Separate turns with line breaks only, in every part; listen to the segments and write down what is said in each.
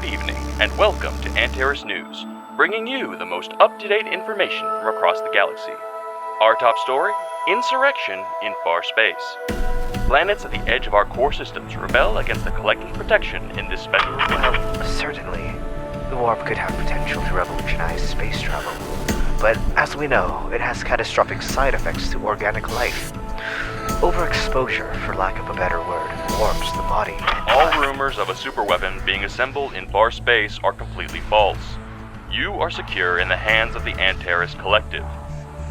Good evening, and welcome to Antares News, bringing you the most up-to-date information from across the galaxy. Our top story, insurrection in far space. Planets at the edge of our core systems rebel against the collective protection in this special...
Well, certainly, the warp could have potential to revolutionize space travel. But as we know, it has catastrophic side effects to organic life. Overexposure, for lack of a better word, warps the body.
All rumors of a superweapon being assembled in far space are completely false. You are secure in the hands of the Antares Collective.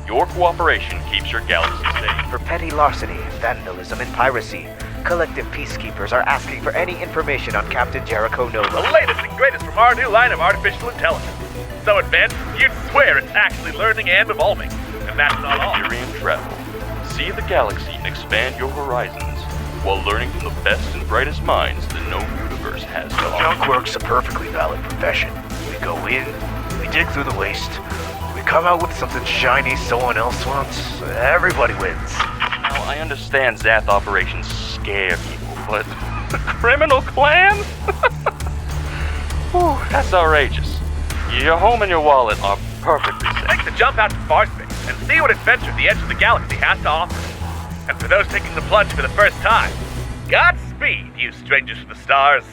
Your cooperation keeps your galaxy safe.
For petty larceny, vandalism, and piracy, collective peacekeepers are asking for any information on Captain Jericho Nova.
The latest and greatest from our new line of artificial intelligence. So advanced, you'd swear it's actually learning and evolving. And that's not all.
Imperium travel. See the galaxy and expand your horizons, while learning from the best and brightest minds the known universe has to offer.
Junk work's a perfectly valid profession. We go in, we dig through the waste, we come out with something shiny someone else wants. Everybody wins.
Now, I understand Zath operations scare people, but the criminal clan? Whew, that's outrageous. Your home and your wallet are perfectly safe.
Make the jump out to far space and see what adventure the edge of the galaxy has to offer. And for those taking the plunge for the first time, Godspeed, you strangers to the stars.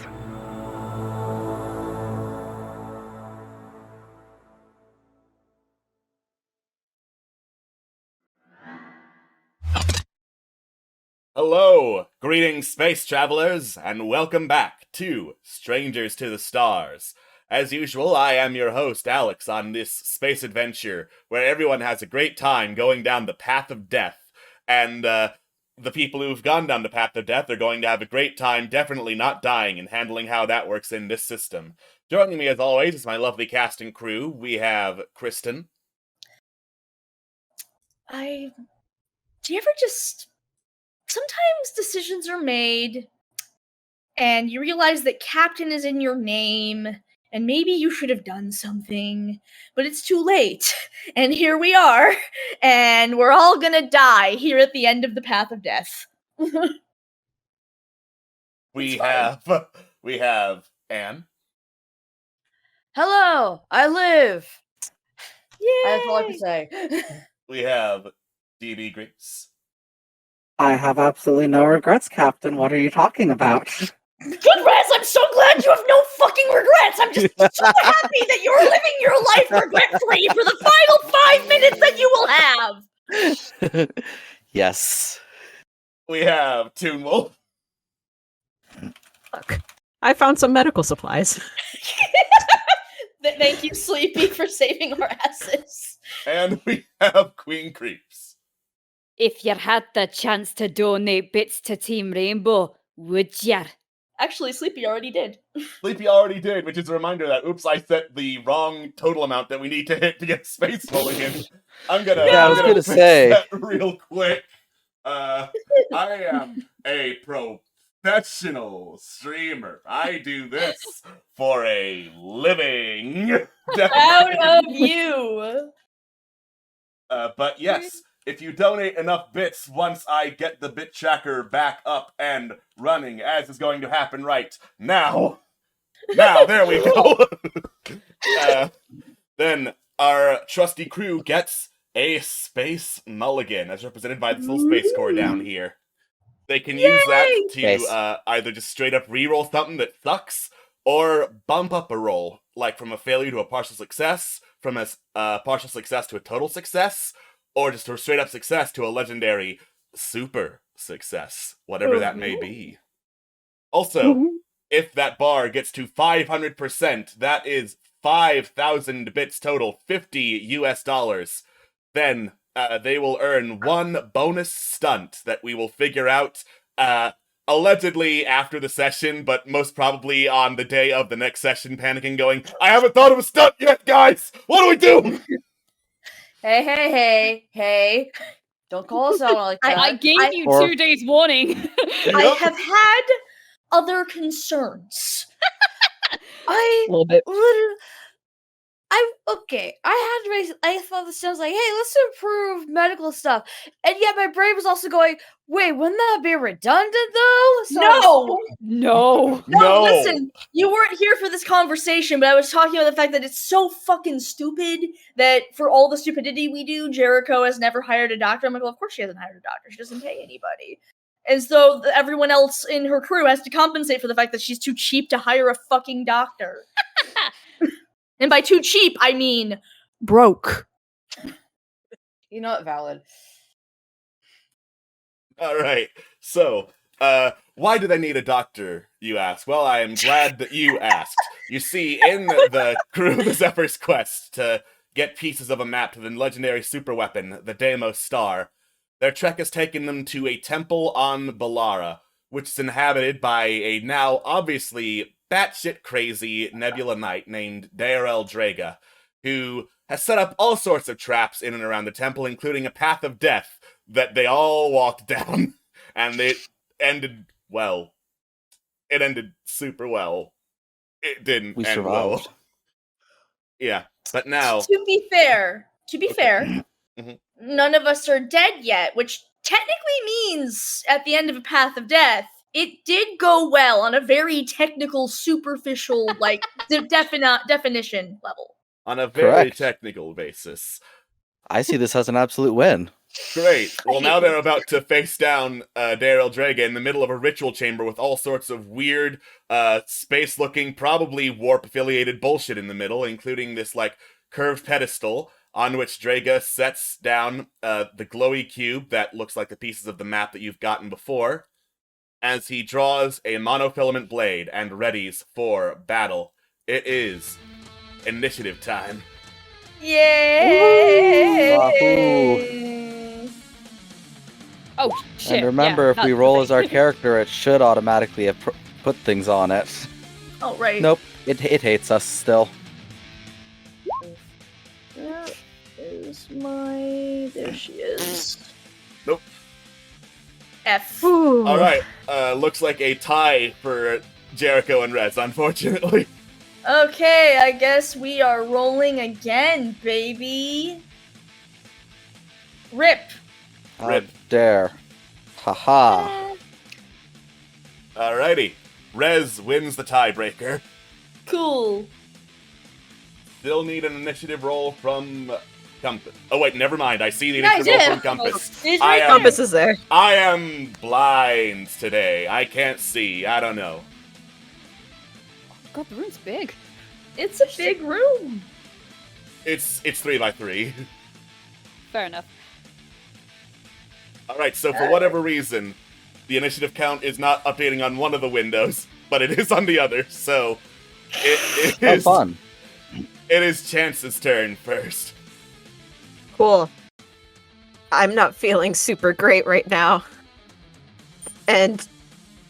Hello, greetings space travelers, and welcome back to Strangers to the Stars. As usual, I am your host, Alex, on this space adventure where everyone has a great time going down the path of death, and the people who've gone down the path of death are going to have a great time definitely not dying and handling how that works in this system. Joining me as always is my lovely cast and crew. We have Kristen.
Do you ever just... Sometimes decisions are made, and you realize that Captain is in your name, and maybe you should have done something, but it's too late. And here we are, and we're all gonna die here at the end of the path of death.
We have Anne.
Hello, I live.
Yeah.
That's all I can say.
We have DB Grace.
I have absolutely no regrets, Captain. What are you talking about?
Congrats! I'm so glad you have no fucking regrets! I'm just so happy that you're living your life regret-free for the final 5 minutes that you will have!
Yes.
We have Toonwolf.
Look, I found some medical supplies.
Thank you, Sleepy, for saving our asses.
And we have Queen Creeps.
If you had the chance to donate bits to Team Rainbow, would ya?
Actually, Sleepy already did.
Sleepy already did, which is a reminder that, oops, I set the wrong total amount that we need to hit to get space rolling in. I'm gonna
gonna
fix
say.
that real quick. I am a professional streamer. I do this for a living.
Out of you!
But yes, if you donate enough bits, once I get the bit tracker back up and running, as is going to happen right now, there we go. Then our trusty crew gets a space mulligan, as represented by this little space core down here. They can use that to
Nice.
Either just straight up reroll something that sucks, or bump up a roll, like from a failure to a partial success, from a partial success to a total success, or just a straight up success to a legendary super success, whatever that may be. Also, if that bar gets to 500%, that is 5,000 bits total, $50 US, then they will earn one bonus stunt that we will figure out allegedly after the session, but most probably on the day of the next session, panicking, going, I haven't thought of a stunt yet, guys! What do we do?
Hey. Don't call us out like that.
I gave you
Or-
2 days warning.
I have had other concerns.
A
I
little bit. I thought this sounds like, hey, let's improve medical stuff. And yet my brain was also going, wait, wouldn't that be redundant though? So
No!
No.
Listen, you weren't here for this conversation, but I was talking about the fact that it's so fucking stupid that for all the stupidity we do, Jericho has never hired a doctor. I'm like, well, of course she hasn't hired a doctor. She doesn't pay anybody. And so everyone else in her crew has to compensate for the fact that she's too cheap to hire a fucking doctor. And by too cheap, I mean broke.
You know what, valid.
All right. So, why do they need a doctor, you ask? Well, I am glad that you asked. You see, in the crew of the Zephyr's quest to get pieces of a map to the legendary superweapon, the Deimos Star, their trek has taken them to a temple on Balara, which is inhabited by a now obviously batshit crazy Nebula Knight named Dairel Draga, who has set up all sorts of traps in and around the temple, including a path of death that they all walked down, and it ended well. It ended super well. It didn't end well. Yeah, but now...
To be fair, none of us are dead yet, which technically means at the end of a path of death, it did go well on a very technical, superficial, like, definition level.
On a very technical basis.
I see this as an absolute win.
Great. Well, now they're about to face down Dairel Draga in the middle of a ritual chamber with all sorts of weird, space-looking, probably warp-affiliated bullshit in the middle, including this, like, curved pedestal on which Draga sets down the glowy cube that looks like the pieces of the map that you've gotten before, as he draws a monofilament blade and readies for battle. It is initiative time.
Yay!
Oh, shit.
And remember, if we roll as our character, it should automatically have put things on it.
Oh, right.
Nope, it hates us still.
That is my... There she is.
Nope.
F.
Alright, looks like a tie for Jericho and Rez, unfortunately.
Okay, I guess we are rolling again, baby. Rip.
How dare. Haha.
Alrighty. Rez wins the tiebreaker.
Cool.
Still need an initiative roll from Compass. Oh wait, never mind. I see the initiative roll from Compass.
Compass is there.
I am blind today. I can't see. I don't know.
God, the room's big.
It's a big room.
It's 3x3.
Fair enough.
Alright, so for whatever reason, the initiative count is not updating on one of the windows, but it is on the other, so it is
fun.
It is Chance's turn first.
Cool. I'm not feeling super great right now. And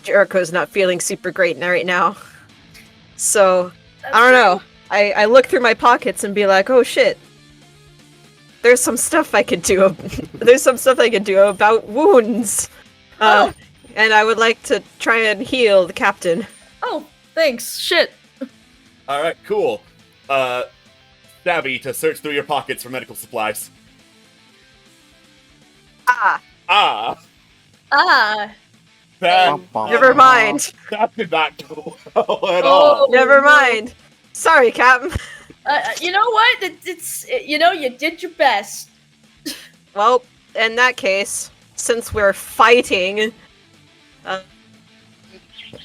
Jericho's not feeling super great right now. So, I don't know. I look through my pockets and be like, oh shit. There's some stuff I could do. There's some stuff I could do about wounds. And I would like to try and heal the captain.
Oh, thanks. Shit.
Alright, cool. Savvy to search through your pockets for medical supplies.
Never mind.
That did not go well at all.
Never mind. Sorry, Captain.
You know what? You did your best.
Well, in that case, since we're fighting,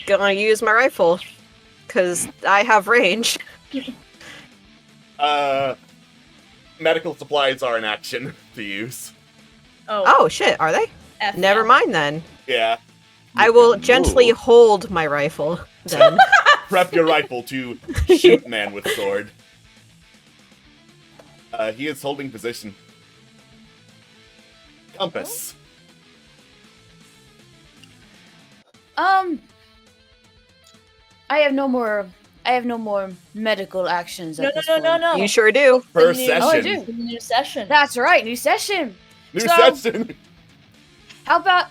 gonna use my rifle, because I have range.
Medical supplies are in action to use.
Oh shit, are they? Never mind then.
Yeah.
I will gently hold my rifle, then.
Prep your rifle to shoot man with sword. He is holding position. Compass.
I have no more medical actions.
No.
You sure do.
Per session.
Oh, I do.
New session.
That's right, new session.
Session.
How about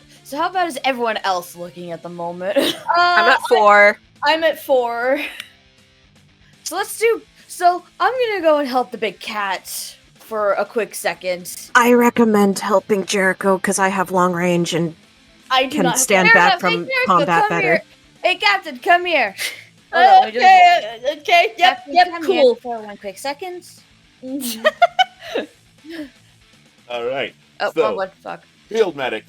is everyone else looking at the moment?
I'm at 4.
I'm at 4.
So let's do So I'm gonna go and help the big cat for a quick second.
I recommend helping Jericho because I have long range and
I do
can
not
stand
Fair
back
enough.
from
Jericho,
combat
come
better.
Here. Hey, Captain, come here. Hold on, let me just-
Okay, yep,
Captain,
yep,
come here
cool.
for 1 quick second.
All right.
Oh,
So-
wrong one. Fuck.
Field medic.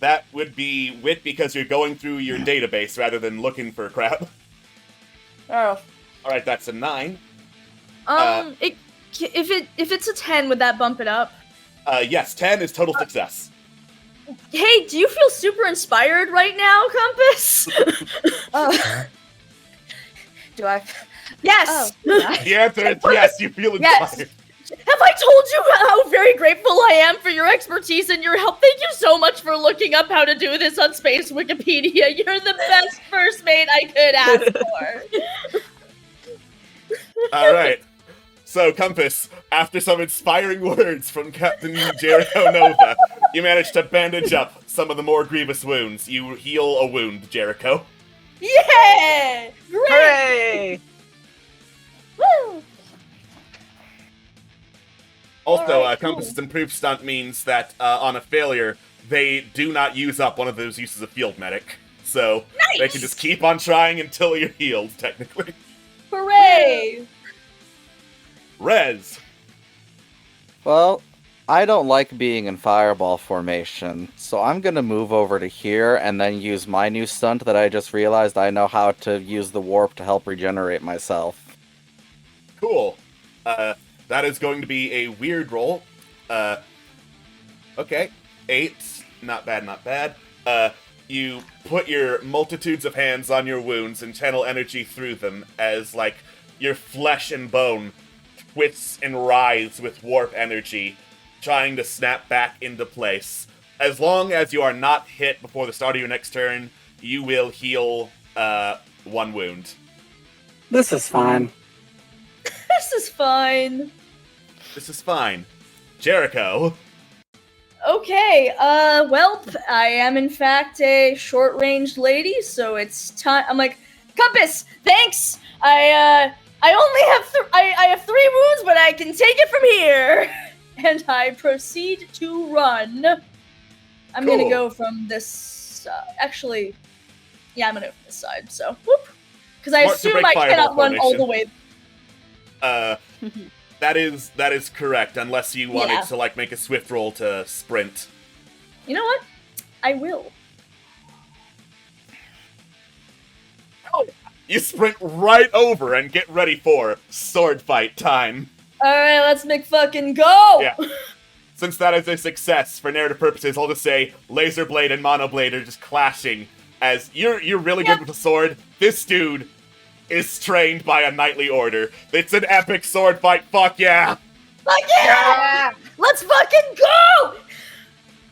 That would be wit because you're going through your database rather than looking for crap.
Oh.
All right, that's a 9.
If it's a 10, would that bump it up?
Yes, 10 is total success.
Hey, do you feel super inspired right now, Compass?
Oh. Do I?
Yes.
Oh.
The answer is yes, you feel
Yes.
inspired.
Have I told you how very grateful I am for your expertise and your help? Thank you so much for looking up how to do this on Space Wikipedia. You're the best first mate I could ask for.
All right. So, Compass, after some inspiring words from Captain Jericho Nova, you manage to bandage up some of the more grievous wounds. You heal a wound, Jericho.
Yeah! Great!
Hooray!
Woo!
Also,
All right,
Compass's improved stunt means that on a failure, they do not use up one of those uses of field medic. So they can just keep on trying until you're healed, technically.
Hooray!
Rez.
Well, I don't like being in fireball formation, so I'm gonna move over to here and then use my new stunt that I just realized I know how to use the warp to help regenerate myself.
Cool. That is going to be a weird roll. Okay. 8. Not bad, not bad. You put your multitudes of hands on your wounds and channel energy through them as, like, your flesh and bone twists and writhes with warp energy, trying to snap back into place. As long as you are not hit before the start of your next turn, you will heal 1 wound.
This is fine.
This is fine.
This is fine. Jericho.
Okay, well, I am in fact a short-ranged lady, so it's time. I'm like, Compass, thanks. I only have I have 3 wounds, but I can take it from here. And I proceed to run. I'm
Cool.
gonna go from this. Actually, yeah, I'm gonna go from this side. So, whoop. Because I
Smart to
assume
break
I
fireball
cannot run all the
formation.
way.
That is correct, unless you wanted
Yeah.
to, like, make a swift roll to sprint.
You know what? I will.
You sprint right over and get ready for sword fight time.
All right, let's make fucking go.
Yeah. Since that is a success, for narrative purposes, I'll just say Laser Blade and Mono Blade are just clashing. As you're really good with a sword. This dude is trained by a knightly order. It's an epic sword fight. Fuck yeah!
Fuck yeah! Let's fucking go!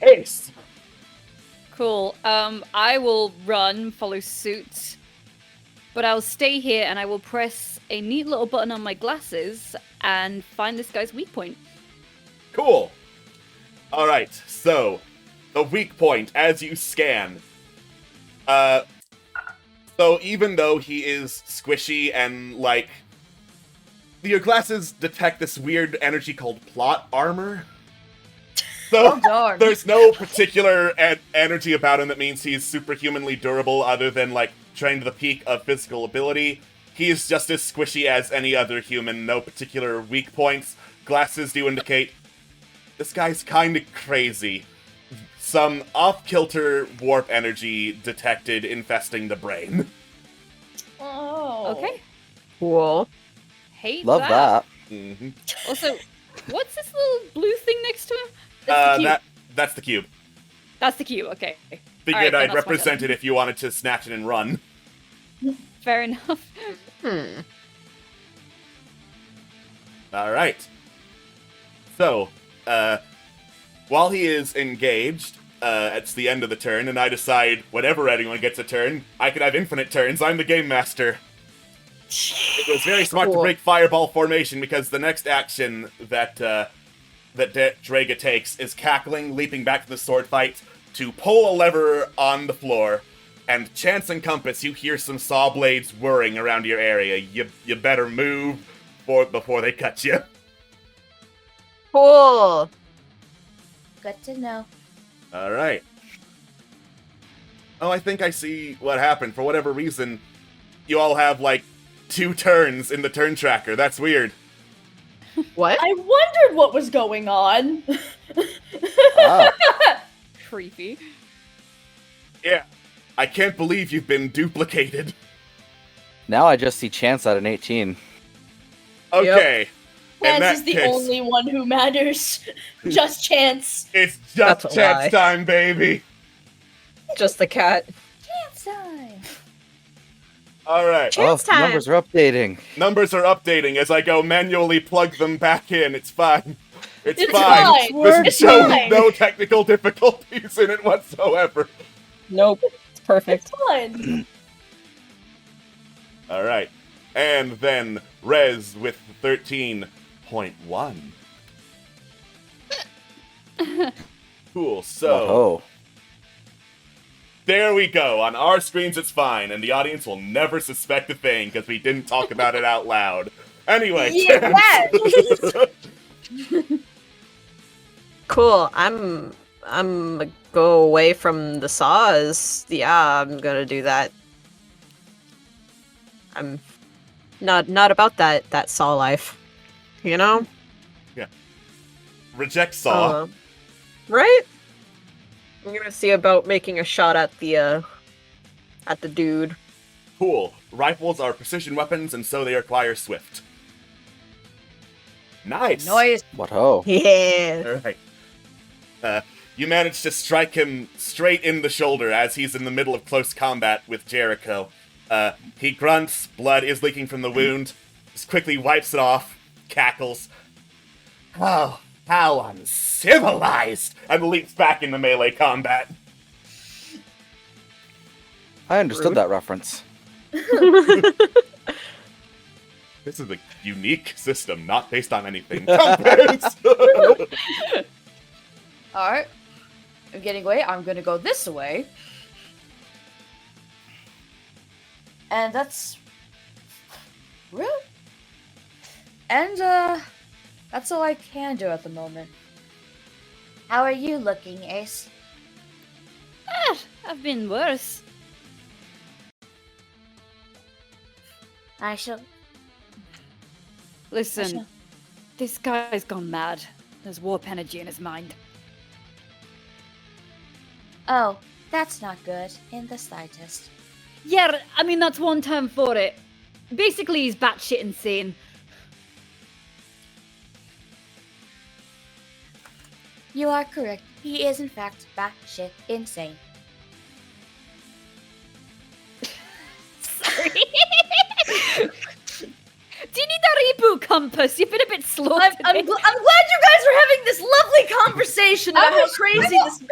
Ace.
Cool. I will run, follow suit. But I'll stay here and I will press a neat little button on my glasses and find this guy's weak point.
Cool. Alright, so the weak point as you scan. So even though he is squishy and, like, your glasses detect this weird energy called plot armor. So
darn.
there's no particular energy about him that means he's superhumanly durable other than, like, trained to the peak of physical ability. He's just as squishy as any other human, no particular weak points. Glasses do indicate this guy's kinda crazy. Some off-kilter warp energy detected infesting the brain.
Oh.
Okay.
Cool.
Hate
Love that.
Mm-hmm.
Also, what's this little blue thing next to him? That's the cube.
That's the cube.
That's the cube, okay.
Figured
Alright, then
I'd
that's my
represent
gun.
it if you wanted to snatch it and run.
Fair enough.
Alright. So, while he is engaged, it's the end of the turn, and I decide whenever anyone gets a turn, I can have infinite turns. I'm the game master. It was very smart to
Cool.
break fireball formation because the next action that Draga takes is cackling, leaping back from the sword fight to pull a lever on the floor. And Chance and Compass, you hear some saw blades whirring around your area. You better move before they cut you.
Cool.
Good to know.
All right. Oh, I think I see what happened. For whatever reason, you all have like 2 turns in the turn tracker. That's weird.
What?
I wondered what was going on.
Oh.
Creepy.
Yeah. I can't believe you've been duplicated.
Now I just see Chance at an 18.
Okay. In
Chance
that
is the
case,
only one who matters. Just Chance.
it's
That's
just
a lie.
chance time, baby.
Just the cat.
Chance time.
All right.
Chance
Oh,
time.
numbers are updating.
Numbers are updating as I go manually plug them back in. It's fine. It's
It's
fine.
fine.
There's
It's
no,
fine.
no technical difficulties in it whatsoever.
Nope. It's perfect.
Fun.
All right. And then Rez with 13.1. Cool. So
Oh.
there we go. On our screens, it's fine, and the audience will never suspect a thing because we didn't talk about it out loud. Anyway,
Yeah.
Cool. I'm gonna go away from the saws. Yeah, I'm gonna do that. I'm not about that saw life. You know?
reject Saw.
Right? I'm gonna see about making a shot at the dude.
Cool. Rifles are precision weapons, and so they require swift. Nice.
Noise.
What ho?
Yeah.
All right. You manage to strike him straight in the shoulder as he's in the middle of close combat with Jericho. He grunts, blood is leaking from the wound, just quickly wipes it off, cackles. Oh, how uncivilized! And leaps back into melee combat.
I understood
Rude.
that reference.
This is a unique system, not based on anything. Compass!
Alright. I'm getting away. I'm gonna go this way. And that's rude. And that's all I can do at the moment. How are you looking, Ace?
I've been worse.
I shall.
Listen, this guy's gone mad. There's warp energy in his mind.
Oh, that's not good in the slightest.
Yeah, I mean, that's one term for it. Basically, he's batshit insane.
You are correct. He is in fact batshit insane.
Sorry. Do you need that reboot compass? You've been a bit slow
I'm
today.
glad you guys are having this lovely conversation about how crazy this.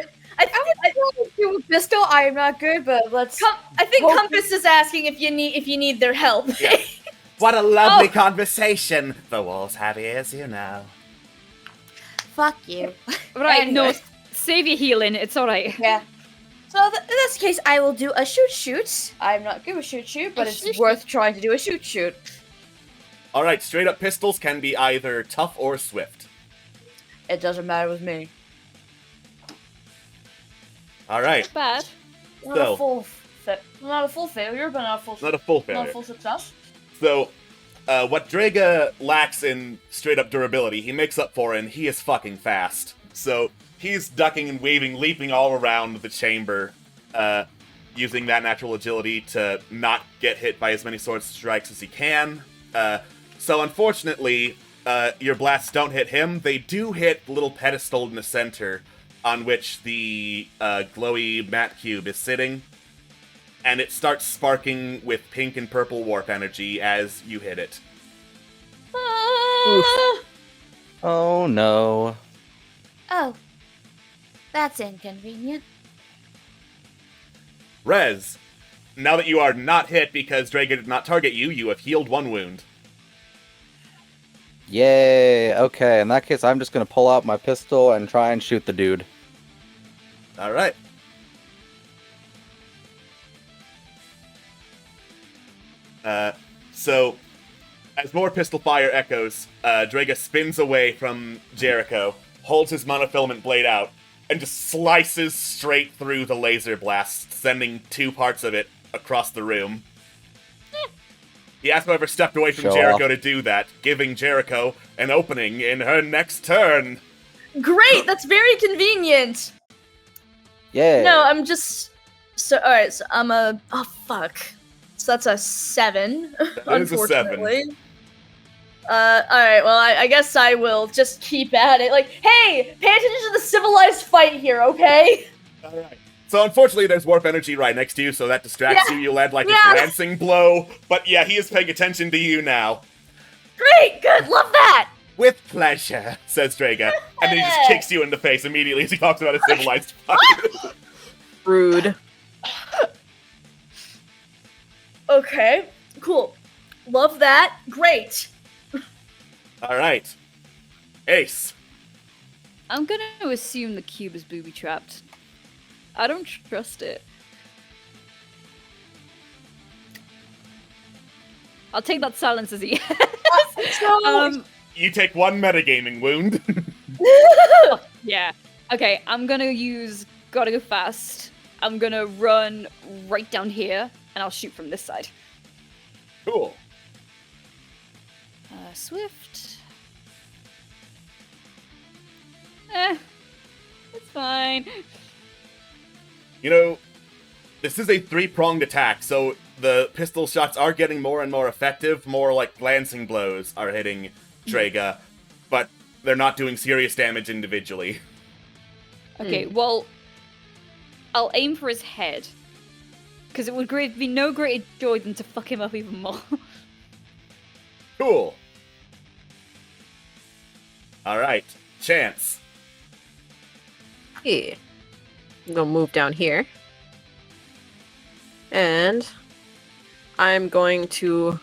I
Pistol, I am not good, but let's.
I think
Hope-
Compass is asking if you need their help.
Yeah. What a lovely conversation. The walls have ears, you know.
Fuck you.
Right, no,
Anyway.
save your healing. It's alright.
Yeah. So in this case, I will do a shoot. I'm not good with shoot, but
A
it's
shoot-shoot.
worth trying to do a shoot.
Alright, straight up pistols can be either tough or swift.
It doesn't matter with me.
Alright,
Bad.
Not
So-
a full, not a full failure, but not a full,
not a full
not
failure.
a full success.
So, what Draga lacks in straight up durability, he makes up for, and he is fucking fast. So, he's ducking and weaving, leaping all around the chamber, using that natural agility to not get hit by as many sword strikes as he can. So, unfortunately, your blasts don't hit him. They do hit the little pedestal in the center on which the glowy mat cube is sitting. And it starts sparking with pink and purple warp energy as you hit it.
Oh no.
Oh, that's inconvenient.
Rez, now that you are not hit because Draga did not target you, you have healed 1 wound.
Yay. Okay, in that case, I'm just gonna pull out my pistol and try and shoot the dude.
Alright. So, As more pistol fire echoes, Draga spins away from Jericho, holds his monofilament blade out, and just slices straight through the laser blast, sending 2 parts of it across the room. He has, however, stepped away from
Show
Jericho
off.
to do that, giving Jericho an opening in her next turn.
Great, that's very convenient.
Yay.
No, I'm just so alright, so I'm a oh fuck. So that's a 7,
That is a 7.
unfortunately. Alright, well I guess I will just keep at it. Like, hey, pay attention to the civilized fight here, okay?
Alright. So unfortunately there's warp energy right next to you, so that distracts
Yeah.
you. You land like
Yeah.
a glancing blow. But yeah, he is paying attention to you now.
Great, good, love that!
With pleasure, says Draga. And then he just kicks you in the face immediately as he talks about a civilized fight.
Rude.
Okay, cool. Love that. Great.
Alright. Ace.
I'm gonna assume the cube is booby trapped. I don't trust it. I'll take that silence as a yes.
So,
You take 1 metagaming wound.
Yeah. Okay, I'm gonna use gotta go fast. I'm gonna run right down here, and I'll shoot from this side.
Cool.
Swift. It's fine.
You know, this is a 3-pronged attack, so the pistol shots are getting more and more effective. More like glancing blows are hitting Draga, but they're not doing serious damage individually.
Okay, well, I'll aim for his head. Because it would be no greater joy than to fuck him up even more.
Cool. Alright, Chance.
Yeah. I'm gonna move down here. And I'm going to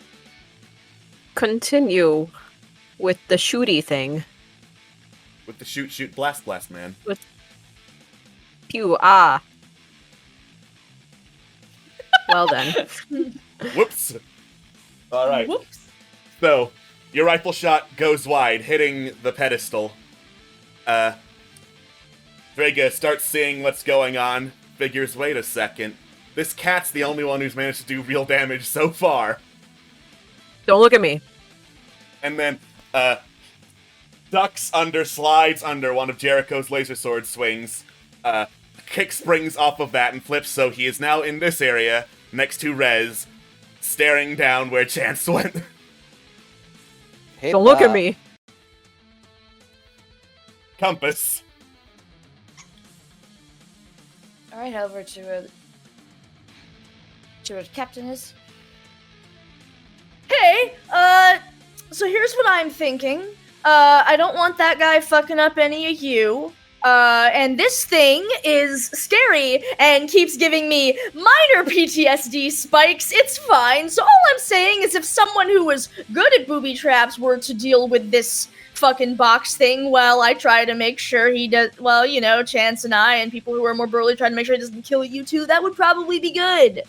continue with the shooty thing.
With the shoot, blast, man.
Pew, ah. Well then.
Whoops. Alright.
Whoops.
So, your rifle shot goes wide, hitting the pedestal. Draga starts seeing what's going on, figures, wait a second. This cat's the only one who's managed to do real damage so far.
Don't look at me.
And then, ducks under, slides under one of Jericho's laser sword swings, kick springs off of that and flips, so he is now in this area, next to Rez, staring down where Chance went.
Hate
Don't look at
that.
me.
Compass.
Alright, over to where the captain is.
hey, so here's what I'm thinking. I don't want that guy fucking up any of you. And this thing is scary and keeps giving me minor PTSD spikes. It's fine. So all I'm saying is if someone who was good at booby traps were to deal with this fucking box thing, well, I try to make sure he does, well, you know, Chance and I and people who are more burly try to make sure he doesn't kill you too. That would probably be good.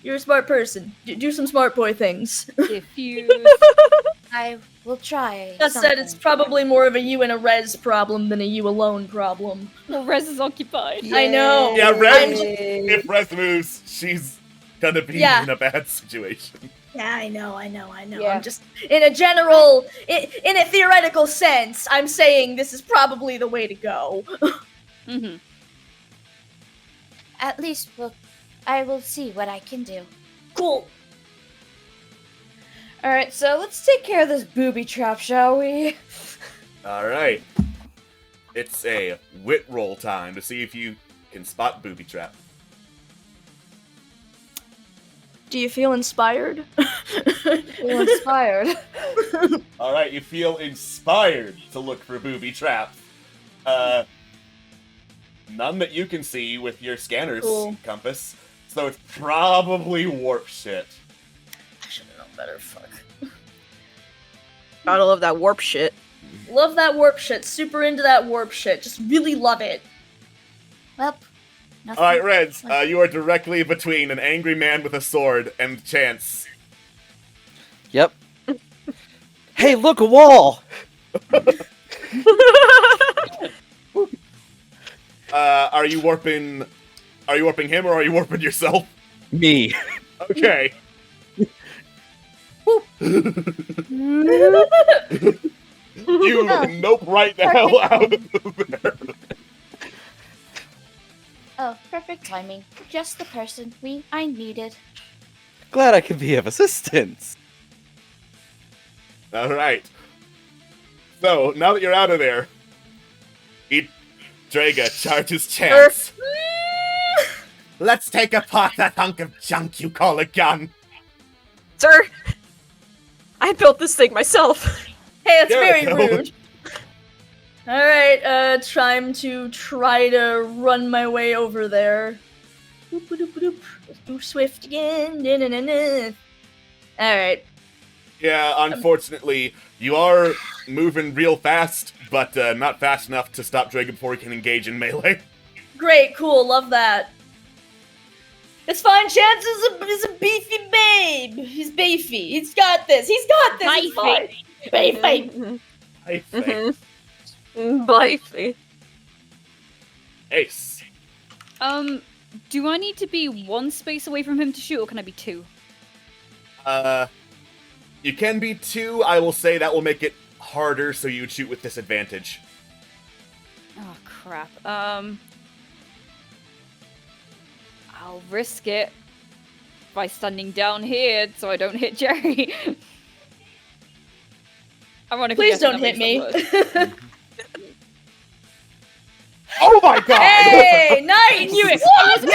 You're a smart person. Do some smart boy things.
Diffuse.
I will try.
That said, it's probably more of a you and a Rez problem than a you alone problem.
Well, Rez is occupied.
I know.
Yeah,
I'm
Rez,
just-
if Rez moves, she's gonna be
Yeah.
in a bad situation.
Yeah, I know.
Yeah.
I'm just, in a general, in a theoretical sense, I'm saying this is probably the way to go.
Mm-hmm.
At least I will see what I can do.
Cool.
Alright, so let's take care of this booby trap, shall we?
Alright. It's a wit roll time to see if you can spot booby trap.
Do you feel inspired?
Feel inspired.
Alright, you feel inspired to look for booby traps. None that you can see with your scanner's
Cool.
compass, so it's probably warp shit.
I should have known better. Fuck.
Gotta love that warp shit.
Love that warp shit. Super into that warp shit. Just really love it.
Well, Nothing.
Alright, Reds, you are directly between an angry man with a sword and Chance.
Yep. Hey, look, a wall!
Are you warping him or are you warping yourself?
Me.
Okay. You nope right the hell out of there.
Oh, perfect timing. Just the person I needed.
Glad I could be of assistance.
Alright. So, now that you're out of there, Draga charges Chance. Let's take apart that hunk of junk you call a gun.
Sir, I built this thing myself.
Hey, that's very
Jericho.
rude. Alright, time to try to run my way over there. Boop, boop, boop, boop. Let's do Swift again. Alright.
Yeah, unfortunately, you are moving real fast, but not fast enough to stop Draga before he can engage in melee.
Great, cool, love that. It's fine, Chance is a beefy babe. He's beefy. He's got this. It's fine. Beefy.
I think.
Blifey.
Ace.
Do I need to be one space away from him to shoot, or can I be two?
You can be 2. I will say that will make it harder, so you would shoot with disadvantage.
Oh, crap. I'll risk it by standing down here so I don't hit Jerry. Ironically,
Please don't hit me.
Oh my god!
Hey, nice!
I knew it! I was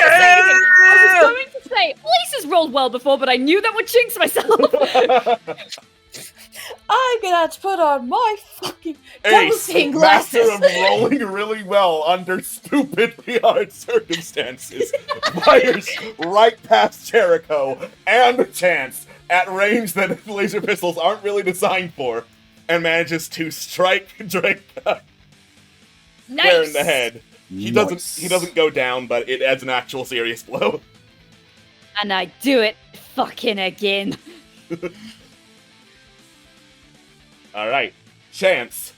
going to say, Elise has rolled well before, but I knew that would jinx myself! I'm gonna have to put on my fucking
Ace,
double-seeing
master
glasses!
of rolling really well under stupidly hard circumstances, fires right past Jericho and Chance at range that laser pistols aren't really designed for, and manages to strike Draga square in the head. He doesn't go down, but it adds an actual serious blow.
And I do it fucking again.
Alright, Chance.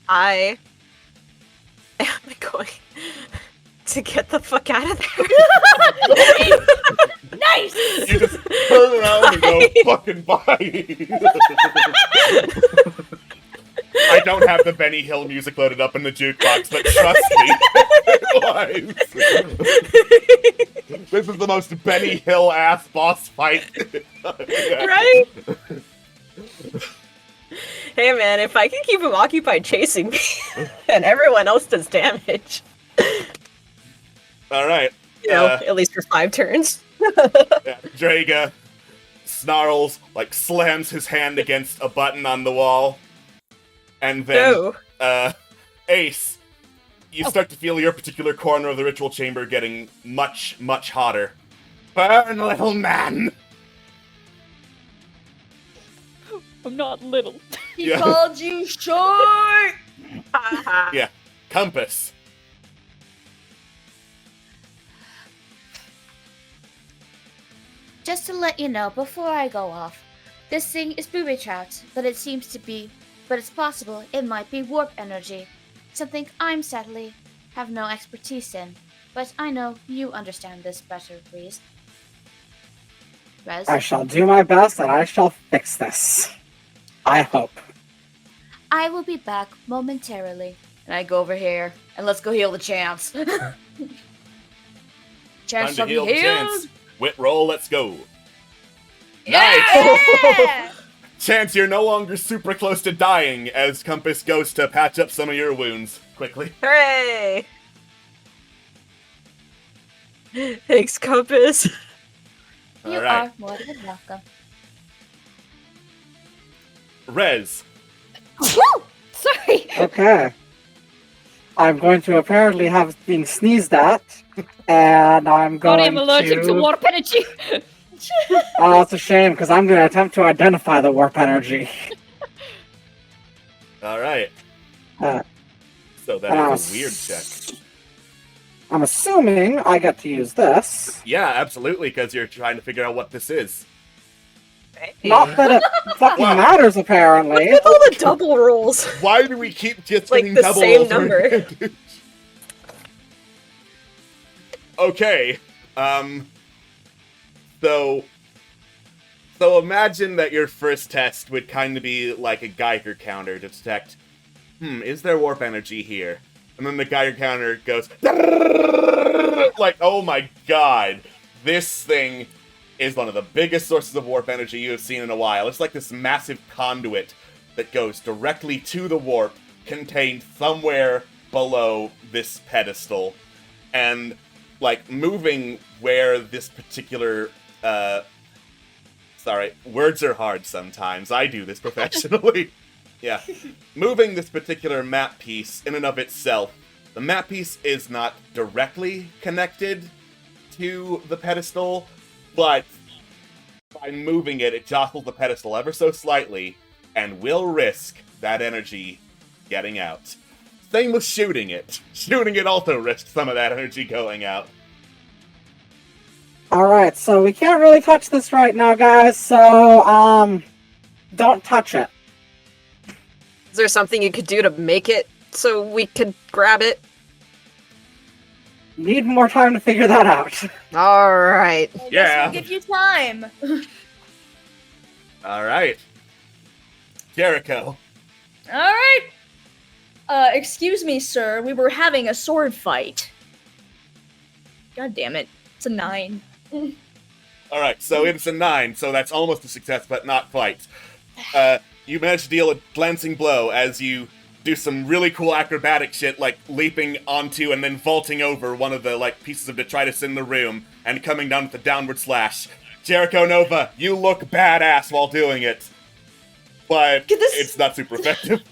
I am going to get the fuck out of there.
Nice!
You just turn around and go, fucking bye! I don't have the Benny Hill music loaded up in the jukebox, but trust me, it was. This is the most Benny Hill ass boss fight.
Right? Hey man, if I can keep him occupied chasing me, and everyone else does damage,
Alright.
you know, at least for 5 turns.
Draga snarls, like slams his hand against a button on the wall. And then, Ace, you start to feel your particular corner of the ritual chamber getting much, much hotter. Burn, little man!
I'm not little.
He called you short!
Yeah, Compass.
Just to let you know before I go off, this thing is booby trapped, but it's possible it might be warp energy. Something I'm sadly have no expertise in, but I know you understand this better, please. Rez?
I shall do my best and I shall fix this. I hope.
I will be back momentarily. And I go over here, and let's go heal the Chance.
Time
Chance
to
shall be
heal the
healed!
Chance. Wit roll, let's go.
Yeah!
Nice! Chance, you're no longer super close to dying as Compass goes to patch up some of your wounds quickly.
Hooray! Thanks, Compass.
You
Alright.
are more than welcome.
Rez.
Woo! Sorry!
Okay. I'm going to apparently have been sneezed at, and I'm going
God, I'm allergic to warp energy!
Oh, it's a shame, because I'm going to attempt to identify the warp energy.
Alright.
Uh.
So that is a weird check.
I'm assuming I get to use this.
Yeah, absolutely, because you're trying to figure out what this is.
Not that it fucking
Wow.
matters, apparently.
With all the double rolls.
Why do we keep just
Like
getting
the
double
same
rolls?
number.
Okay. So imagine that your first test would kind of be like a Geiger counter to detect, is there warp energy here? And then the Geiger counter goes, like, oh my god, this thing is one of the biggest sources of warp energy you have seen in a while. It's like this massive conduit that goes directly to the warp, contained somewhere below this pedestal. And, like, moving where this particular, sorry, words are hard sometimes. I do this professionally. Yeah. Moving this particular map piece in and of itself, the map piece is not directly connected to the pedestal, but by moving it, it jostles the pedestal ever so slightly, and will risk that energy getting out. Same with shooting it. Shooting it also risks some of that energy going out.
Alright, so we can't really touch this right now, guys, so, don't touch it.
Is there something you could do to make it so we could grab it?
Need more time to figure that out.
Alright.
I guess
Yeah.
we'll give you time.
Alright. Jericho.
Alright. Excuse me, sir. We were having a sword fight. God damn it. It's a 9.
Alright, so it's a 9, so that's almost a success, but not quite. You manage to deal a glancing blow as you do some really cool acrobatic shit, like leaping onto and then vaulting over one of the, like, pieces of detritus in the room and coming down with a downward slash. Jericho Nova, you look badass while doing it, but it's not super effective.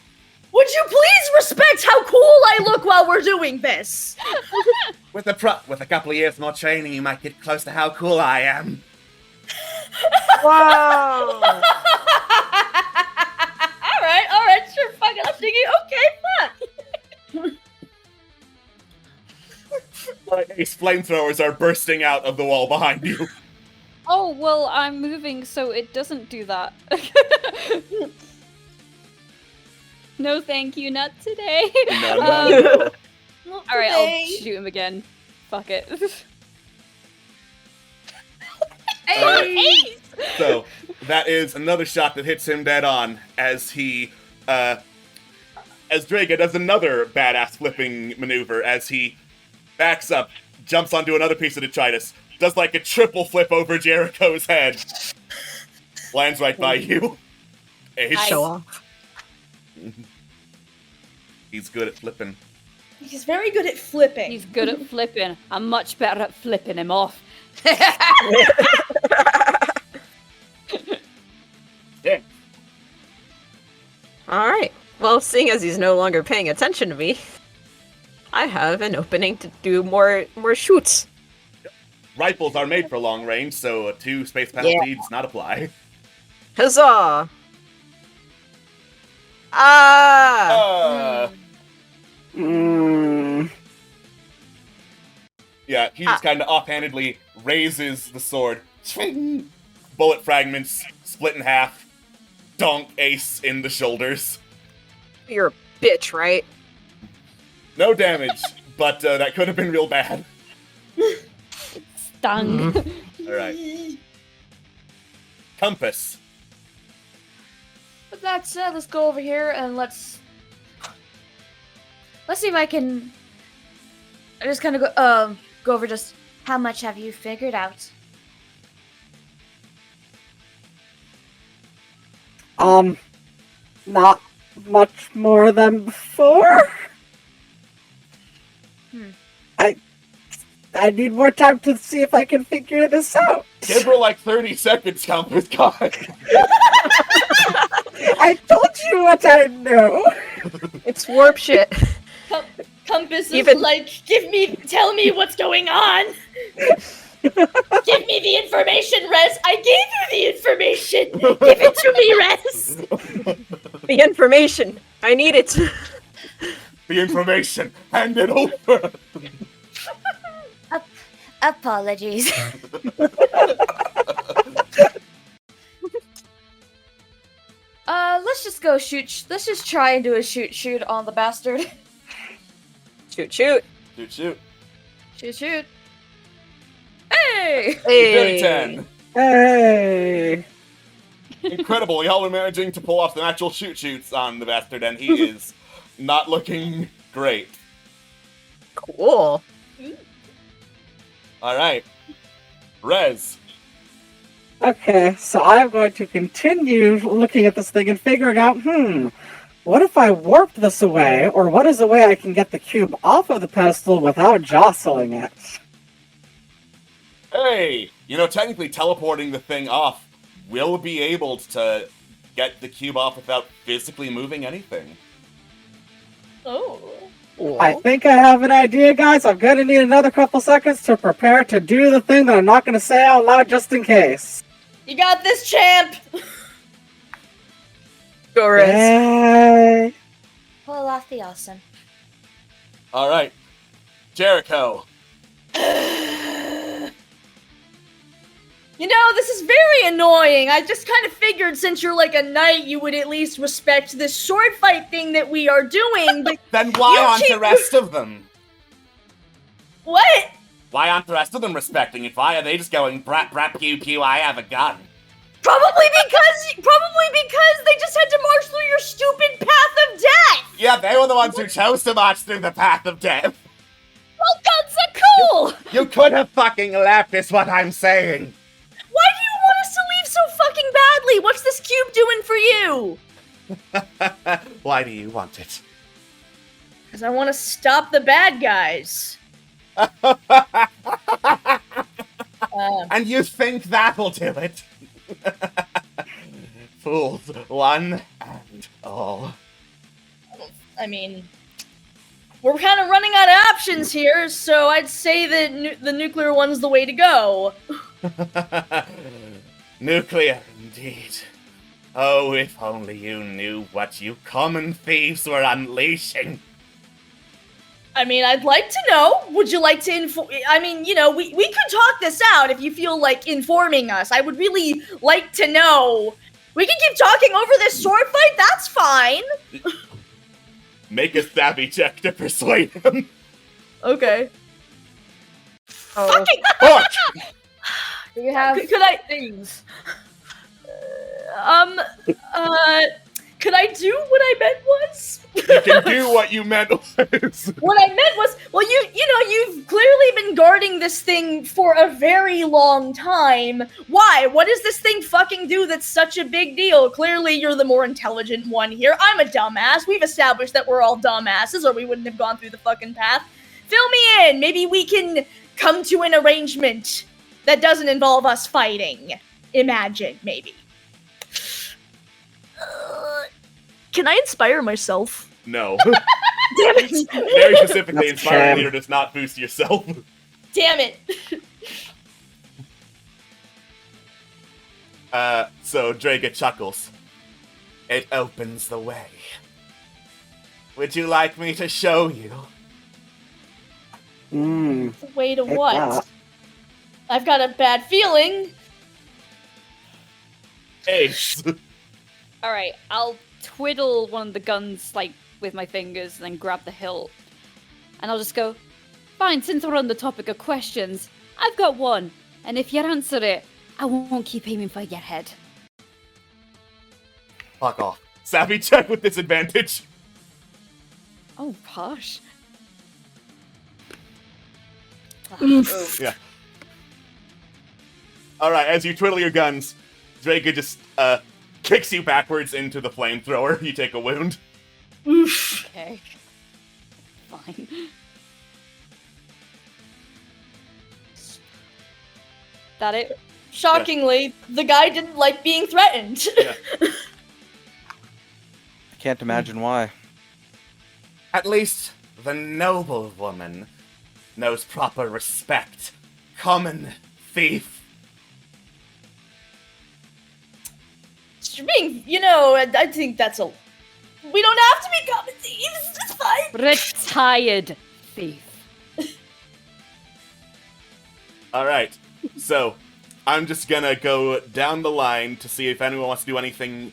Would you please respect how cool I look while we're doing this?
With a couple of years more training, you might get close to how cool I am.
Wow.
Alright, sure, fuck it, I'm thinking, okay, fuck.
Like, these flamethrowers are bursting out of the wall behind you.
Oh, well, I'm moving, so it doesn't do that. No, thank you, not today.
No.
Alright, I'll shoot him again. Fuck it.
Hey!
So, that is another shot that hits him dead on as he, as Draga does another badass flipping maneuver as he backs up, jumps onto another piece of detritus, does like a triple flip over Jericho's head, lands right by you. Ace.
Show off.
He's good at flipping.
He's very good at flipping.
He's good at flipping. I'm much better at flipping him off.
Yeah.
Alright. Well, seeing as he's no longer paying attention to me, I have an opening to do more shoots.
Rifles are made for long range, so a 2 space penalty does not apply.
Huzzah! Ah!
Yeah, he just kind of offhandedly raises the sword. Swing! Bullet fragments split in half. Donk Ace in the shoulders.
You're a bitch, right?
No damage, but that could have been real bad.
Stung.
Alright. Compass.
With that said, let's go over here and let's see if I can. I just kind of go over just how much have you figured out?
Not much more than before. I need more time to see if I can figure this out.
Give her like 30 seconds, Compass. God.
I told you what I know.
It's warp shit.
Compass is
Even-
like, tell me what's going on. Give me the information, Rez. I gave you the information. Give it to me, Rez.
The information. I need it.
the information. Hand it over.
Apologies. Let's just go shoot. Let's just try and do a shoot on the bastard.
Shoot.
Shoot.
Shoot. Hey!
Dirty 10.
Hey!
Incredible. Y'all are managing to pull off some actual shoots on the bastard, and he is not looking great.
Cool.
Alright. Rez.
Okay, so I'm going to continue looking at this thing and figuring out, what if I warp this away, or what is a way I can get the cube off of the pedestal without jostling it?
Hey! Technically teleporting the thing off will be able to get the cube off without physically moving anything.
Oh.
I think I have an idea, guys. I'm going to need another couple seconds to prepare to do the thing that I'm not going to say out loud just in case.
You got this, champ!
Go, Riz.
Yay!
Pull off the awesome.
Alright. Jericho.
This is very annoying. I just kind of figured since you're like a knight, you would at least respect this sword fight thing that we are doing, but...
Then why aren't the rest of them?
What?
Why aren't the rest of them respecting it? Why are they just going, brap, brap, pew, pew, I have a gun?
Probably because they just had to march through your stupid path of death!
Yeah, they were the ones who chose to march through the path of death.
Well, guns are cool!
You could have fucking left, is what I'm saying.
Why do you want us to leave so fucking badly? What's this cube doing for you?
Why do you want it?
Because I want to stop the bad guys.
And you think that'll do it? Fools, one and all.
I mean, we're kind of running out of options here, so I'd say that the nuclear one's the way to go.
Nuclear, indeed. Oh, if only you knew what you common thieves were unleashing.
I mean, I'd like to know. Would you like to we could talk this out if you feel like informing us. I would really like to know. We can keep talking over this sword fight, that's fine.
Make a savvy check to persuade him.
Okay.
Oh.
Fucking
Fuck!
Do you have
could I
things?
could I do what I meant was?
You can do what you meant was.
What I meant was, well, you've clearly been guarding this thing for a very long time. Why? What does this thing fucking do that's such a big deal? Clearly, you're the more intelligent one here. I'm a dumbass. We've established that we're all dumbasses, or we wouldn't have gone through the fucking path. Fill me in. Maybe we can come to an arrangement that doesn't involve us fighting. Imagine, maybe. Can I inspire myself?
No.
Damn it!
Very specifically,
That's
inspiring
shame.
leader does not boost yourself.
Damn it!
So Draga chuckles. It opens the way. Would you like me to show you?
Way to
Heck
what?
yeah.
I've got a bad feeling.
Ace.
Alright, I'll twiddle one of the guns, with my fingers, and then grab the hilt. And I'll just go, fine, since we're on the topic of questions, I've got one. And if you answer it, I won't keep aiming for your head.
Fuck off. Savvy check with disadvantage.
Oh, posh.
Yeah. Alright, as you twiddle your guns, Draga just, kicks you backwards into the flamethrower. You take a wound.
Okay. Fine. That it?
Shockingly, the guy didn't like being threatened.
Yeah.
I can't imagine why.
At least the noble woman knows proper respect. Common thief.
Being, I think that's a We don't have to be common thieves. It's fine.
Retired thief.
Alright, so I'm just gonna go down the line to see if anyone wants to do anything.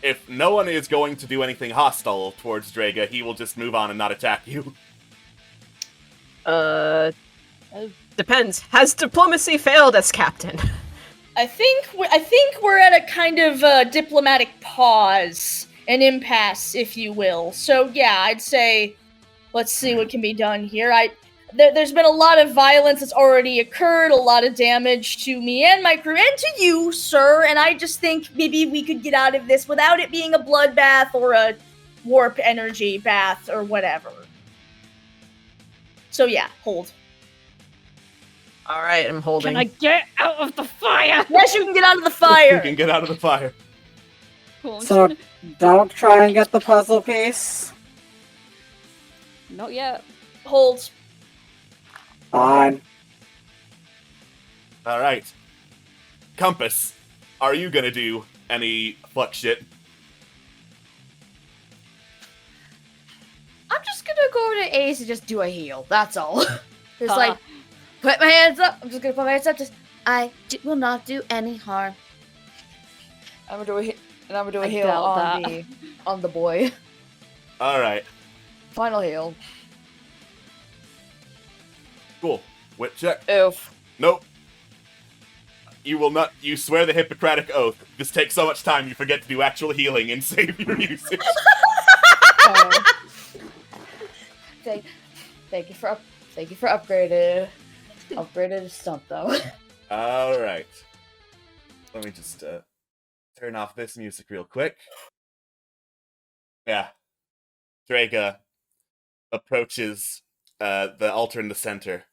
If no one is going to do anything hostile towards Draga, he will just move on and not attack you.
Depends. Has diplomacy failed as captain?
I think we're at a kind of diplomatic pause, an impasse, if you will. So yeah, I'd say, let's see what can be done here. There's been a lot of violence that's already occurred, a lot of damage to me and my crew, and to you, sir, and I just think maybe we could get out of this without it being a bloodbath or a warp energy bath or whatever. So yeah, hold.
Alright, I'm holding.
Can I get out of the fire?
Yes, you can get out of the fire!
You can get out of the fire.
Cool,
So, don't try and get the puzzle piece.
Not yet.
Hold.
Fine.
Alright. Compass, are you gonna do any fuck shit?
I'm just gonna go over to Ace and just do a heal. That's all. Just like, put my hands up. I'm just gonna put my hands up. Will not do any harm. I'm gonna do a heal
doubt
on the boy.
Alright,
Final heal.
cool. Wit check.
Oof.
Nope. You will not. You swear the Hippocratic Oath. This takes so much time you forget to do actual healing and save your usage.
Thank you for upgraded stump though.
Alright. Let me just turn off this music real quick. Yeah. Draga approaches the altar in the center.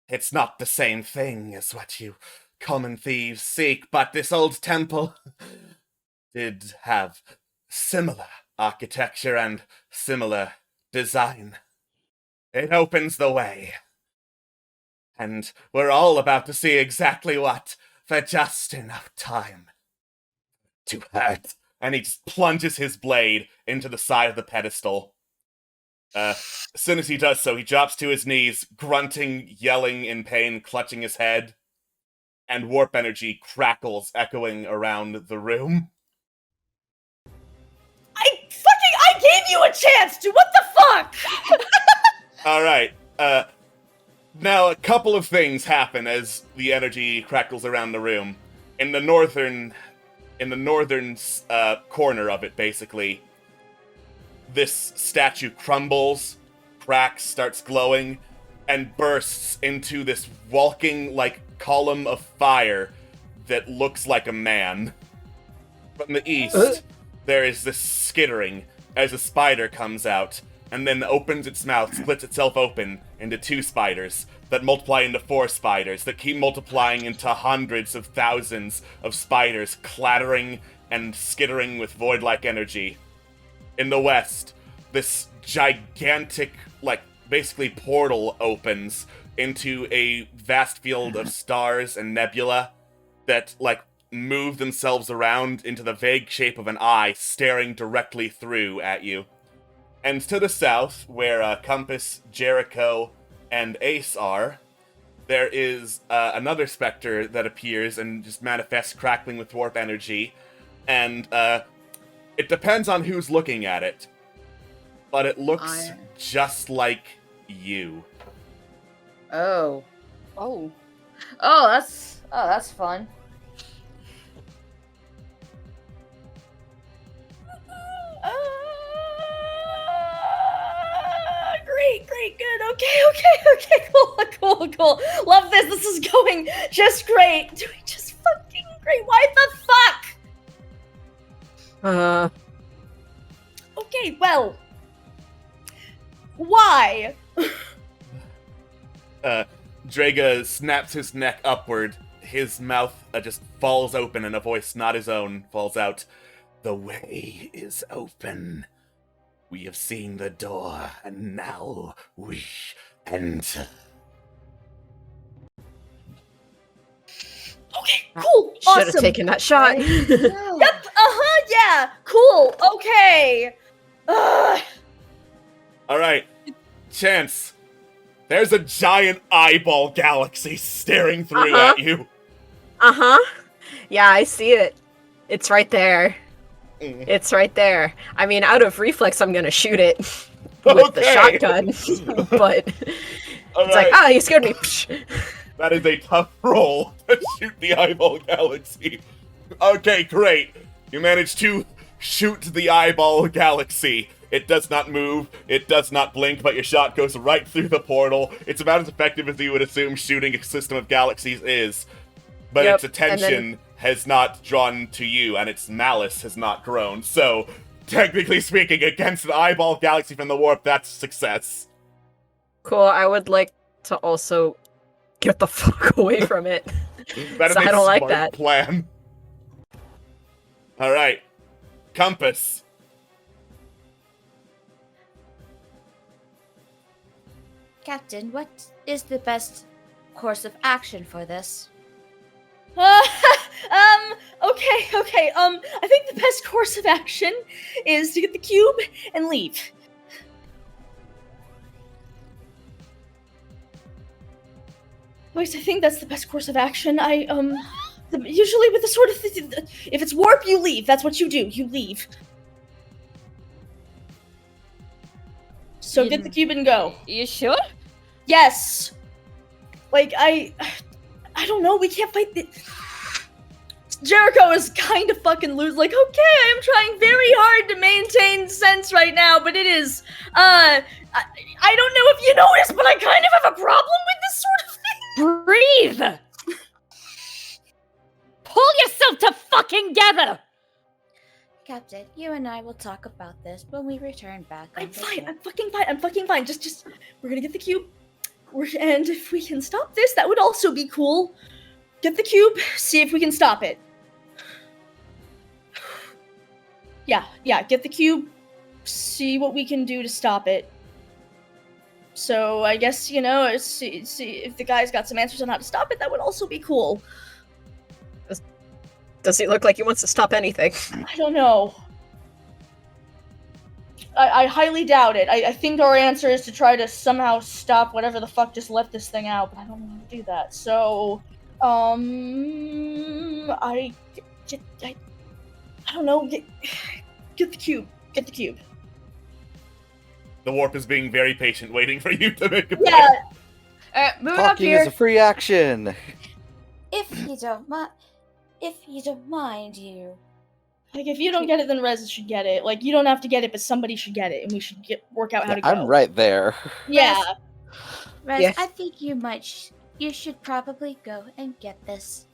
It's not the same thing as what you common thieves seek, but this old temple did have similar architecture and similar design. It opens the way. And we're all about to see exactly what for just enough time to hurt. And he just plunges his blade into the side of the pedestal. As soon as he does so, he drops to his knees, grunting, yelling in pain, clutching his head, and warp energy crackles, echoing around the room.
I gave you a chance to, what the fuck?
Alright, now a couple of things happen as the energy crackles around the room. In the northern corner of it, basically, this statue crumbles, cracks, starts glowing, and bursts into this walking, column of fire that looks like a man. From the east, there is this skittering as a spider comes out, and then opens its mouth, splits itself open into 2 spiders, that multiply into 4 spiders, that keep multiplying into hundreds of thousands of spiders, clattering and skittering with void-like energy. In the west, this gigantic, basically portal opens into a vast field of stars and nebula that, move themselves around into the vague shape of an eye staring directly through at you. And to the south, where Compass, Jericho, and Ace are, there is another specter that appears and just manifests crackling with warp energy. And it depends on who's looking at it, but it looks just like you.
Oh.
Oh.
Oh, that's fun.
Great, good, okay, cool. Love this, this is going just great. Doing just fucking great, why the fuck? Okay, well. Why?
Draga snaps his neck upward. His mouth just falls open and a voice not his own falls out. The way is open. We have seen the door, and now we enter.
Okay, cool,
Should
awesome.
have taken that shot.
Yep, yeah, cool, okay. Ugh.
Alright. Chance. There's a giant eyeball galaxy staring through at you.
Yeah, I see it. It's right there.
Mm.
It's right there. I mean, out of reflex, I'm gonna shoot it with the shotgun. But it's like, you scared me.
That is a tough roll to shoot the eyeball galaxy. Okay, great. You managed to shoot the eyeball galaxy. It does not move, it does not blink, but your shot goes right through the portal. It's about as effective as you would assume shooting a system of galaxies is. But its attention has not drawn to you, and its malice has not grown. So, technically speaking, against the eyeball galaxy from the warp, that's success.
Cool, I would like to also get the fuck away from it.
That is
So
a
I don't like
smart
that.
plan. Alright. Compass.
Captain, what is the best course of action for this?
Okay. I think the best course of action is to get the cube and leave. Wait, I think that's the best course of action. Usually with the sort of if it's warp, you leave. That's what you do. You leave. So get the cube and go.
You sure?
Yes. Like, I don't know, we can't fight the... Jericho is kind of fucking loose. Like, okay, I'm trying very hard to maintain sense right now, but it is, I don't know if you noticed, but I kind of have a problem with this sort of thing.
Breathe! Pull yourself to fucking gather!
Captain, you and I will talk about this when we return back.
I'm fine, I'm fucking fine. Just, we're gonna get the cube. And if we can stop this, that would also be cool. Get the cube, see if we can stop it. Yeah, get the cube, see what we can do to stop it. So I guess, see if the guy's got some answers on how to stop it, that would also be cool.
Does he look like he wants to stop anything?
I don't know. I highly doubt it. I think our answer is to try to somehow stop whatever the fuck just let this thing out, but I don't know how to do that. So, I don't know. Get the cube. Get the cube.
The warp is being very patient, waiting for you to make a
Yeah.
plan.
Moving up
Talking
here.
is a free action.
If you don't mind, you.
Like, if you don't get it, then Rez should get it. Like, you don't have to get it, but somebody should get it, and we should work out how to go.
I'm right there.
Yeah.
Rez,
Yeah.
I think you should probably go and get this.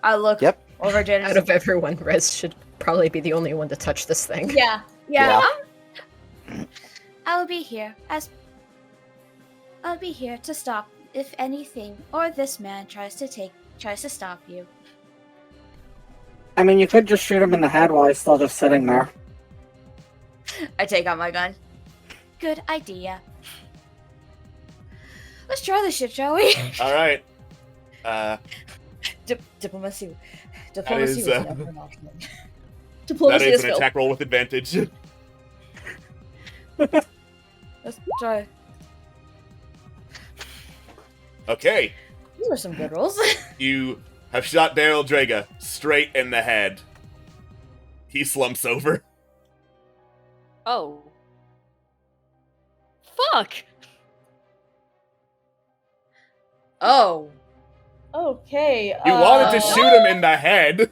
I look
Yep.
Over Genesis.
out of everyone, Rez should probably be the only one to touch this thing.
Yeah.
I'll be here to stop if anything or this man tries to stop you.
I mean, you could just shoot him in the head while he's still just sitting there.
I take out my gun. Good idea. Let's try this shit, shall we?
Alright.
Diplomacy.
That is,
was never an option.
that
Diplomacy
is
is
an
filled.
attack roll with advantage.
Let's try.
Okay.
These were some good rolls.
You have shot Daryl Draga straight in the head. He slumps over.
Oh. Fuck!
Oh.
Okay.
You wanted to shoot him in the head.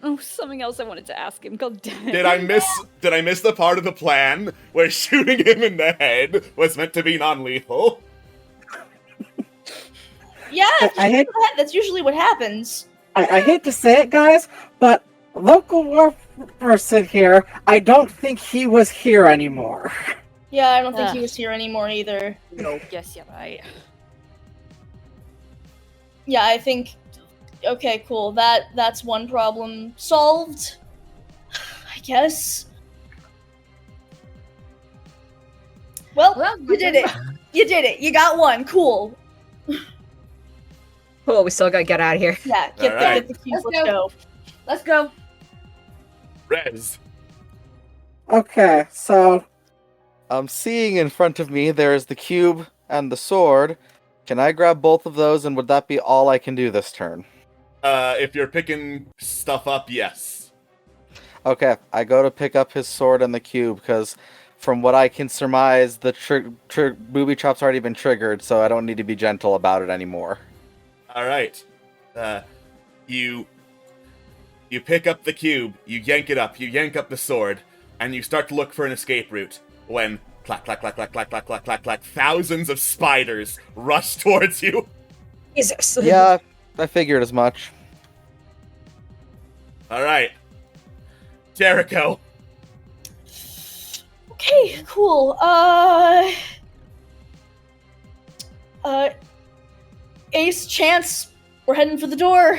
Oh, something else I wanted to ask him. God damn it.
Did I miss the part of the plan where shooting him in the head was meant to be non-lethal?
Yeah,
I hate-
that's usually what happens.
I hate to say it, guys, but local warp person here, I don't think he was here anymore.
Yeah, I don't think he
Ugh.
was here anymore either.
No, yes, you're right.
Yeah, I think. Okay, cool. That's one problem solved. I guess. Well, you did it. You did it. You got one. Cool.
Cool, we still gotta get out of here.
Yeah, get
Alright.
the cube. Let's go.
Let's go.
Rez.
Okay, so
I'm seeing in front of me there's the cube and the sword. Can I grab both of those, and would that be all I can do this turn?
If you're picking stuff up, yes.
Okay, I go to pick up his sword and the cube, because from what I can surmise, the booby trap's already been triggered, so I don't need to be gentle about it anymore.
Alright. You pick up the cube, you yank it up, you yank up the sword, and you start to look for an escape route, when clack, clack, clack, clack, clack, clack, clack, clack, clack, thousands of spiders rush towards you.
Jesus.
Yeah, I figured as much.
Alright. Jericho.
Okay, cool. Ace, Chance, we're heading for the door.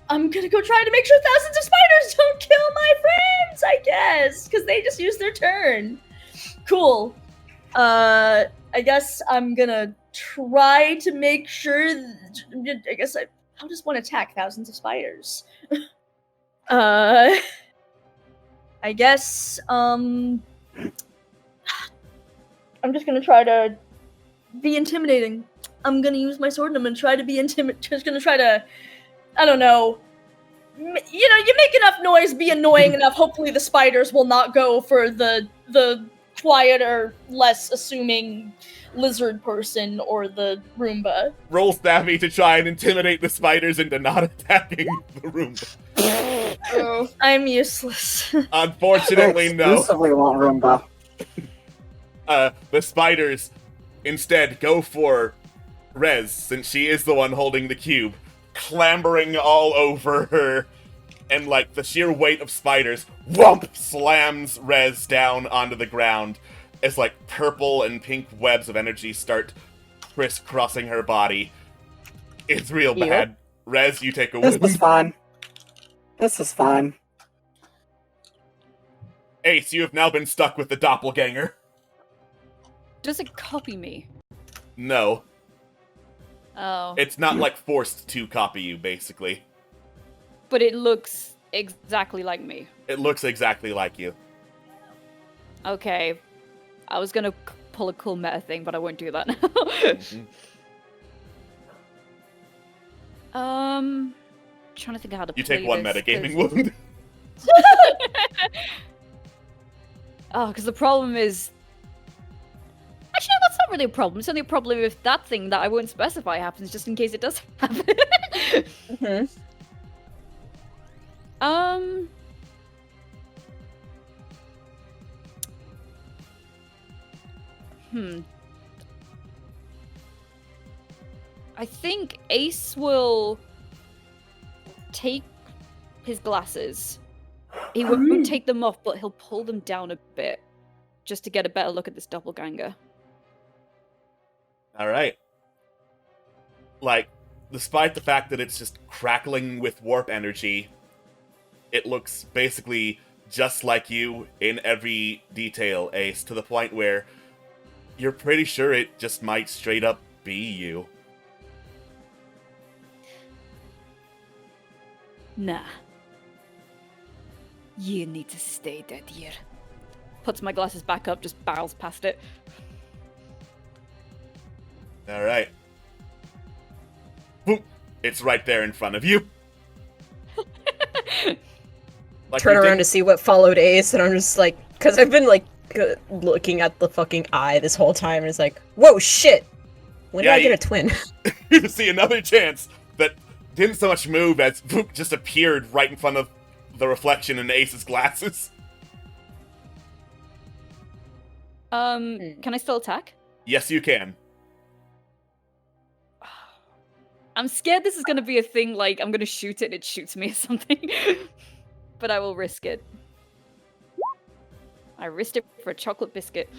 I'm gonna go try to make sure thousands of spiders don't kill my friends, I guess, because they just used their turn. Cool. I guess I'm gonna try to make sure. I guess I'll just want to attack thousands of spiders. I guess, I'm just gonna try to be intimidating. I'm gonna use my sword and I'm gonna try to be just gonna try to, I don't know. You make enough noise, be annoying enough, hopefully the spiders will not go for the quieter, less assuming lizard person or the Roomba.
Roll Stabby to try and intimidate the spiders into not attacking the Roomba.
Oh, I'm useless.
Unfortunately, no.
exclusively want Roomba.
The spiders instead go for Rez, since she is the one holding the cube, clambering all over her, and like the sheer weight of spiders, whomp, slams Rez down onto the ground as like purple and pink webs of energy start crisscrossing her body. It's real
Yep.
bad. Rez, you take a
This
wound.
is fine. This is fine.
Ace, you have now been stuck with the doppelganger.
Does it copy me?
No,
Oh.
it's not like forced to copy you, basically.
But it looks exactly like me.
It looks exactly like you.
Okay. I was gonna pull a cool meta thing, but I won't do that now. Trying to think of how to
You
play
take one
this,
metagaming
'cause-
wound.
Oh, because the problem is... Actually, no, that's not really a problem. It's only a problem if that thing that I won't specify happens, just in case it does happen.
Mhm.
I think Ace will take his glasses. He won't take them off, but he'll pull them down a bit, just to get a better look at this doppelganger.
Alright. Like, despite the fact that it's just crackling with warp energy, it looks basically just like you in every detail, Ace, to the point where you're pretty sure it just might straight up be you.
Nah. You need to stay dead here. Puts my glasses back up, just barrels past it.
Alright. Boom! It's right there in front of you. Like
Turn
you
around
didn't-
to see what followed Ace, and I'm just like, because I've been like looking at the fucking eye this whole time, and it's like, whoa, shit! When
Yeah,
did I get
you-
a twin?
You see another chance that didn't so much move as Voop just appeared right in front of the reflection in Ace's glasses.
Can I still attack?
Yes, you can.
I'm scared this is gonna be a thing, like, I'm gonna shoot it and it shoots me or something. But I will risk it. I risked it for a chocolate biscuit.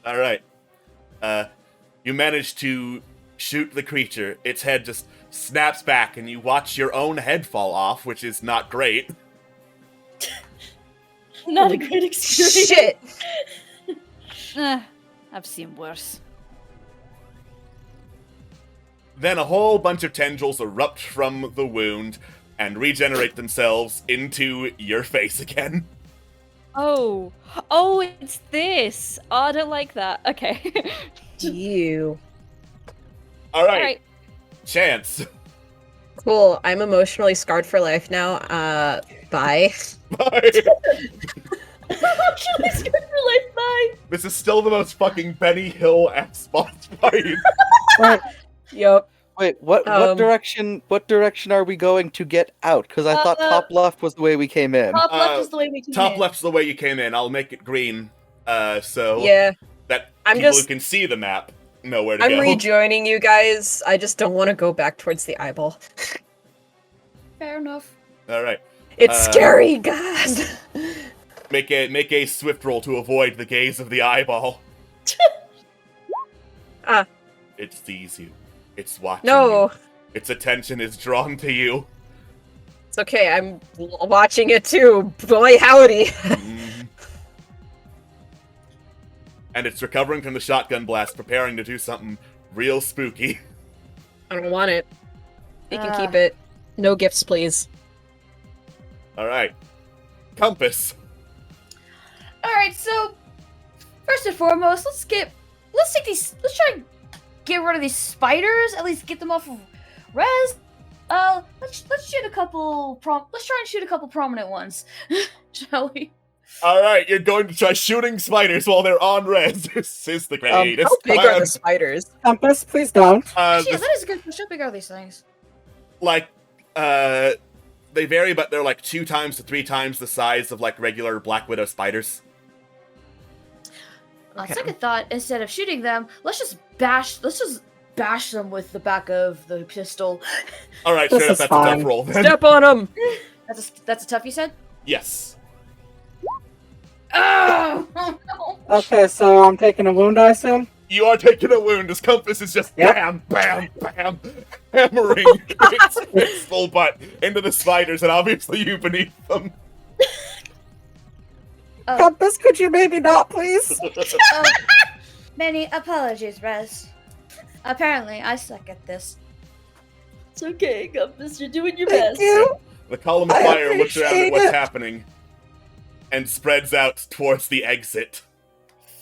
Alright. You manage to shoot the creature. Its head just snaps back, and you watch your own head fall off, which is not great.
Not a great experience.
Shit!
I've seen worse.
Then a whole bunch of tendrils erupt from the wound and regenerate themselves into your face again.
Oh, it's this. Oh, I don't like that. Okay.
You.
All right,
Alright.
Chance.
Cool. I'm emotionally scarred for life now. Bye.
Bye.
Emotionally scarred for life, bye.
This is still the most fucking Benny Hill-ass boss fight.
Right.
Yep.
Wait, what direction are we going to get out? Because I thought top left was the way we came in.
Top left is the way we came
Top
in.
left's the way you came in. I'll make it green, so
Yeah.
that
I'm
people
just-
who can see the map know where to
I'm
go.
rejoining you guys. I just don't want to go back towards the eyeball.
Fair enough.
All right,
It's scary, God.
make a swift roll to avoid the gaze of the eyeball. It sees you. It's watching
No.
you. Its attention is drawn to you.
It's okay. I'm watching it too. Boy, howdy.
Mhm. And it's recovering from the shotgun blast, preparing to do something real spooky.
I don't want it. You can keep it. No gifts, please.
All right, Compass.
Alright, so first and foremost, let's try and get rid of these spiders, at least get them off of Res. Let's shoot a couple let's try and shoot a couple prominent ones. Shall we?
All right, you're going to try shooting spiders while they're on res. This is the greatest
How big
plan.
are the spiders?
Compass, please don't.
Actually,
This-
that is a good question. How big are these things?
like, they vary, but they're like 2 times to 3 times the size of like regular Black Widow spiders.
On
Okay.
second thought, instead of shooting them, let's just bash them with the back of the pistol.
All right,
This
straight up,
is
that's
fine.
a tough roll then.
Step on them.
That's a tough, you said?
Yes.
Oh!
Okay, so I'm taking a wound, I assume?
You are taking a wound. This compass is just
Yep.
bam, bam, bam, hammering its full butt into the spiders, and obviously you beneath them.
Compass, could you maybe not, please?
Many apologies, Rez. Apparently, I suck at this.
It's okay, Compass. You're doing your
Thank
best.
you.
The column of
I
fire looks around at
appreciate
what's
it.
happening and spreads out towards the exit.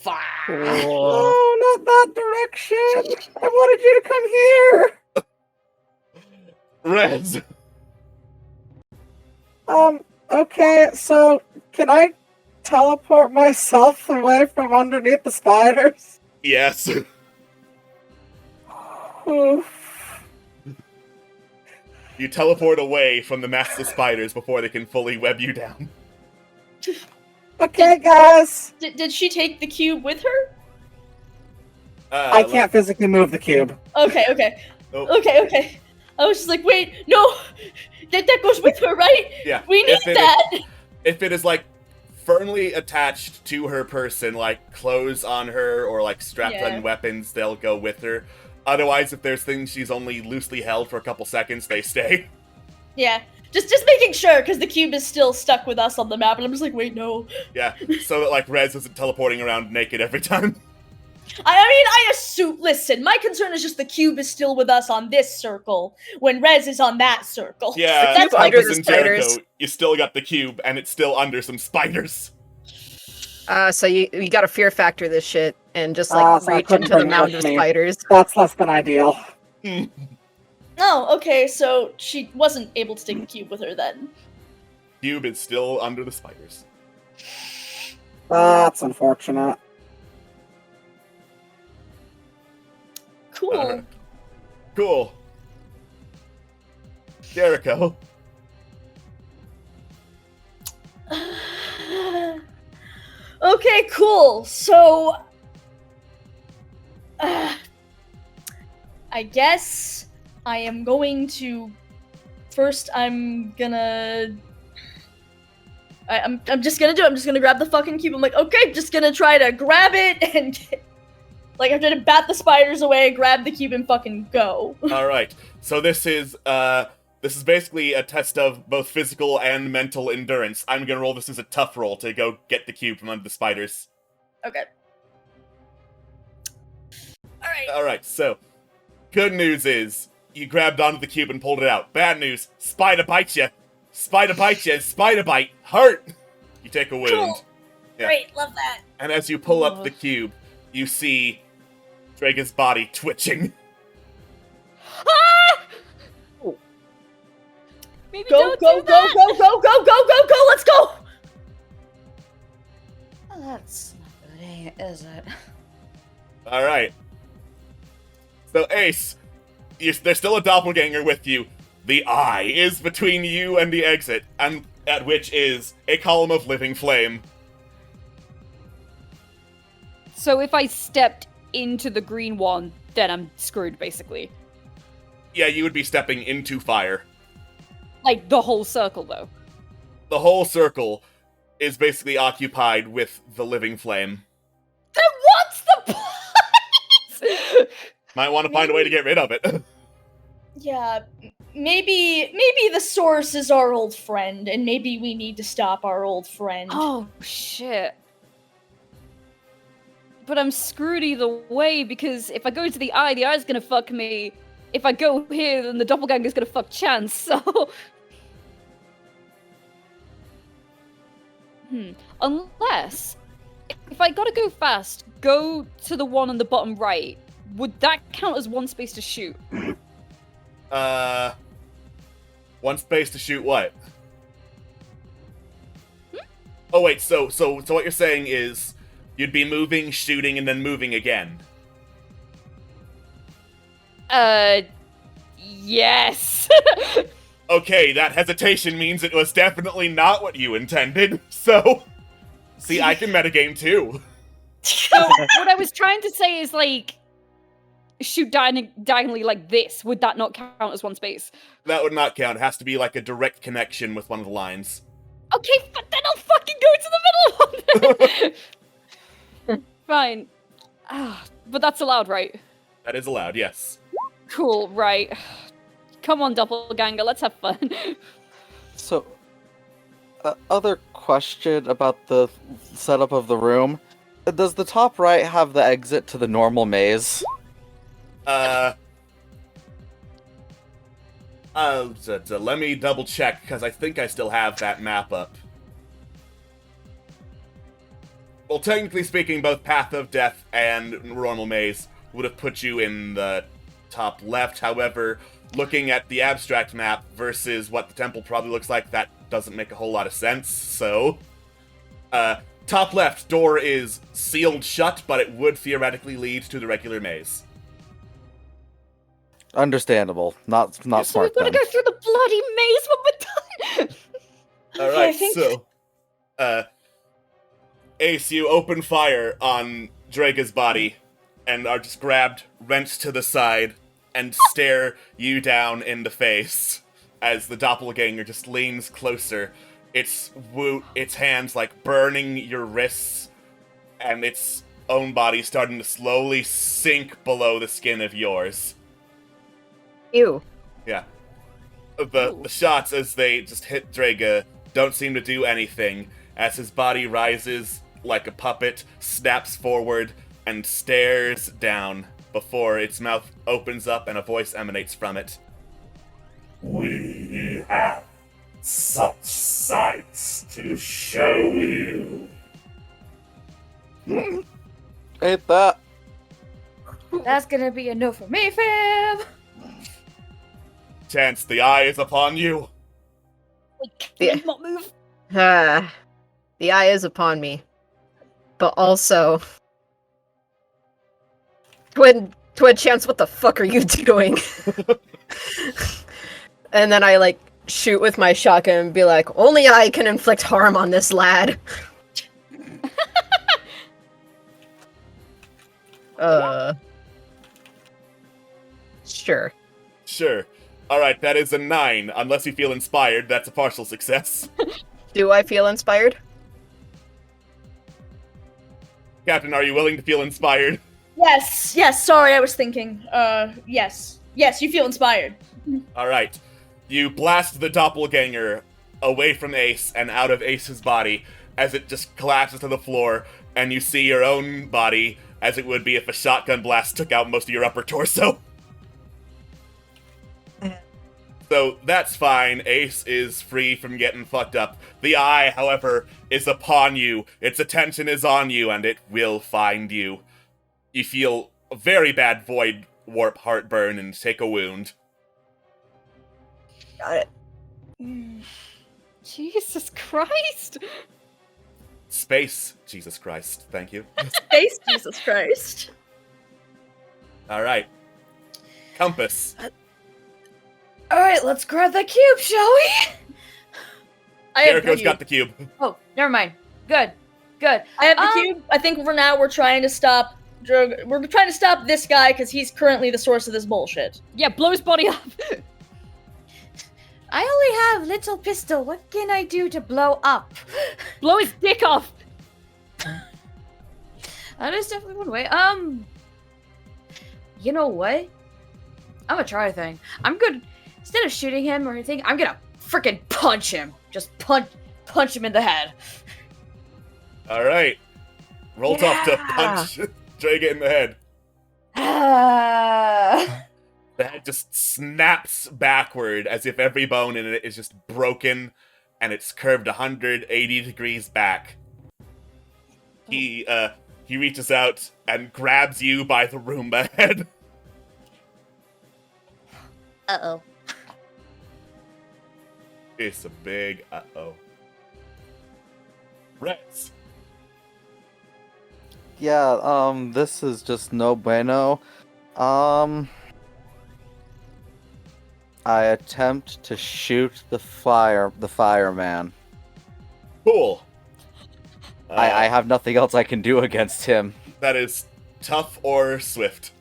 Oh, not that direction. I wanted you to come here.
Rez,
Okay, so can I teleport myself away from underneath the spiders?
yes.
Oof.
You teleport away from the mass of spiders before they can fully web you down.
Okay, guys.
Did she take the cube with her?
I can't physically move the cube.
Okay.
Oh,
Okay. I was just like, wait, no, that goes with her, right?
yeah.
We need that.
If it is like firmly attached to her person, like clothes on her or like strapped
Yeah.
on weapons, they'll go with her. Otherwise, if there's things she's only loosely held for a couple seconds, they stay.
Yeah, just making sure because the cube is still stuck with us on the map, and I'm just like, wait, no.
Yeah, so that like Rez isn't teleporting around naked every time.
I mean, I assume. Listen, my concern is just the cube is still with us on this circle when Rez is on that circle.
Yeah,
That's under
Compass
the
and Jericho,
spiders.
you still got the cube, and it's still under some spiders.
So you gotta fear factor this shit and just
So
like
I
reach
couldn't
into the
bring it
mound
with
of
me.
spiders.
That's less than ideal.
Oh, okay. So she wasn't able to take the cube with her then.
Cube is still under the spiders.
That's unfortunate.
Cool.
Alright. Cool. Jericho.
Okay, cool. So, I guess I am going to. First, I'm gonna. I'm just gonna do it. I'm just gonna grab the fucking cube. I'm like, okay, just gonna try to grab it and. Like, I'm trying to bat the spiders away, grab the cube, and fucking go.
Alright, so this is basically a test of both physical and mental endurance. I'm gonna roll this as a tough roll to go get the cube from under the spiders.
Okay. Alright.
Alright, so, good news is, you grabbed onto the cube and pulled it out. Bad news, spider bites you. Spider bites you, spider bite, hurt! You take a wound.
Cool.
Yeah.
Great, love that.
And as you pull up the cube, you see Draga's body twitching.
Ah! Maybe
Go,
don't
go,
do
go,
that.
go, go, go, go, go, go, let's go!
Oh, that's not good, is it?
Alright. So, Ace, there's still a doppelganger with you. The eye is between you and the exit, and at which is a column of living flame.
So if I stepped into the green one, then I'm screwed, basically.
Yeah, you would be stepping into fire.
Like, the whole circle, though.
The whole circle is basically occupied with the living flame.
Then what's the point?
Might want to find a way to get rid of it.
Yeah, maybe the source is our old friend, and maybe we need to stop our old friend.
Oh, shit. But I'm screwed either way, because if I go to the eye's gonna fuck me. If I go here, then the doppelganger's gonna fuck Chance, so... Unless, if I gotta go fast, go to the one on the bottom right. Would that count as one space to shoot?
One space to shoot what? Oh wait, so what you're saying is you'd be moving, shooting, and then moving again.
Yes.
Okay, that hesitation means it was definitely not what you intended, so... See, I can metagame too.
So, what I was trying to say is, like, shoot diagonally like this. Would that not count as one space?
That would not count. It has to be like a direct connection with one of the lines.
Okay, but then I'll fucking go to the middle one. Fine. But that's allowed, right?
That is allowed, yes.
Cool, right. Come on, doppelganger, let's have fun.
So, other question about the setup of the room. Does the top right have the exit to the normal maze?
Let me double check, because I think I still have that map up. Well, technically speaking, both Path of Death and Normal Maze would have put you in the top left. However, looking at the abstract map versus what the temple probably looks like, that doesn't make a whole lot of sense, so... top left door is sealed shut, but it would theoretically lead to the regular maze.
Understandable. Not
So we've
smart
got to
then.
go through the bloody maze when we're done.
Alright,
I think-
so... Ace, you open fire on Draga's body, and are just grabbed, wrenched to the side, and stare you down in the face as the doppelganger just leans closer, its hands like burning your wrists, and its own body starting to slowly sink below the skin of yours.
Ew.
Yeah. The shots as they just hit Draga don't seem to do anything, as his body rises like a puppet, snaps forward, and stares down before its mouth opens up and a voice emanates from it.
We have such sights to show you.
Ain't that?
That's gonna be a no for me, fam.
Chance, the eye is upon you.
Wait, can
Yeah.
you not move?
The eye is upon me. But also... Twin Chance, what the fuck are you doing? And then I, like, shoot with my shotgun and be like, only I can inflict harm on this lad. Sure.
Sure. Alright, that is a 9. Unless you feel inspired, that's a partial success.
Do I feel inspired?
Captain, are you willing to feel inspired?
Yes, sorry, I was thinking. Yes, you feel inspired.
Alright. You blast the doppelganger away from Ace and out of Ace's body as it just collapses to the floor, and you see your own body as it would be if a shotgun blast took out most of your upper torso. So that's fine. Ace is free from getting fucked up. The eye, however, is upon you. Its attention is on you, and it will find you. You feel a very bad void warp heartburn and take a wound.
Got it.
Jesus Christ!
Space, Jesus Christ. Thank you.
Space, Jesus Christ.
All right. Compass.
Alright, let's grab that cube, shall we?
I have the
Jericho's
cube.
got the cube.
Oh, never mind. Good. Good.
I have the cube. I think for now we're trying to stop. We're trying to stop this guy because he's currently the source of this bullshit.
Yeah, blow his body up!
I only have little pistol. What can I do to blow up?
Blow his dick off!
That is definitely one way. You know what? I'm gonna try a thing. I'm good. Instead of shooting him or anything, I'm gonna freaking punch him. Just punch him in the head.
All right. Roll tough to punch Draga in the head. The head just snaps backward as if every bone in it is just broken and it's curved 180 degrees back. He reaches out and grabs you by the Roomba head.
Uh-oh.
It's a big uh-oh. Reds.
Yeah, this is just no bueno. I attempt to shoot the fireman.
Cool.
I have nothing else I can do against him.
That is tough or swift.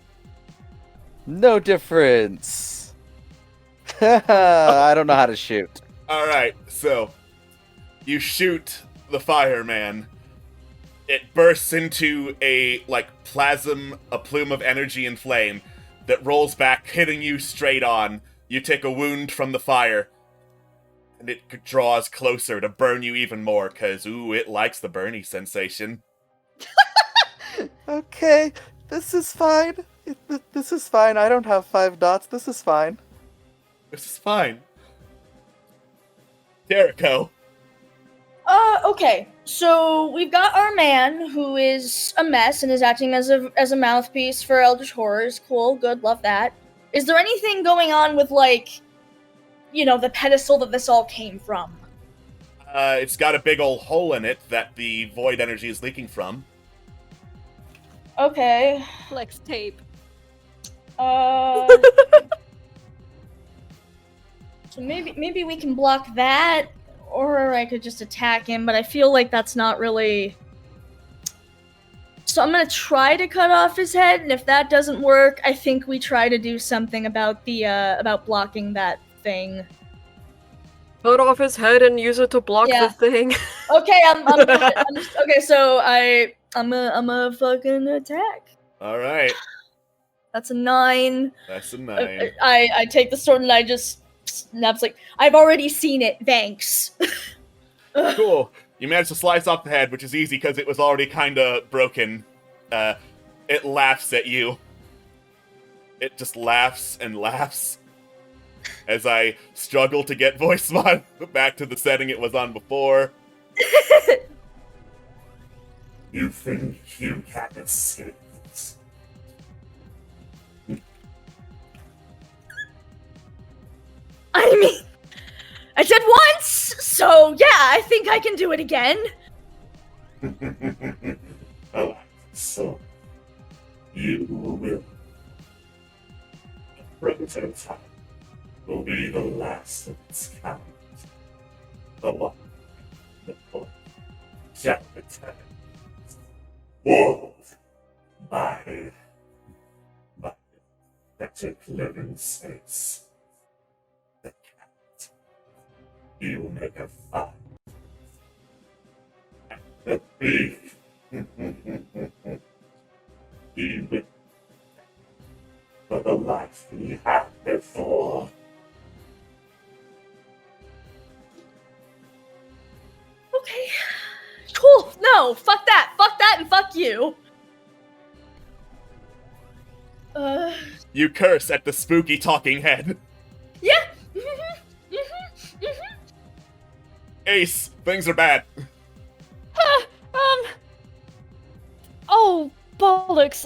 No difference. I don't know how to shoot.
Alright, so you shoot the fireman. It bursts into a plume of energy and flame that rolls back, hitting you straight on. You take a wound from the fire, and it draws closer to burn you even more, because, it likes the burny sensation.
Okay, this is fine. This is fine. I don't have 5 dots. This is fine.
This is fine. Jericho.
Okay. So we've got our man who is a mess and is acting as a mouthpiece for Eldritch Horrors. Cool, good, love that. Is there anything going on with, the pedestal that this all came from?
It's got a big old hole in it that the void energy is leaking from.
Okay.
Flex tape.
So maybe we can block that, or I could just attack him, but I feel like that's not really... So I'm gonna try to cut off his head, and if that doesn't work, I think we try to do something about about blocking that thing.
Cut off his head and use it to block
Yeah.
the thing.
Okay, okay, so I'm a fucking attack.
Alright,
That's a 9.
that's a 9.
I take the sword and I just snaps I've already seen it, thanks.
Cool. You managed to slice off the head, which is easy because it was already kinda broken. It laughs at you. It just laughs and laughs. As I struggle to get voice mod back to the setting it was on before.
You think you can escape?
I mean, I did once, so yeah, I think I can do it again.
Oh, so you will. The prototype will be the last of its kind. The one before Jericho. World by electric living space. The cat. You will make a fight. And the thief. He will for the life he had before.
Okay. Cool. No, fuck that, and fuck you.
You curse at the spooky talking head.
Yeah.
Ace, things are bad.
Oh, bollocks.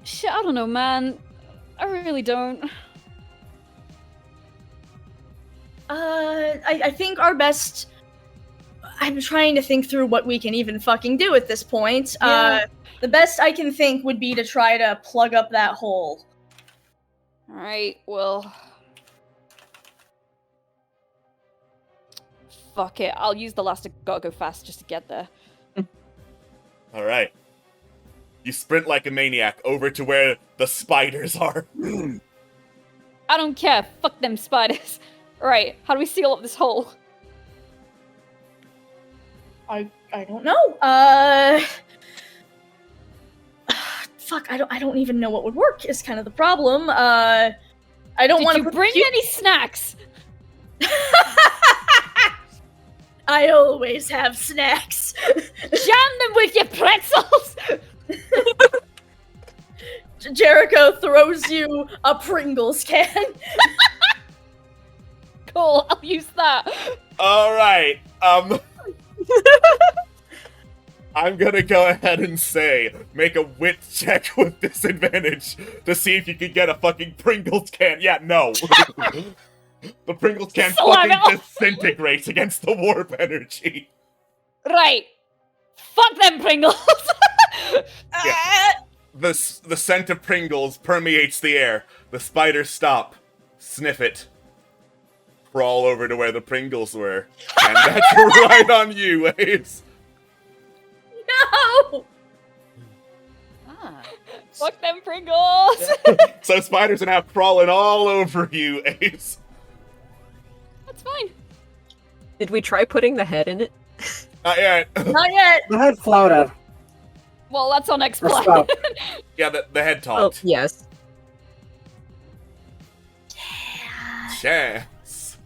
Shit, I don't know, man. I really don't.
I think our best. I'm trying to think through what we can even fucking do at this point.
Yeah.
The best I can think would be to try to plug up that hole.
Alright, well. Fuck it, I'll use the last gotta go fast just to get there.
Alright. You sprint like a maniac over to where the spiders are.
I don't care, fuck them spiders. Right, how do we seal up this hole?
I don't know. Fuck, I don't even know what would work is kind of the problem. I don't want to
bring any snacks?
I always have snacks.
Jam them with your pretzels!
Jericho throws you a Pringles can.
Cool, I'll use that.
Alright, I'm gonna go ahead and say, make a wit check with disadvantage to see if you can get a fucking Pringles can. Yeah, no. The Pringles can fucking disintegrate against the warp energy.
Right. Fuck them Pringles!
Yeah. The scent of Pringles permeates the air. The spiders stop, sniff it, crawl over to where the Pringles were, and that's right on you, Ace.
No!
Fuck them Pringles!
So spiders are now crawling all over you, Ace.
That's fine.
Did we try putting the head in it?
Not yet.
Not yet.
The head floated.
Well, that's our next
Or
plan.
stuff.
Yeah, the head
Oh,
talked.
yes.
Chance.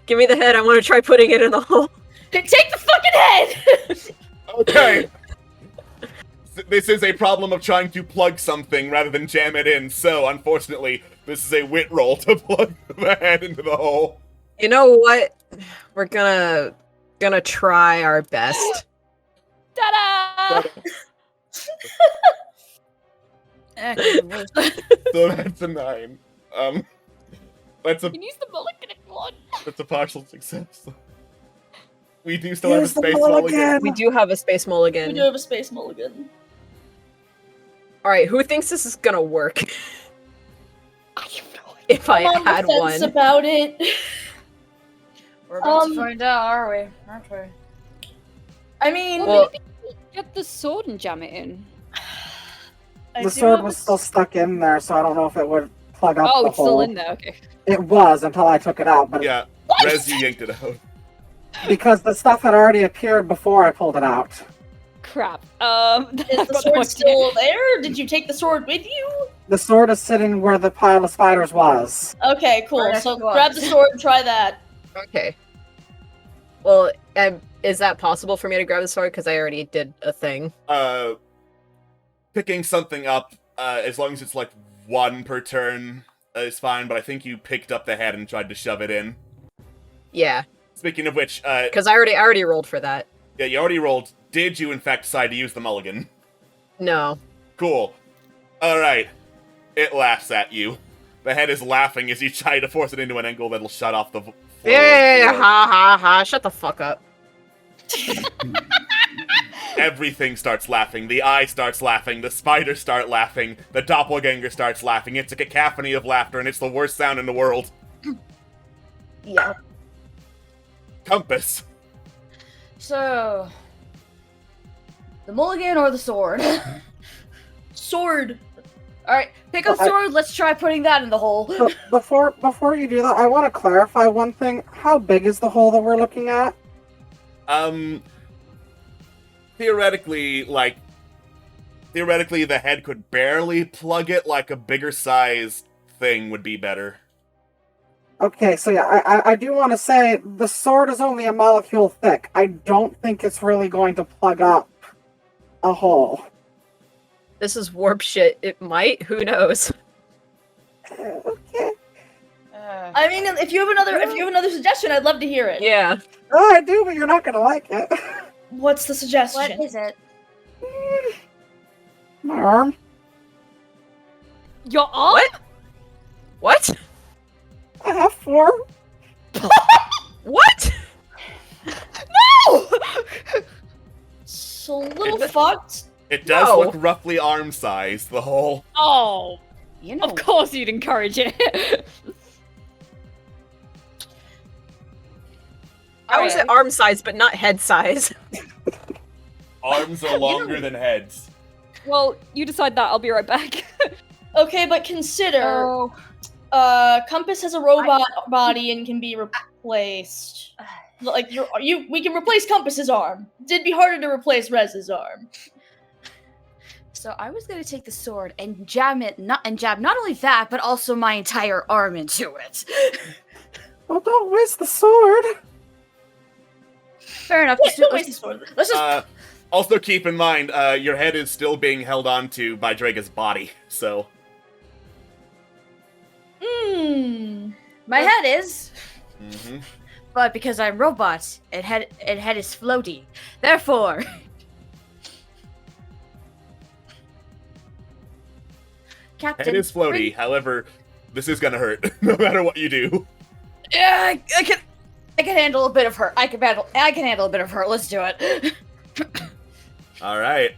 Give me the head. I want to try putting it in the hole.
Take the fucking head!
Okay. This is a problem of trying to plug something rather than jam it in, so unfortunately, this is a wit roll to plug the head into the hole.
You know what? We're gonna try our best.
Ta-da!
So that's a 9. That's
You can use the mulligan if you want.
That's a partial success. We do still have a
Use the
space
mulligan.
mulligan.
We do have a space mulligan.
We do have a space mulligan.
Alright, who thinks this is gonna work? If I
I'm on the
had
fence
one.
about it.
We're about to find out, are we? Aren't we?
I mean,
Well,
Get the sword and jam it in.
I
The
do
sword
have
was
a
still stuck in there, so I don't know if it would plug up
Oh,
the
it's
hole.
still in there, okay.
It was until I took it out, but
Yeah, Rez, you yanked it out.
because the stuff had already appeared before I pulled it out.
Crap.
Is
I've
the
got no
sword
idea.
still there? Did you take the sword with you?
The sword is sitting where the pile of spiders was.
Okay, cool.
Alright,
So
go on.
grab the sword and try that.
okay. Well, is that possible for me to grab the sword? Because I already did a thing.
Picking something up, as long as it's like 1 per turn, is fine, but I think you picked up the head and tried to shove it in.
Yeah,
Speaking of which,
because I already rolled for that.
yeah, you already rolled. Did you, in fact, decide to use the mulligan?
No.
Cool. Alright. It laughs at you. The head is laughing as you try to force it into an angle that'll shut off the flow.
Yeah, ha ha ha! Shut the fuck up.
Everything starts laughing. The eye starts laughing. The spiders start laughing. The doppelganger starts laughing. It's a cacophony of laughter, and it's the worst sound in the world.
Yeah.
Compass.
So, the mulligan or the sword?
Sword.
Alright, pick up sword, let's try putting that in the hole.
So before you do that, I want to clarify one thing. How big is the hole that we're looking at?
Theoretically, the head could barely plug it. Like a bigger size thing would be better.
Okay, so yeah, I do want to say the sword is only a molecule thick. I don't think it's really going to plug up a hole.
This is warp shit. It might. Who knows?
Okay.
I mean, if you have another suggestion, I'd love to hear it.
Yeah.
Oh, I do, but you're not gonna like it.
What's the suggestion?
What is it?
My arm.
Your arm?
What?
I have 4.
What?
No! So little fucked.
It does
No.
look roughly arm-sized, the whole...
Oh,
You know,
of course you'd encourage it.
I was at arm size, but not head size.
Arms are longer than heads.
Well, you decide that. I'll be right back.
Okay, but consider,
Oh.
Compass has a robot body and can be replaced. Like we can replace Compass's arm. It'd be harder to replace Rez's arm.
So I was gonna take the sword and jab not only that, but also my entire arm into it.
Well, don't waste the sword.
Fair enough.
Yeah, don't waste the sword. Let's just.
Also keep in mind, your head is still being held onto by Draga's body, so...
My head is,
Mm-hmm.
but because I'm robot, and head is floaty. Therefore, Captain.
Head is floaty,
bring-
however, this is gonna hurt, no matter what you do.
Yeah, I can handle a bit of hurt. I can handle a bit of hurt. Let's do it.
Alright.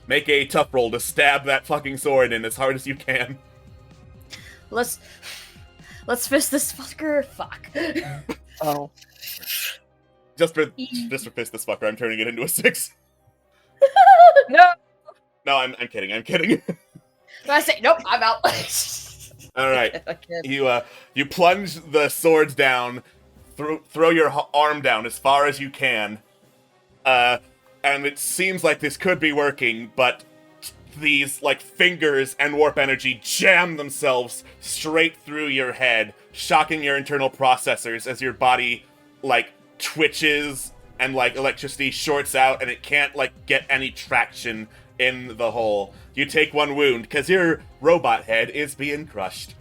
Make a tough roll to stab that fucking sword in as hard as you can.
Let's fist this fucker. Fuck.
Oh.
Just for fist this fucker, I'm turning it into a 6.
No.
No, I'm kidding.
I say nope. I'm out.
Alright.
Okay.
You plunge the sword down, throw your arm down as far as you can, and it seems like this could be working, but these, like, fingers and warp energy jam themselves straight through your head, shocking your internal processors as your body, like, twitches and, like, electricity shorts out and it can't, like, get any traction in the hole. You take 1 wound, because your robot head is being crushed.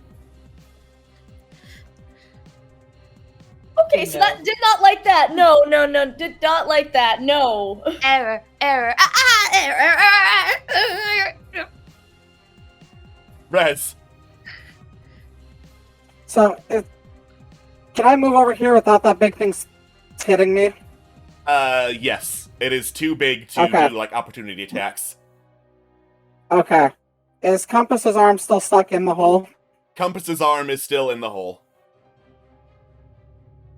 Okay, so that did not like that. No, did not like that. No.
Error. Error.
Rez.
So, can I move over here without that big thing hitting me?
Yes. It is too big to
Okay.
do, like, opportunity attacks.
Okay. Is Compass's arm still stuck in the hole?
Compass's arm is still in the hole.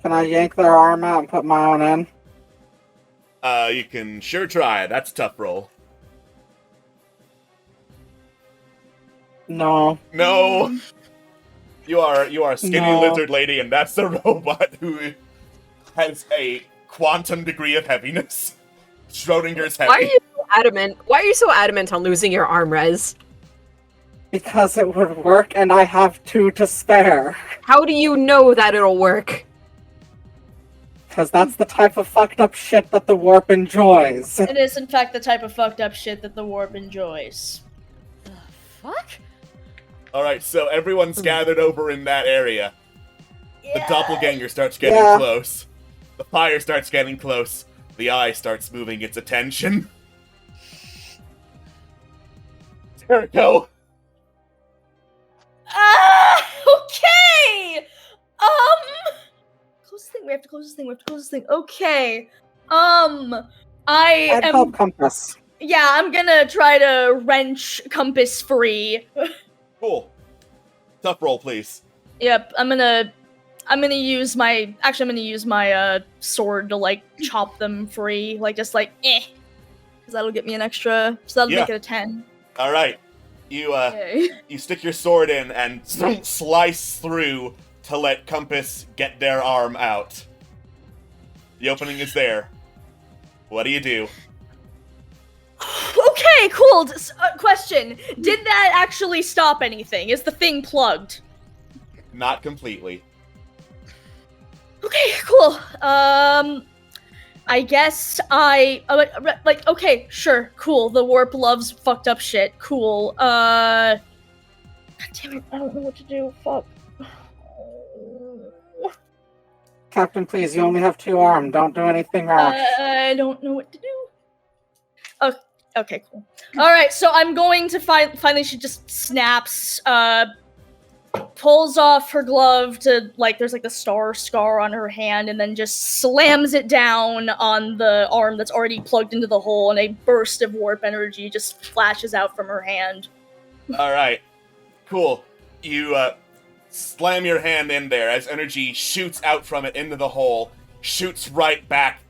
Can I yank their arm out and put my own in?
You can sure try. That's a tough roll.
No.
No! You are a skinny
No.
lizard lady, and that's the robot who has a quantum degree of heaviness. Schrodinger's heavy.
Why are you so adamant? Why are you so adamant on losing your arm, Rez?
Because it would work and I have 2 to spare.
How do you know that it'll work?
Because that's the type of fucked up shit that the warp enjoys.
It is, in fact, the type of fucked up shit that the warp enjoys.
Fuck.
Alright, so everyone's gathered over in that area. The doppelganger starts getting
Yeah.
close. The fire starts getting close. The eye starts moving its attention. Jericho!
Okay! Close this thing. We have to close this thing. Okay.
I'd help Compass.
Yeah, I'm gonna try to wrench Compass free.
Cool. Tough roll, please.
Yep, I'm gonna use my sword to, like, chop them free, like, just like, because that'll get me an extra, so that'll make it a 10.
Alright. You,
Okay.
you stick your sword in and slice through to let Compass get their arm out. The opening is there. What do you do?
Okay, cool. Question: did that actually stop anything? Is the thing plugged?
Not completely.
Okay, cool. I guess okay, sure, cool. The warp loves fucked up shit. Cool. God damn it, I don't know what to do. Fuck.
Captain, please, you only have 2 arms. Don't do anything rash.
I don't know what to do. Oh, okay, cool. All right, so I'm going to finally. She just snaps, pulls off her glove to there's the scar on her hand, and then just slams it down on the arm that's already plugged into the hole, and a burst of warp energy just flashes out from her hand.
All right, cool. You slam your hand in there as energy shoots out from it into the hole, shoots right back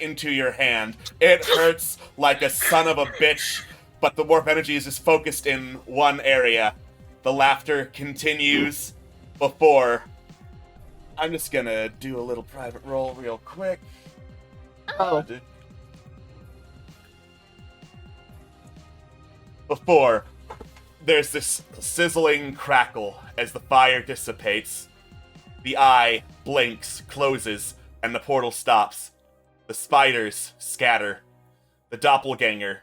into your hand. It hurts like a son of a bitch, but the warp energy is just focused in one area. The laughter continues before... I'm just gonna do a little private roll real quick.
Oh.
Before there's this sizzling crackle as the fire dissipates. The eye blinks, closes, and the portal stops. The spiders scatter. The doppelganger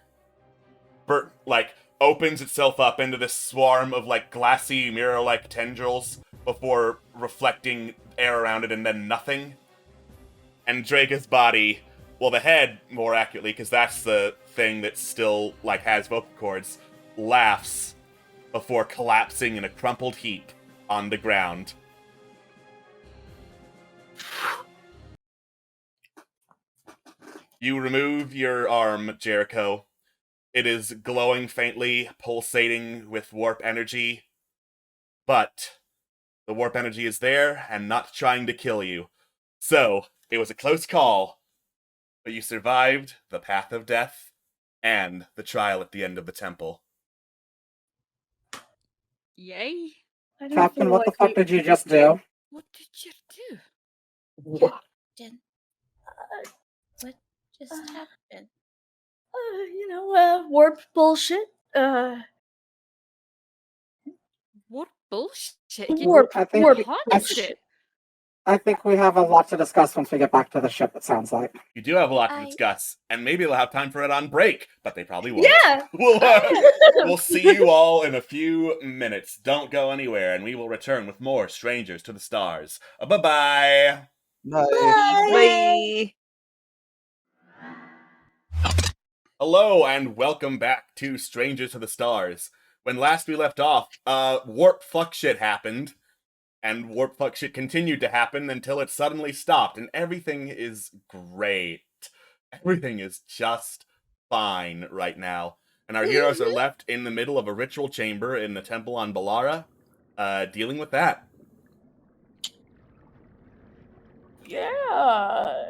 opens itself up into this swarm of glassy mirror-like tendrils before reflecting air around it and then nothing. And Draga's body, well, the head more accurately, because that's the thing that still has vocal cords, laughs before collapsing in a crumpled heap on the ground. You remove your arm, Jericho. It is glowing faintly, pulsating with warp energy. But the warp energy is there and not trying to kill you. So, it was a close call, but you survived the path of death and the trial at the end of the temple.
Yay.
Captain, what the fuck did you just do?
What did you do?
What?
What just happened?
Warp bullshit.
What bullshit?
Warp
bullshit.
I think we have a lot to discuss once we get back to the ship, it sounds like.
You do have a lot to discuss, and maybe they'll have time for it on break, but they probably won't.
Yeah!
We'll see you all in a few minutes. Don't go anywhere, and we will return with more Strangers to the Stars. Bye-bye!
Bye.
Hello, and welcome back to Strangers to the Stars. When last we left off, warp fuck shit happened. And warp fuck shit continued to happen until it suddenly stopped, and everything is great. Everything is just fine right now. And our heroes are left in the middle of a ritual chamber in the temple on Balara, dealing with that.
Yeah.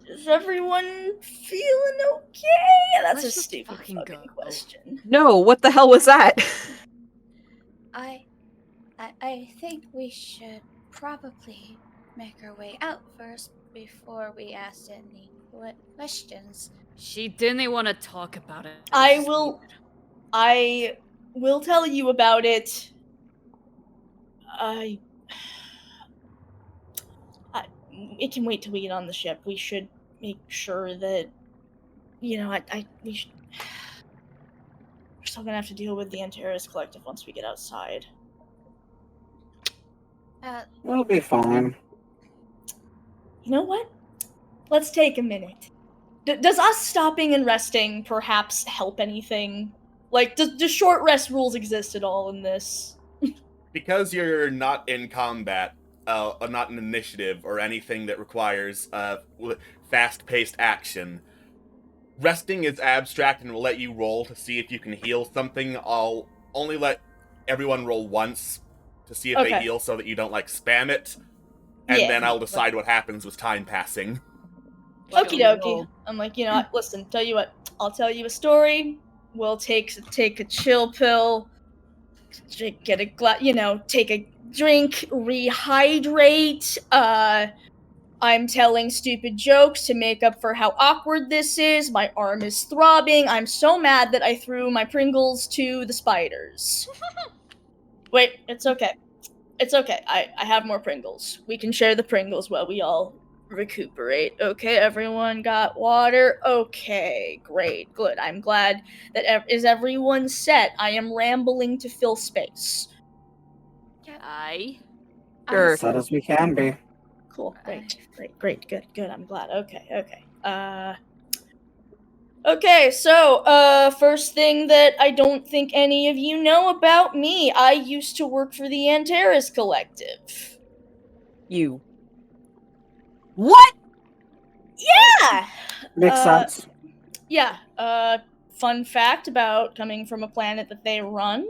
Is everyone feeling okay? That's
Let's
a
just
stupid
fucking go.
question.
No, what the hell was that?
I think we should probably make our way out first before we ask any questions.
She didn't want to talk about it.
I will tell you about it. It can wait till we get on the ship. We should make sure that, we should. We're still gonna have to deal with the Antares Collective once we get outside.
We'll be fine.
You know what? Let's take a minute. Does us stopping and resting perhaps help anything? Do short rest rules exist at all in this?
Because you're not in combat, not an initiative or anything that requires fast-paced action, resting is abstract and will let you roll to see if you can heal something. I'll only let everyone roll once to see if they heal so that you don't spam it, and then I'll decide what happens with time passing.
Okie dokie. I'm listen, tell you what, I'll tell you a story, we'll take a chill pill, get a take a drink, rehydrate, I'm telling stupid jokes to make up for how awkward this is, my arm is throbbing, I'm so mad that I threw my Pringles to the spiders. Wait, it's okay. It's okay. I have more Pringles. We can share the Pringles while we all recuperate. Okay, everyone got water? Okay, great, good. I'm glad that is everyone set. I am rambling to fill space.
Aye.
Sure.
As sad as we can be.
Cool. Great. Good. I'm glad. Okay. Okay, so, first thing that I don't think any of you know about me, I used to work for the Antares Collective.
You. What?
Yeah!
Makes sense.
Yeah, fun fact about coming from a planet that they run,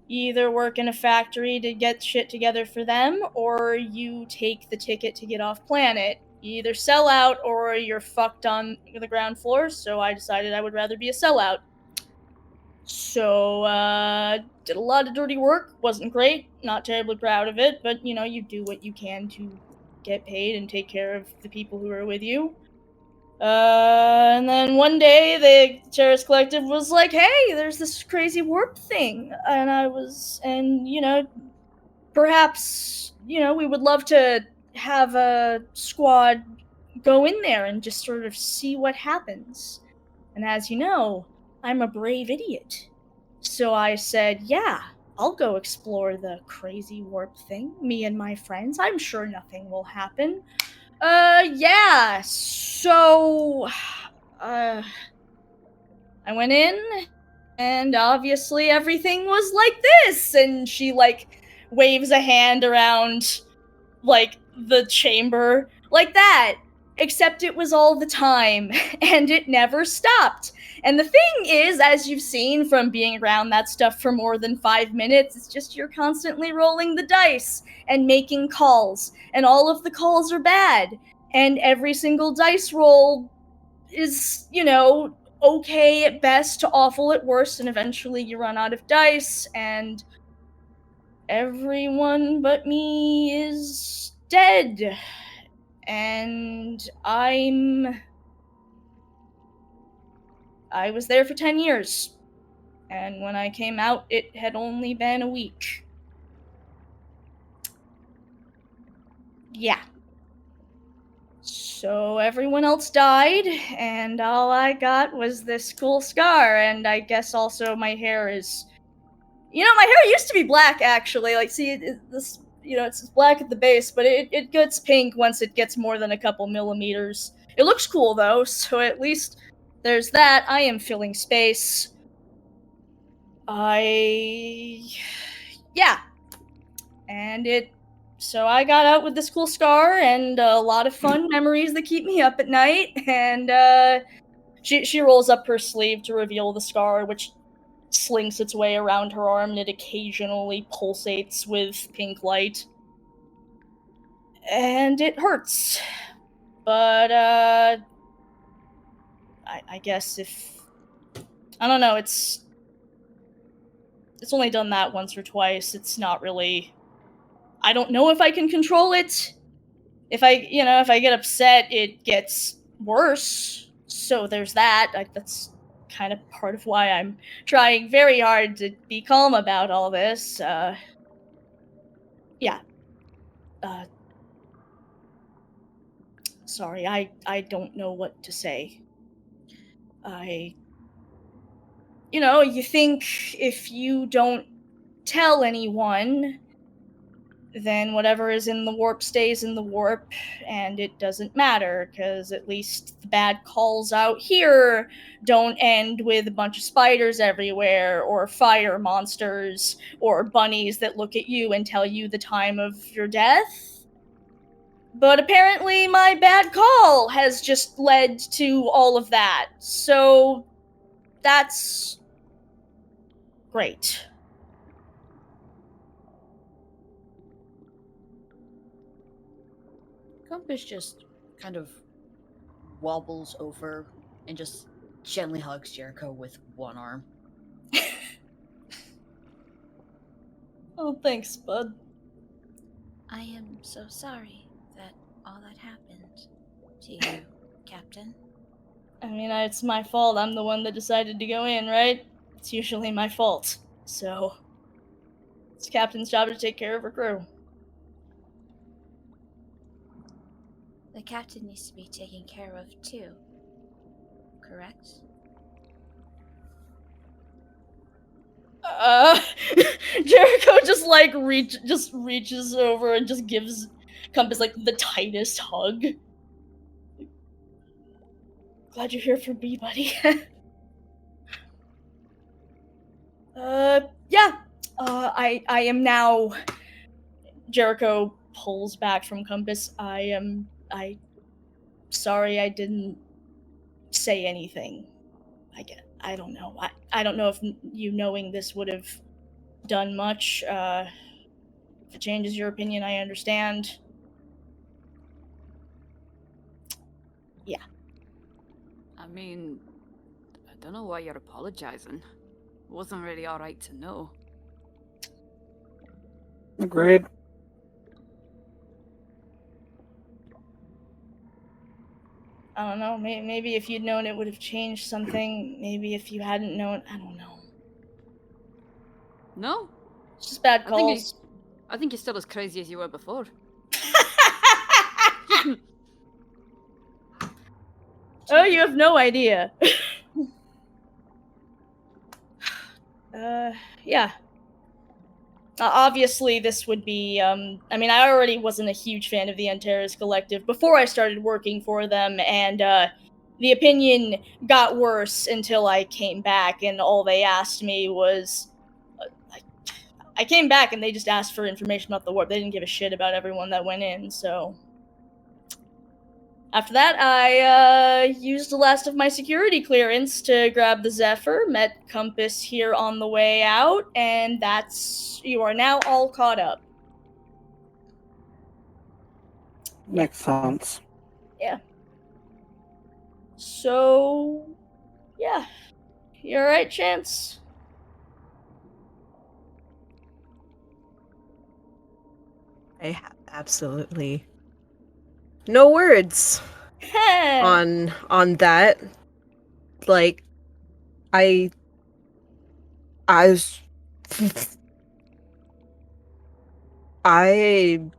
you either work in a factory to get shit together for them, or you take the ticket to get off planet. You either sell out or you're fucked on the ground floor, so I decided I would rather be a sellout. So, did a lot of dirty work, wasn't great, not terribly proud of it, but, you do what you can to get paid and take care of the people who are with you. And then one day the Terrorist Collective was like, hey, there's this crazy warp thing. And perhaps, we would love to have a squad go in there and just sort of see what happens. And as you know, I'm a brave idiot. So I said, yeah, I'll go explore the crazy warp thing, me and my friends. I'm sure nothing will happen. Yeah, so, I went in, and obviously everything was like this, and she, waves a hand around, the chamber, like that. Except it was all the time, and it never stopped. And the thing is, as you've seen from being around that stuff for more than 5 minutes, it's just you're constantly rolling the dice and making calls, and all of the calls are bad. And every single dice roll is, okay at best to awful at worst, and eventually you run out of dice, and everyone but me is dead. And I was there for 10 years. And when I came out, it had only been a week. Yeah. So everyone else died, and all I got was this cool scar, and I guess also my hair is... my hair used to be black, actually. It's black at the base, but it gets pink once it gets more than a couple millimeters. It looks cool, though, so at least there's that. I am filling space. Yeah. And so I got out with this cool scar and a lot of fun memories that keep me up at night, and, she rolls up her sleeve to reveal the scar, which slinks its way around her arm, and it occasionally pulsates with pink light. And it hurts. But, I guess I don't know, it's only done that once or twice. It's not really... I don't know if I can control it. If I get upset, it gets worse. So there's that. That's kind of part of why I'm trying very hard to be calm about all this. Yeah. Sorry, I don't know what to say. You think if you don't tell anyone, then whatever is in the warp stays in the warp, and it doesn't matter, because at least the bad calls out here don't end with a bunch of spiders everywhere, or fire monsters, or bunnies that look at you and tell you the time of your death. But apparently my bad call has just led to all of that, so that's great.
Compass just kind of wobbles over and just gently hugs Jericho with one arm.
Oh, thanks, bud.
I am so sorry that all that happened to you, Captain.
I mean, it's my fault. I'm the one that decided to go in, right? It's usually my fault. So, it's the captain's job to take care of her crew.
The captain needs to be taken care of too, correct?
Jericho just reaches over and just gives Compass like the tightest hug. Glad you're here for me, buddy. Yeah. I am now. Jericho pulls back from Compass. Sorry I didn't say anything. I don't know. I don't know if you knowing this would have done much. If it changes your opinion, I understand. Yeah.
I mean, I don't know why you're apologizing. It wasn't really alright to know.
Agreed.
I don't know. Maybe if you'd known it would have changed something. Maybe if you hadn't known, I don't know.
No?
It's just bad calls.
I think you're still as crazy as you were before.
Oh, you have no idea. Yeah. Obviously, this would be, I mean, I already wasn't a huge fan of the Antares Collective before I started working for them, and, the opinion got worse until I came back, and all they asked me was, I came back and they just asked for information about the warp. They didn't give a shit about everyone that went in, so... After that, I used the last of my security clearance to grab the Zephyr, met Compass here on the way out, and you are now all caught up.
Makes sense.
Yeah. So, yeah. You're right, Chance.
I have absolutely no words on that. Like, I was I'm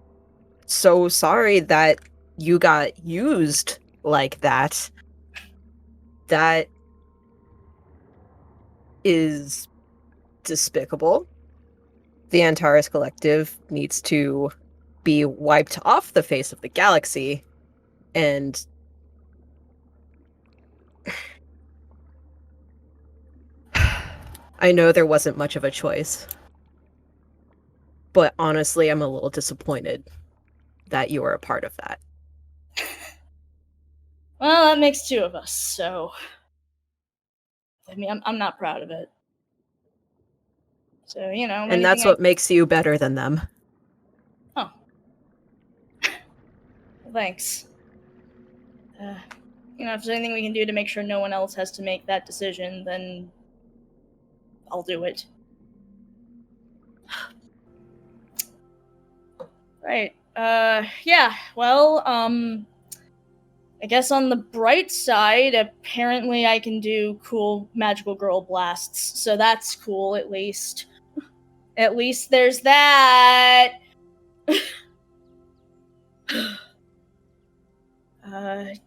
so sorry that you got used like that. That is despicable. The Antares Collective needs to be wiped off the face of the galaxy, and I know there wasn't much of a choice, but honestly, I'm a little disappointed that you were a part of that.
Well, that makes two of us, so... I mean, I'm not proud of it. So, you know...
And that's what makes you better than them.
Oh. Thanks. You know, if there's anything we can do to make sure no one else has to make that decision, then I'll do it. Right. Yeah, well, I guess on the bright side, apparently I can do cool magical girl blasts, so that's cool, at least. At least there's that!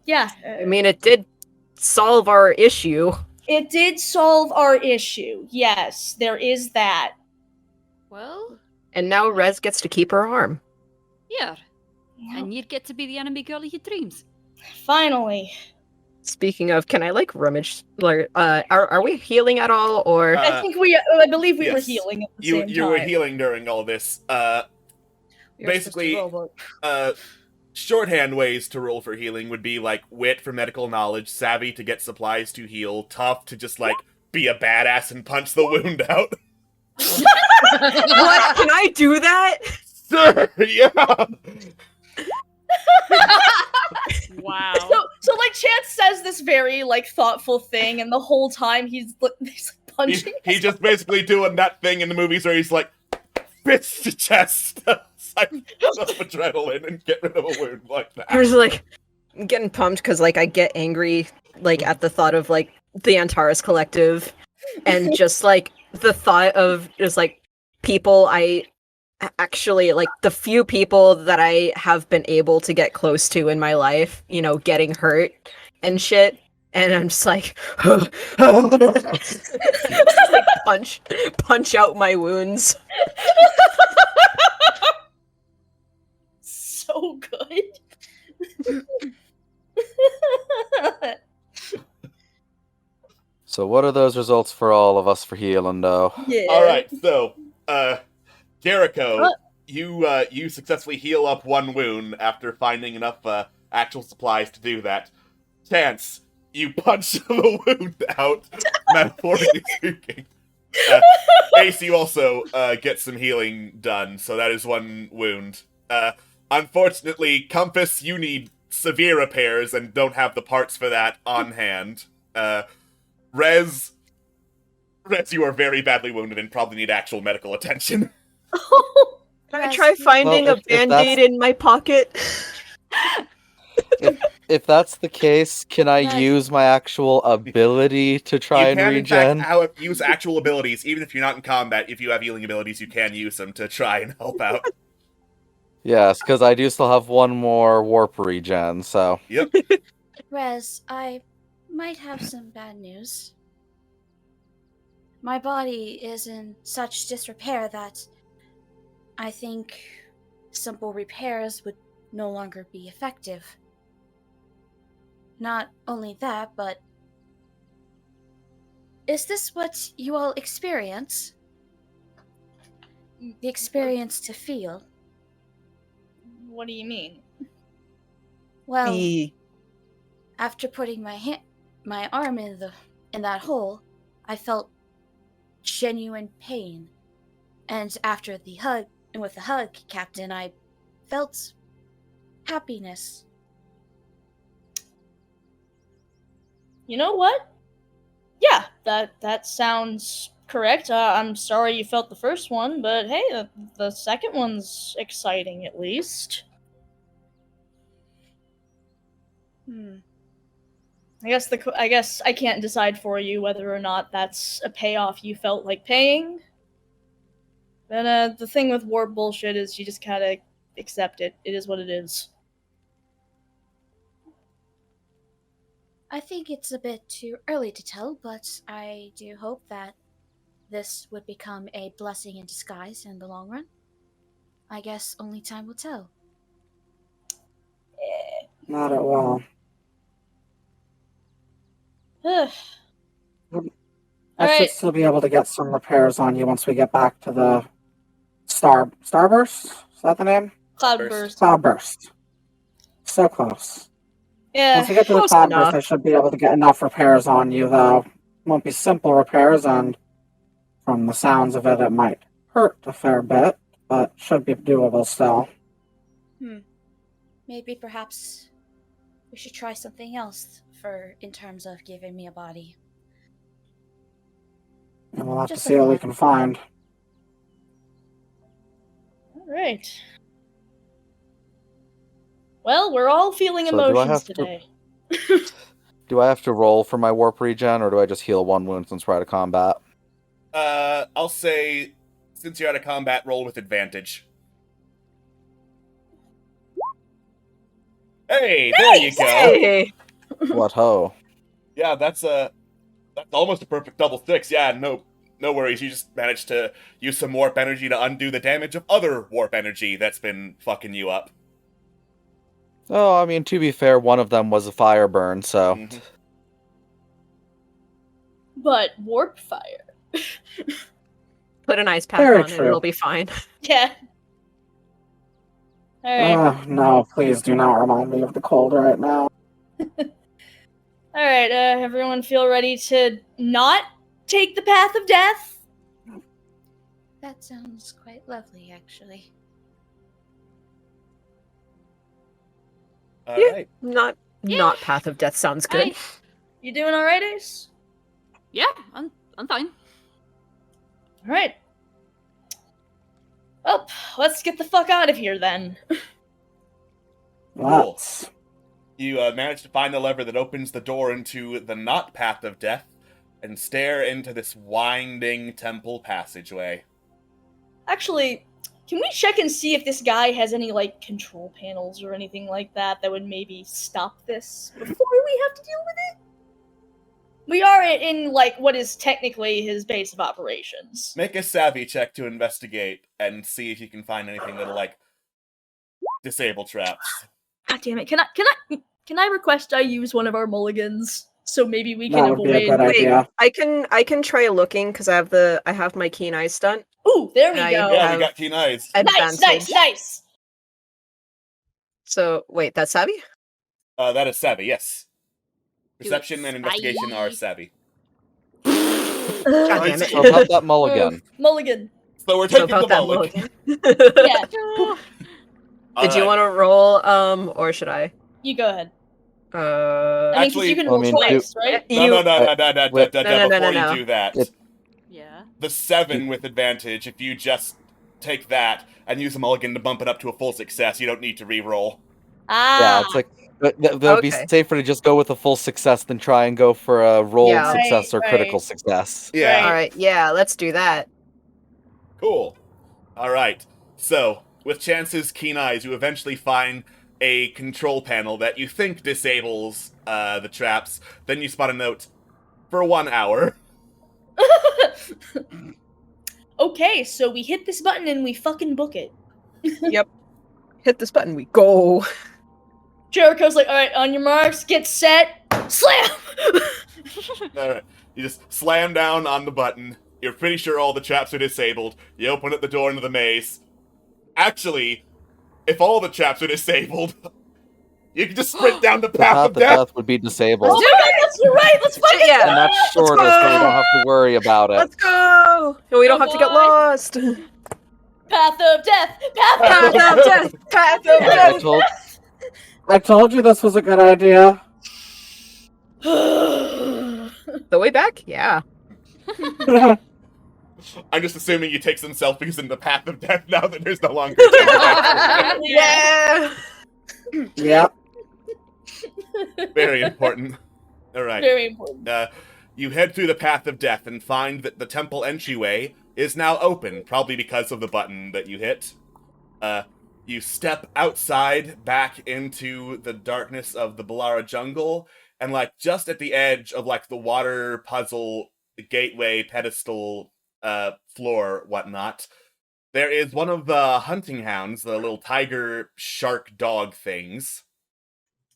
Yeah.
I mean, it did solve our issue.
It did solve our issue, yes, there is that.
Well?
And now Rez gets to keep her arm.
Yeah. And you'd get to be the enemy girl of your dreams.
Finally.
Speaking of, can I rummage? Are we healing at all, or?
I believe we were healing at the same time.
You were healing during all this. Basically, shorthand ways to roll for healing would be wit for medical knowledge, savvy to get supplies to heal, tough to just be a badass and punch the wound out.
What? Can I do that?
Sir, yeah.
Wow.
So Chance says this very thoughtful thing, and the whole time he's punching.
He's just basically doing that thing in the movies where he's fist to chest, psych up adrenaline, and get rid of a wound like that.
I was I'm getting pumped because I get angry at the thought of the Antares Collective, and just the thought of just people I actually the few people that I have been able to get close to in my life, getting hurt and shit, and I'm just punch out my wounds.
So Oh, good.
So what are those results for all of us for healing, though?
Yeah.
All right, so Jericho,
What?
you successfully heal up one wound after finding enough actual supplies to do that. Chance, you punch the wound out, metaphorically speaking. Ace, you also get some healing done, so that is one wound. Unfortunately, Compass, you need severe repairs and don't have the parts for that on hand. Rez, you are very badly wounded and probably need actual medical attention.
Can I try finding
Well,
a
if
band-aid in my pocket?
If that's the case, can I
Nice.
use my actual ability to try
You
and
can,
regen?
in fact, use actual abilities, even if you're not in combat. If you have healing abilities, you can use them to try and help out.
Yes, because I do still have one more warp regen, so...
Yep.
Rez, I might have some bad news. My body is in such disrepair that I think simple repairs would no longer be effective. Not only that, but is this what you all experience? The experience to feel?
What do you mean?
Well,
Me.
after putting my arm in that hole, I felt genuine pain. And after the hug, and with the hug, Captain, I felt happiness.
You know what? Yeah, that sounds correct. I'm sorry you felt the first one, but hey, the second one's exciting at least. I guess I can't decide for you whether or not that's a payoff you felt like paying. But the thing with warp bullshit is you just gotta accept it. It is what it is.
I think it's a bit too early to tell, but I do hope that this would become a blessing in disguise in the long run. I guess only time will tell.
Not at all. I
Alright.
should still be able to get some repairs on you once we get back to the Starburst? Is that the name?
Cloudburst.
Cloudburst. So close.
Yeah.
Once we get to the
close
Cloudburst,
enough.
I should be able to get enough repairs on you, though. Won't be simple repairs, and from the sounds of it, it might hurt a fair bit, but should be doable still.
Maybe perhaps we should try something else in terms of giving me a body.
And we'll have
Just
to see what we
thought.
can find.
Alright. Well, we're all feeling
So do I
emotions
have to-
today.
Do I have to roll for my warp regen, or do I just heal one wound since we're out of combat?
I'll say, since you're out of combat, roll with advantage. Hey, there you go.
Hey!
What ho?
Yeah, that's almost a perfect double six. Yeah, no worries. You just managed to use some warp energy to undo the damage of other warp energy that's been fucking you up.
Oh, I mean, to be fair, one of them was a fire burn, so...
Mhm.
But warp fire.
Put an ice pack
Very
on and
true.
it'll be fine.
Yeah. Alright.
No, please do not remind me of the cold right now.
Alright, everyone feel ready to not take the path of death?
That sounds quite lovely, actually.
Alright.
Not Path of Death sounds good.
You doing alright, Ace?
Yeah, I'm fine.
Alright. Well, let's get the fuck out of here then.
Let's.
You manage to find the lever that opens the door into the not path of death and stare into this winding temple passageway.
Actually, can we check and see if this guy has any, like, control panels or anything like that that would maybe stop this before we have to deal with it? We are in like, what is technically his base of operations.
Make a savvy check to investigate and see if you can find anything that'll, like, disable traps.
God damn it! Can I request I use one of our mulligans so maybe we can
That would be a
avoid?
good idea.
I can try looking because I have my keen eye stunt.
Ooh, there we
I
go.
Yeah,
have
we got keen eyes.
Nice.
So wait, that's savvy?
That is savvy, yes.
Do
Perception
it,
and investigation are savvy.
God damn
So
it.
about that mulligan.
Mulligan.
So we're
So
taking the
about that
mulligan.
mulligan.
Yeah,
Did you want to roll, or should I?
you go ahead. I mean, 'cause
Actually,
you can
I
roll
mean,
twice, right?
No,
wait.
before you do that.
Yeah.
The 7 with advantage, if you just take that and use a mulligan to bump it up to a full success, you don't need to re-roll.
Yeah, it's like that would be
Okay.
safer to just go with a full success than try and go for a rolled
Yeah.
success or
Right,
critical
right.
success.
Yeah.
Alright, yeah, let's do that.
Cool. Alright. So, with Chance's keen eyes, you eventually find a control panel that you think disables the traps. Then you spot a note for 1 hour.
Okay, so we hit this button and we fucking book it.
Yep. Hit this button, we go.
Jericho's like, all right, on your marks, get set, slam.
Alright. You just slam down on the button. You're pretty sure all the traps are disabled. You open up the door into the maze. Actually, if all the traps are disabled, you can just sprint down the
The
path
path
of
of
death.
death would be disabled.
Oh my god, you're right. Let's fucking
Yeah.
And that's shorter, so we don't have to worry about it.
Let's go! And we don't have to get
boy.
lost!
path of death. Path
Path
of death.
of death! Path of
I
death!
told
I told you this was a good idea.
The way back? Yeah.
I'm just assuming you take some selfies in the path of death now that there's no longer.
Yeah!
Yep.
Very important. Alright.
Very important.
You head through the path of death and find that the temple entryway is now open, probably because of the button that you hit. You step outside back into the darkness of the Balara jungle, and like just at the edge of like the water puzzle gateway pedestal floor whatnot, there is one of the hunting hounds, the little tiger shark dog things,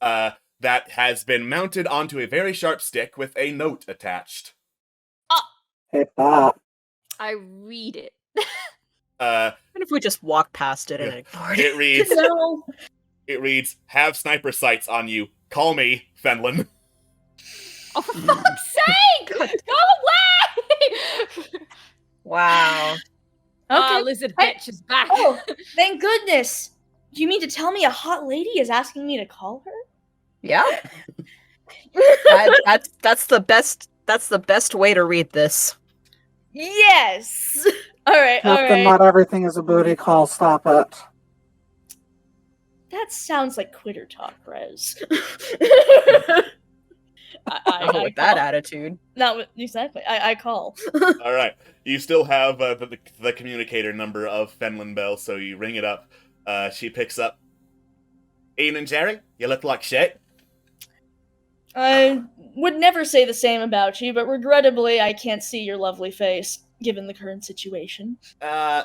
that has been mounted onto a very sharp stick with a note attached.
Hit that.
I read it.
What if we just walk past it and ignored it?
It reads,
No.
it reads, have sniper sights on you. Call me, Fenlin.
Oh, for fuck's sake! Go away!
Wow.
Ah,
Okay.
lizard
Hey.
bitch is back.
Oh, thank goodness. Do you mean to tell me a hot lady is asking me to call her?
Yeah. That's the best way to read this.
Yes. All right.
Captain, not everything is a booty call. Stop it.
That sounds like quitter talk, Rez.
Not with that attitude.
Not with, exactly. I call.
Alright. You still have the communicator number of Fenlin Bell, so you ring it up. She picks up. Ian and Jerry, you look like shit.
I would never say the same about you, but regrettably, I can't see your lovely face, given the current situation.
I'm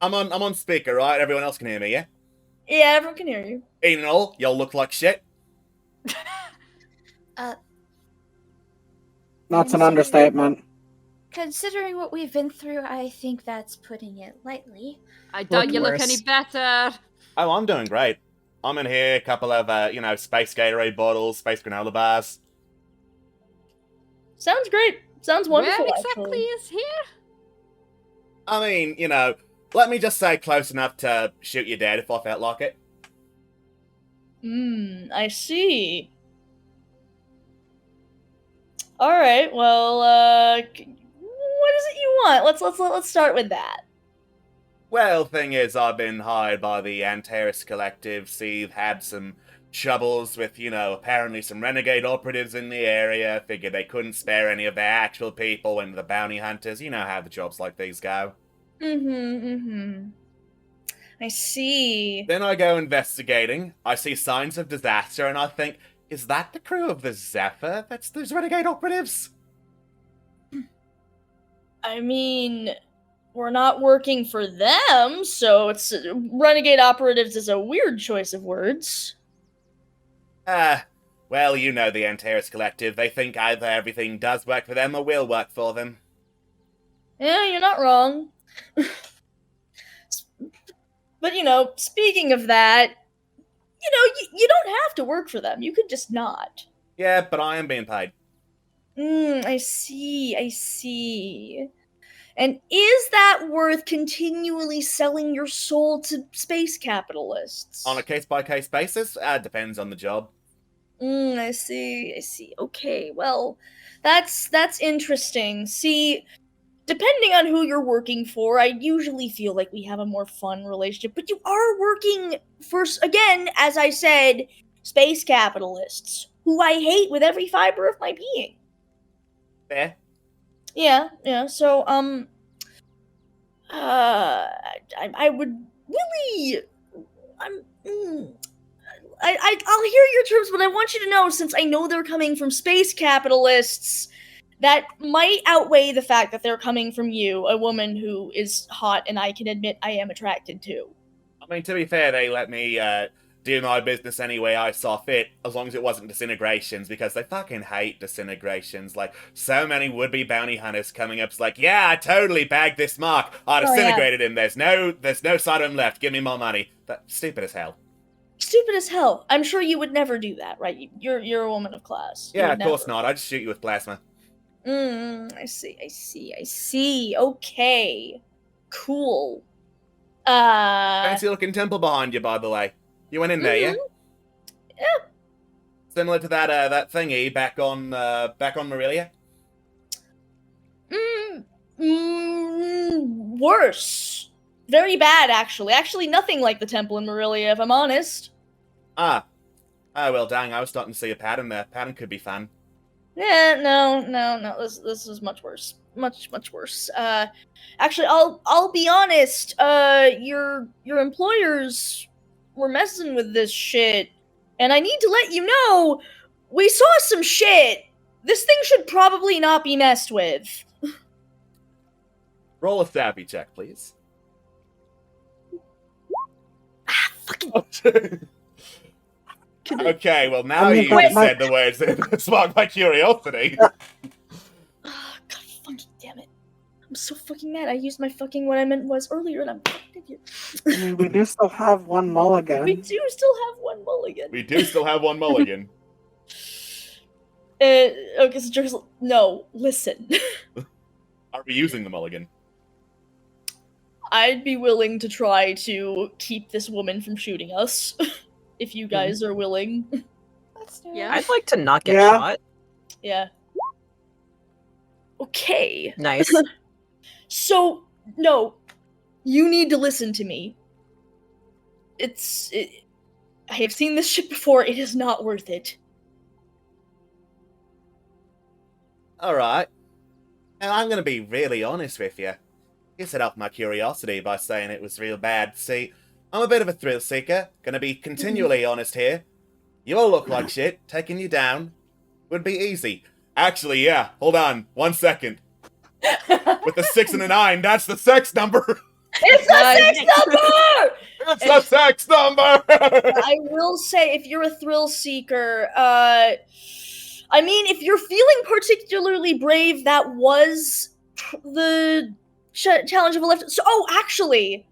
on speaker, right? Everyone else can hear me, yeah?
Yeah, everyone can hear you.
Ian and all, y'all look like shit.
That's an understatement.
Considering what we've been through, I think that's putting it lightly.
I doubt you look
worse.
any better.
Oh, I'm doing great. I'm in here, a couple of, space Gatorade bottles, space granola bars.
Sounds great. Sounds wonderful,
Where exactly
actually.
is here?
I mean, let me just say close enough to shoot you dead if I felt like it.
I see. All right. Well, what is it you want? Let's start with that.
Well, thing is, I've been hired by the Antares Collective. See, had some troubles with, apparently some renegade operatives in the area. Figured they couldn't spare any of their actual people, went to the bounty hunters. You know how the jobs like these go.
I see.
Then I go investigating. I see signs of disaster, and I think, is that the crew of the Zephyr that's those renegade operatives?
I mean, we're not working for them, so it's renegade operatives is a weird choice of words.
Well, you know the Antares Collective. They think either everything does work for them or will work for them.
Yeah, you're not wrong. But, speaking of that, you don't have to work for them. You could just not.
Yeah, but I am being paid.
I see. And is that worth continually selling your soul to space capitalists?
On a case-by-case basis, depends on the job.
I see. Okay, well, that's interesting. See, depending on who you're working for, I usually feel like we have a more fun relationship, but you are working for, again, as I said, space capitalists, who I hate with every fiber of my being.
Fair.
Yeah, so, I would really, I'll hear your terms, but I want you to know, since I know they're coming from space capitalists, that might outweigh the fact that they're coming from you, a woman who is hot and I can admit I am attracted to.
I mean, to be fair, they let me, do my business any way I saw fit, as long as it wasn't disintegrations, because they fucking hate disintegrations. Like, so many would-be bounty hunters coming up, like, yeah, I totally bagged this mark. I disintegrated him. There's no side of him left. Give me more money. That's stupid as hell.
Stupid as hell. I'm sure you would never do that, right? You're a woman of class.
Yeah, of course not. I just shoot you with plasma.
I see. Okay. Cool.
Fancy looking temple behind you, by the way. You went in there, yeah?
Yeah.
Similar to that thingy back on Marilia?
Worse. Very bad, actually. Actually, nothing like the temple in Marilia, if I'm honest.
Oh, well, dang, I was starting to see a pattern there. Pattern could be fun.
Yeah, no. This is much worse. Much worse. Actually, I'll be honest. Your employers were messing with this shit, and I need to let you know, we saw some shit. This thing should probably not be messed with.
Roll a savvy check, please.
Fucking.
Okay, well, now you just said the words that sparked my curiosity.
God fucking damn it. I'm so fucking mad. I used my fucking what I meant was earlier, and I'm fucking idiot.
I mean, we do still have one mulligan.
We do still have one mulligan.
We do still have one mulligan.
Okay, so Jerry's... No, listen.
Are we using the mulligan?
I'd be willing to try to keep this woman from shooting us. If you guys are willing.
Let's do
Yeah, I'd like to not get shot.
Yeah. Okay.
Nice.
So, no. You need to listen to me. I have seen this shit before. It is not worth it.
Alright. And I'm gonna be really honest with you. You set off my curiosity by saying it was real bad. See, I'm a bit of a thrill seeker. Gonna be continually honest here. You all look like shit. Taking you down would be easy. Actually, yeah. Hold on. 1 second. With the 6 and a 9, that's the sex number!
It's the sex number!
It's the sex number!
I will say, if you're a thrill seeker, I mean, if you're feeling particularly brave, that was the challenge of a left. So, actually,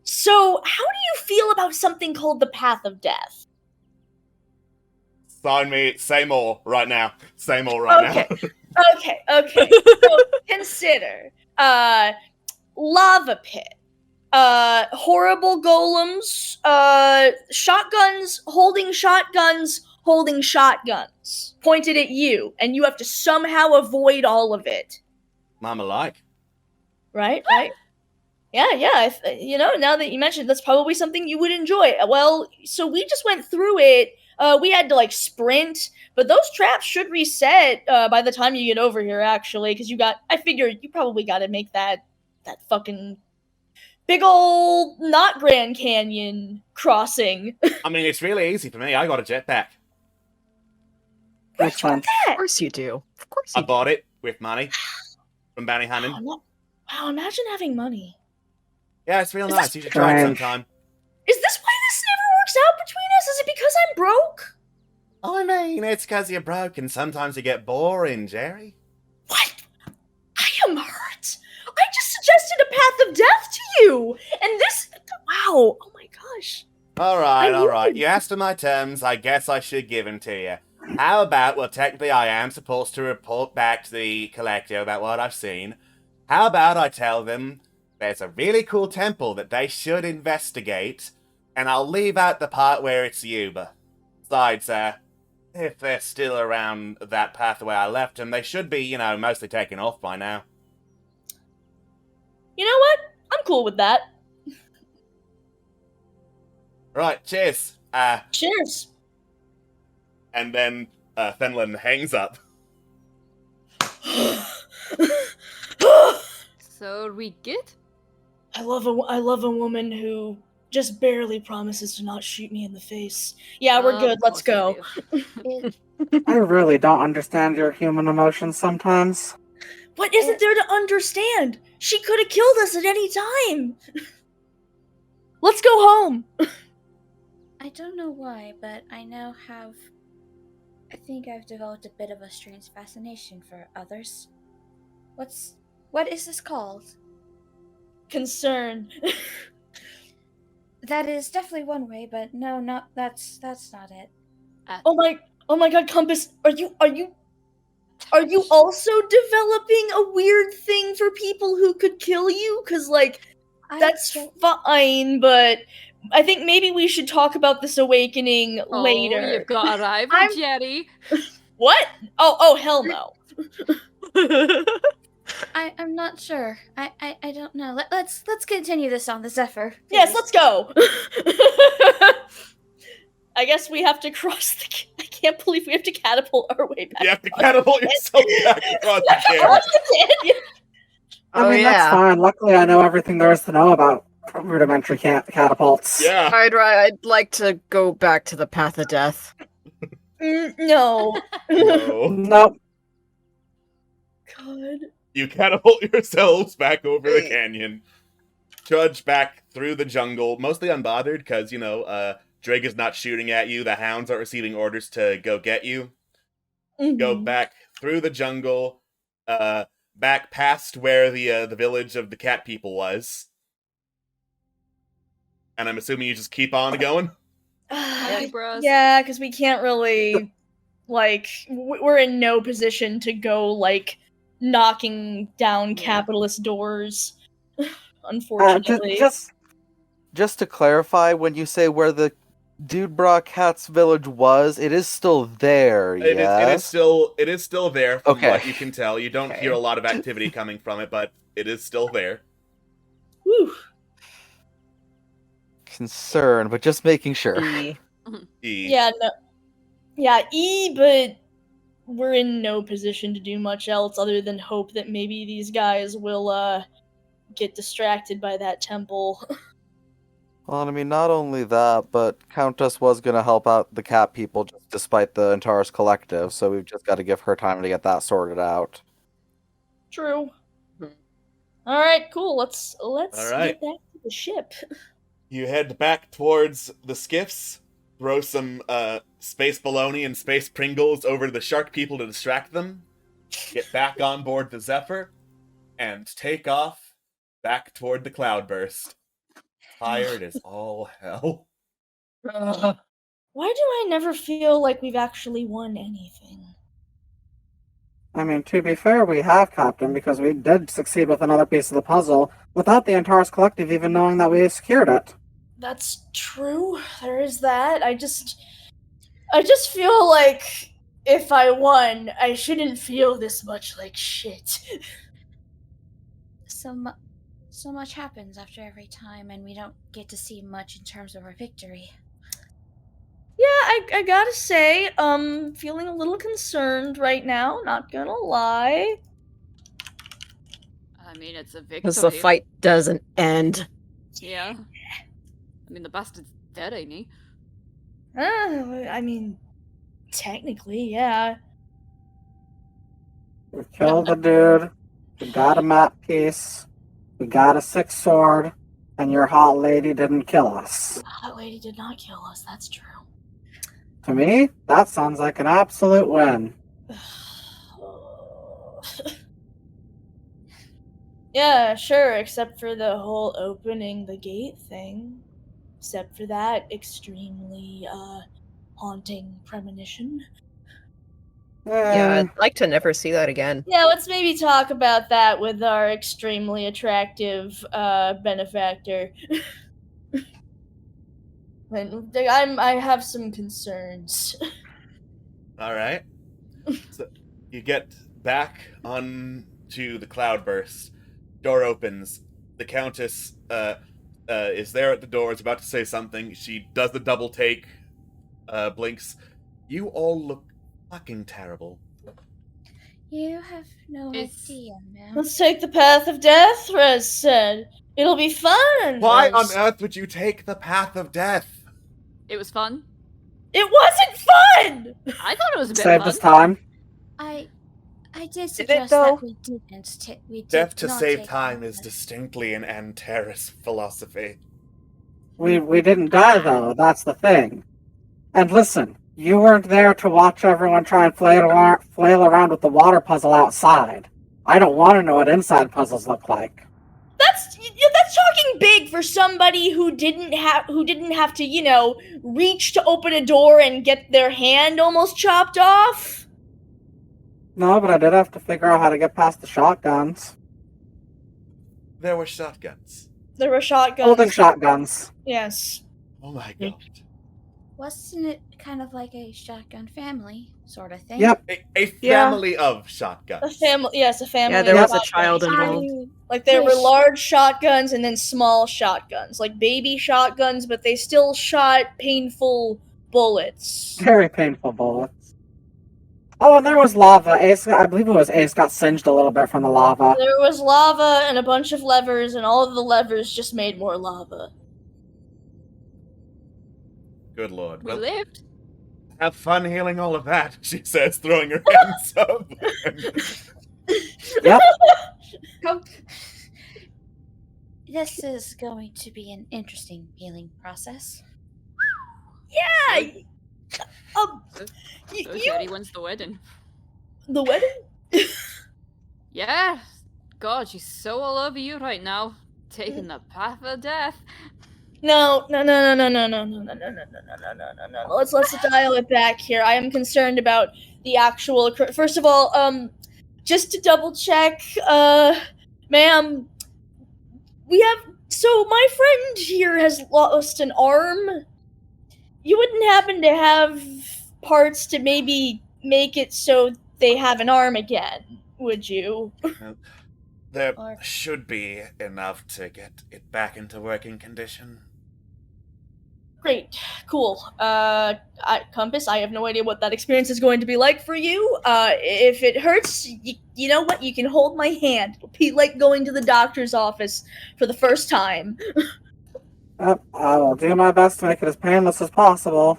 so how do you feel about something called the Path of Death?
Sign me. Say more right now. Say more right now.
Okay. So consider lava pit, horrible golems, shotguns holding shotguns pointed at you, and you have to somehow avoid all of it.
Mama like.
Right. Yeah. Now that you mentioned, that's probably something you would enjoy. Well, so we just went through it. We had to sprint, but those traps should reset by the time you get over here, actually, because I figured you probably got to make that fucking big ol' not Grand Canyon crossing.
I mean, it's really easy for me. I got a jetpack.
Which one?
Of course you do. Of course you
I bought it with money from bounty hunting.
Wow, imagine having money.
Yeah, it's real
Is
nice.
this
You should try it
strange?
sometime.
Is this why this never works out between us? Is it because I'm broke?
I mean, it's because you're broke and sometimes you get boring, Jerry.
What? I am hurt. I just suggested a path of death to you, and this. Wow. Oh my gosh.
All right,
I
all right.
mean-
You asked for my terms. I guess I should give them to you. How about, well, technically I am supposed to report back to the collective about what I've seen. How about I tell them there's a really cool temple that they should investigate, and I'll leave out the part where it's Yuba. Besides, if they're still around that pathway I left them, they should be, mostly taken off by now.
You know what? I'm cool with that.
Right, cheers.
Cheers.
And then Fenlon hangs up.
So we good?
I love a woman who just barely promises to not shoot me in the face. Yeah, we're good. Let's go.
I really don't understand your human emotions sometimes.
What isn't there to understand? She could have killed us at any time. Let's go home.
I don't know why, but I think I've developed a bit of a strange fascination for others. What is this called?
Concern.
That is definitely one way, but no, that's not it.
Oh my god, Compass, are you also developing a weird thing for people who could kill you? Cause that's fine, but I think maybe we should talk about this awakening later.
Oh, you've got a rival, Jerry.
What? Oh, hell no.
I'm not sure. I don't know. Let's continue this on the Zephyr.
Yes, let's go. I guess we have to cross the. I can't believe we have to catapult our way back.
You have to catapult yourself back across the canyon.
I mean, that's fine. Luckily, I know everything there is to know about rudimentary catapults.
Yeah.
I'd like to go back to the path of death.
No.
No.
Nope.
God.
You catapult yourselves back over the canyon, trudge back through the jungle, mostly unbothered because, Drake is not shooting at you, the hounds aren't receiving orders to go get you.
Mm-hmm.
Go back through the jungle, back past where the village of the cat people was. And I'm assuming you just keep on going?
Yeah, because we can't really, we're in no position to go, knocking down capitalist doors, unfortunately.
Just to clarify, when you say where the Dudebra Cat's village was, it is still there, yes?
It is still there from what you can tell. You don't hear a lot of activity coming from it, but it is still there.
Whew.
Concern, but just making sure.
E.
Yeah, no. Yeah, E, but we're in no position to do much else other than hope that maybe these guys will, get distracted by that temple.
Well, I mean, not only that, but Countess was going to help out the cat people just despite the Antares Collective, so we've just got to give her time to get that sorted out.
True. Alright, cool. Let's
right.
get back to the ship.
You head back towards the skiffs, throw some space bologna and space Pringles over to the shark people to distract them, get back on board the Zephyr, and take off back toward the Cloudburst. Tired as all hell.
Why do I never feel like we've actually won anything?
I mean, to be fair, we have, Captain, because we did succeed with another piece of the puzzle without the Antares Collective even knowing that we secured it.
That's true. There is that. I just feel like if I won, I shouldn't feel this much like shit.
So much happens after every time, and we don't get to see much in terms of our victory.
Yeah, I gotta say, feeling a little concerned right now, not gonna lie.
I mean, it's a victory.
Because the fight doesn't end.
Yeah. I mean, the bastard's dead, ain't he?
I mean, technically, yeah.
We killed the dude. We got a map piece. We got a 6 sword, and your hot lady didn't kill us.
That lady did not kill us, that's true.
To me, that sounds like an absolute win.
Yeah, sure, except for the whole opening the gate thing. Except for that extremely, haunting premonition.
Yeah, I'd like to never see that again.
Yeah, let's maybe talk about that with our extremely attractive, benefactor. I have some concerns.
Alright. So you get back onto the cloudburst. Door opens. The Countess is there at the door, is about to say something. She does the double take, blinks. You all look fucking terrible.
You have no idea, ma'am.
Let's take the path of death, Rez said. It'll be fun!
Why
Rez.
on earth would you take the path of death?
It was fun.
It wasn't fun!
I thought it was a bit
Save
fun.
this time.
I did
it,
suggest
though?
that we didn't. We did
Death to
not
save
take
time
the
is
path.
distinctly an Antares philosophy.
We didn't die, though. That's the thing. And listen, you weren't there to watch everyone try and flail around with the water puzzle outside. I don't want to know what inside puzzles look like.
That's talking big for somebody who didn't have to, reach to open a door and get their hand almost chopped off.
No, but I did have to figure out how to get past the shotguns.
There were shotguns.
There were shotguns.
Holding shotguns.
Yes.
Oh my god.
Wasn't it kind of like a shotgun family sort of thing?
Yep.
A family of shotguns.
A family. Yes, a family.
Yeah, there
of
was a
shotguns.
child involved.
Like there were large shotguns and then small shotguns, like baby shotguns, but they still shot painful bullets.
Very painful bullets. Oh, and there was lava. Ace, I believe it was Ace, got singed a little bit from the lava.
There was lava and a bunch of levers, and all of the levers just made more lava.
Good lord.
We
Well,
lived.
have fun healing all of that, she says, throwing her hands up.
Yep.
This is going to be an interesting healing process.
Yeah.
So Jerry wins the wedding.
The wedding?
Yeah. God, she's so all over you right now. Taking the path of death.
No. Let's dial it back here. I am concerned about the actual. First of all, just to double check, ma'am, we have. So my friend here has lost an arm. You wouldn't happen to have parts to maybe make it so they have an arm again, would you?
There should be enough to get it back into working condition.
Great, cool. Compass, I have no idea what that experience is going to be like for you. If it hurts, you know what? You can hold my hand. It'll be like going to the doctor's office for the first time.
I will do my best to make it as painless as possible.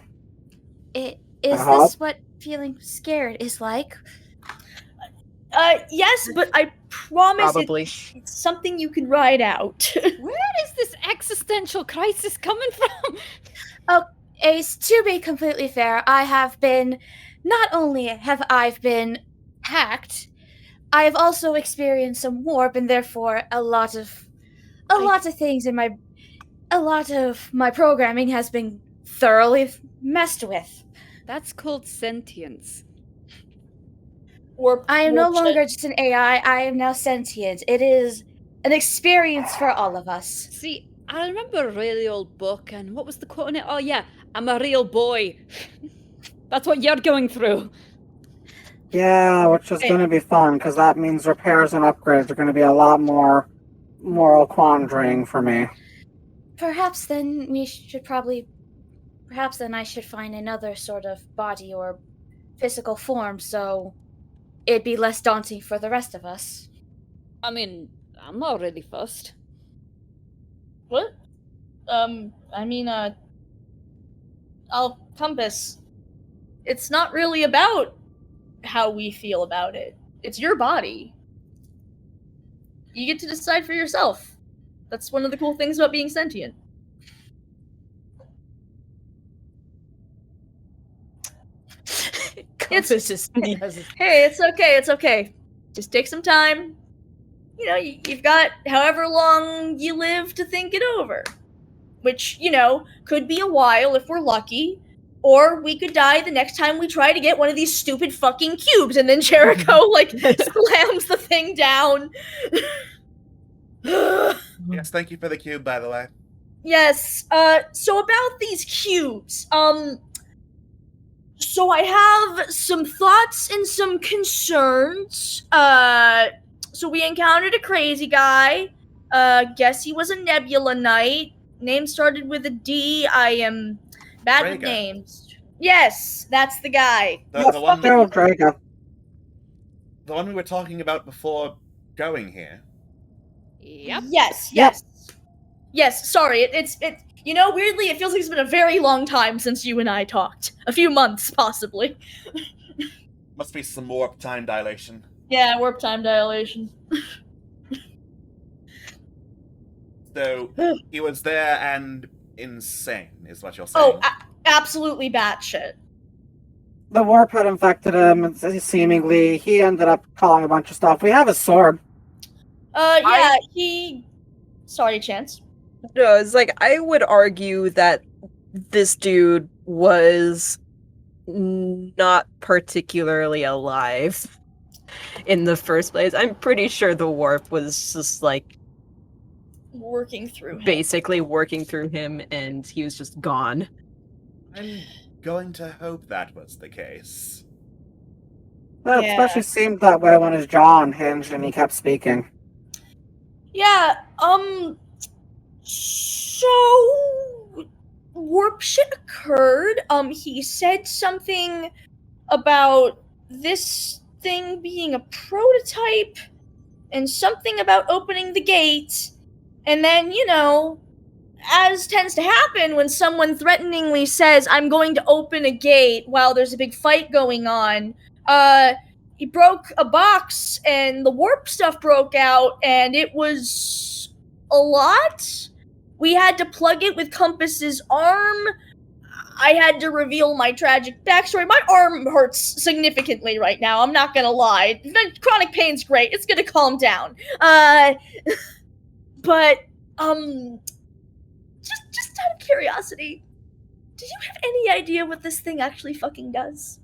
Is this what feeling scared is like?
Yes, but I promise
Probably.
it's something you can ride out.
Where is this existential crisis coming from?
Ace, to be completely fair, not only have I been hacked, I have also experienced some warp, and therefore a lot of things a lot of my programming has been thoroughly messed with.
That's called sentience.
I am no longer just an AI, I am now sentient. It is an experience for all of us.
See, I remember a really old book, and what was the quote on it? Oh yeah, I'm a real boy. That's what you're going through.
Yeah, which is going to be fun, because that means repairs and upgrades are going to be a lot more moral quandarying for me.
Perhaps then I should find another sort of body or physical form, so it'd be less daunting for the rest of us.
I mean, I'm not really fussed.
What? I'll Compass. It's not really about how we feel about it. It's your body. You get to decide for yourself. That's one of the cool things about being sentient. Hey, it's okay. Just take some time. You know, you've got however long you live to think it over. Which, you know, could be a while if we're lucky. Or we could die the next time we try to get one of these stupid fucking cubes, and then Jericho, like, slams the thing down.
Yes, thank you for the cube, by the way.
Yes, so about these cubes, so I have some thoughts and some concerns. So we encountered a crazy guy. Guess he was a Nebula Knight. Name started with a D. I am bad with names. Yes, that's the guy.
The one
Drago.
The one we were talking about before going here.
Yep.
Yes, sorry, it's you know, weirdly, it feels like it's been a very long time since you and I talked. A few months, possibly.
Must be some warp time dilation.
Yeah, warp time dilation.
So, he was there and insane, is what you're saying.
Oh, absolutely batshit.
The warp had infected him, seemingly. He ended up calling a bunch of stuff. We have his sword.
Sorry, Chance.
No, it's like, I would argue that this dude was not particularly alive in the first place. I'm pretty sure the warp was just, like,
working through him.
Basically working through him, and he was just gone.
I'm going to hope that was the case.
Well, it especially seemed that way when his jaw unhinged and he kept speaking.
Yeah, so warp shit occurred. He said something about this thing being a prototype and something about opening the gate. And then, you know, as tends to happen when someone threateningly says, I'm going to open a gate while there's a big fight going on, he broke a box and the warp stuff broke out, and it was a lot. We had to plug it with Compass's arm. I had to reveal my tragic backstory. My arm hurts significantly right now, I'm not gonna lie. Chronic pain's great, it's gonna calm down. But, just out of curiosity, do you have any idea what this thing actually fucking does?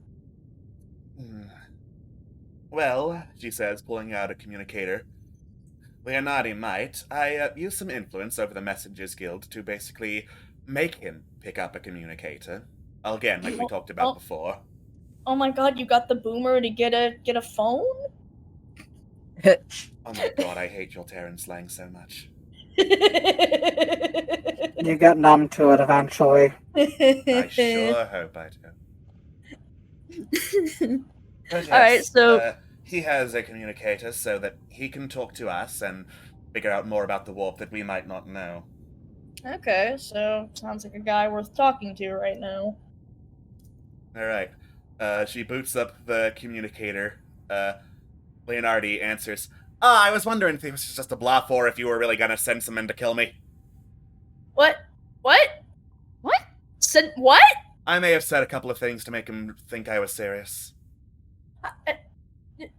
Well, she says, pulling out a communicator, Leonardi might. I used some influence over the Messengers Guild to basically make him pick up a communicator. Again, like we talked about before.
Oh my god, you got the boomer to get a phone?
Oh my god, I hate your Terran slang so much.
You get numb to it eventually.
I sure hope I do. But yes,
Alright, so...
he has a communicator so that he can talk to us and figure out more about the warp that we might not know.
Okay, so sounds like a guy worth talking to right now.
Alright. She boots up the communicator. Leonardi answers, I was wondering if it was just a bluff or if you were really gonna send some men to kill me.
What? Said what?
I may have said a couple of things to make him think I was serious.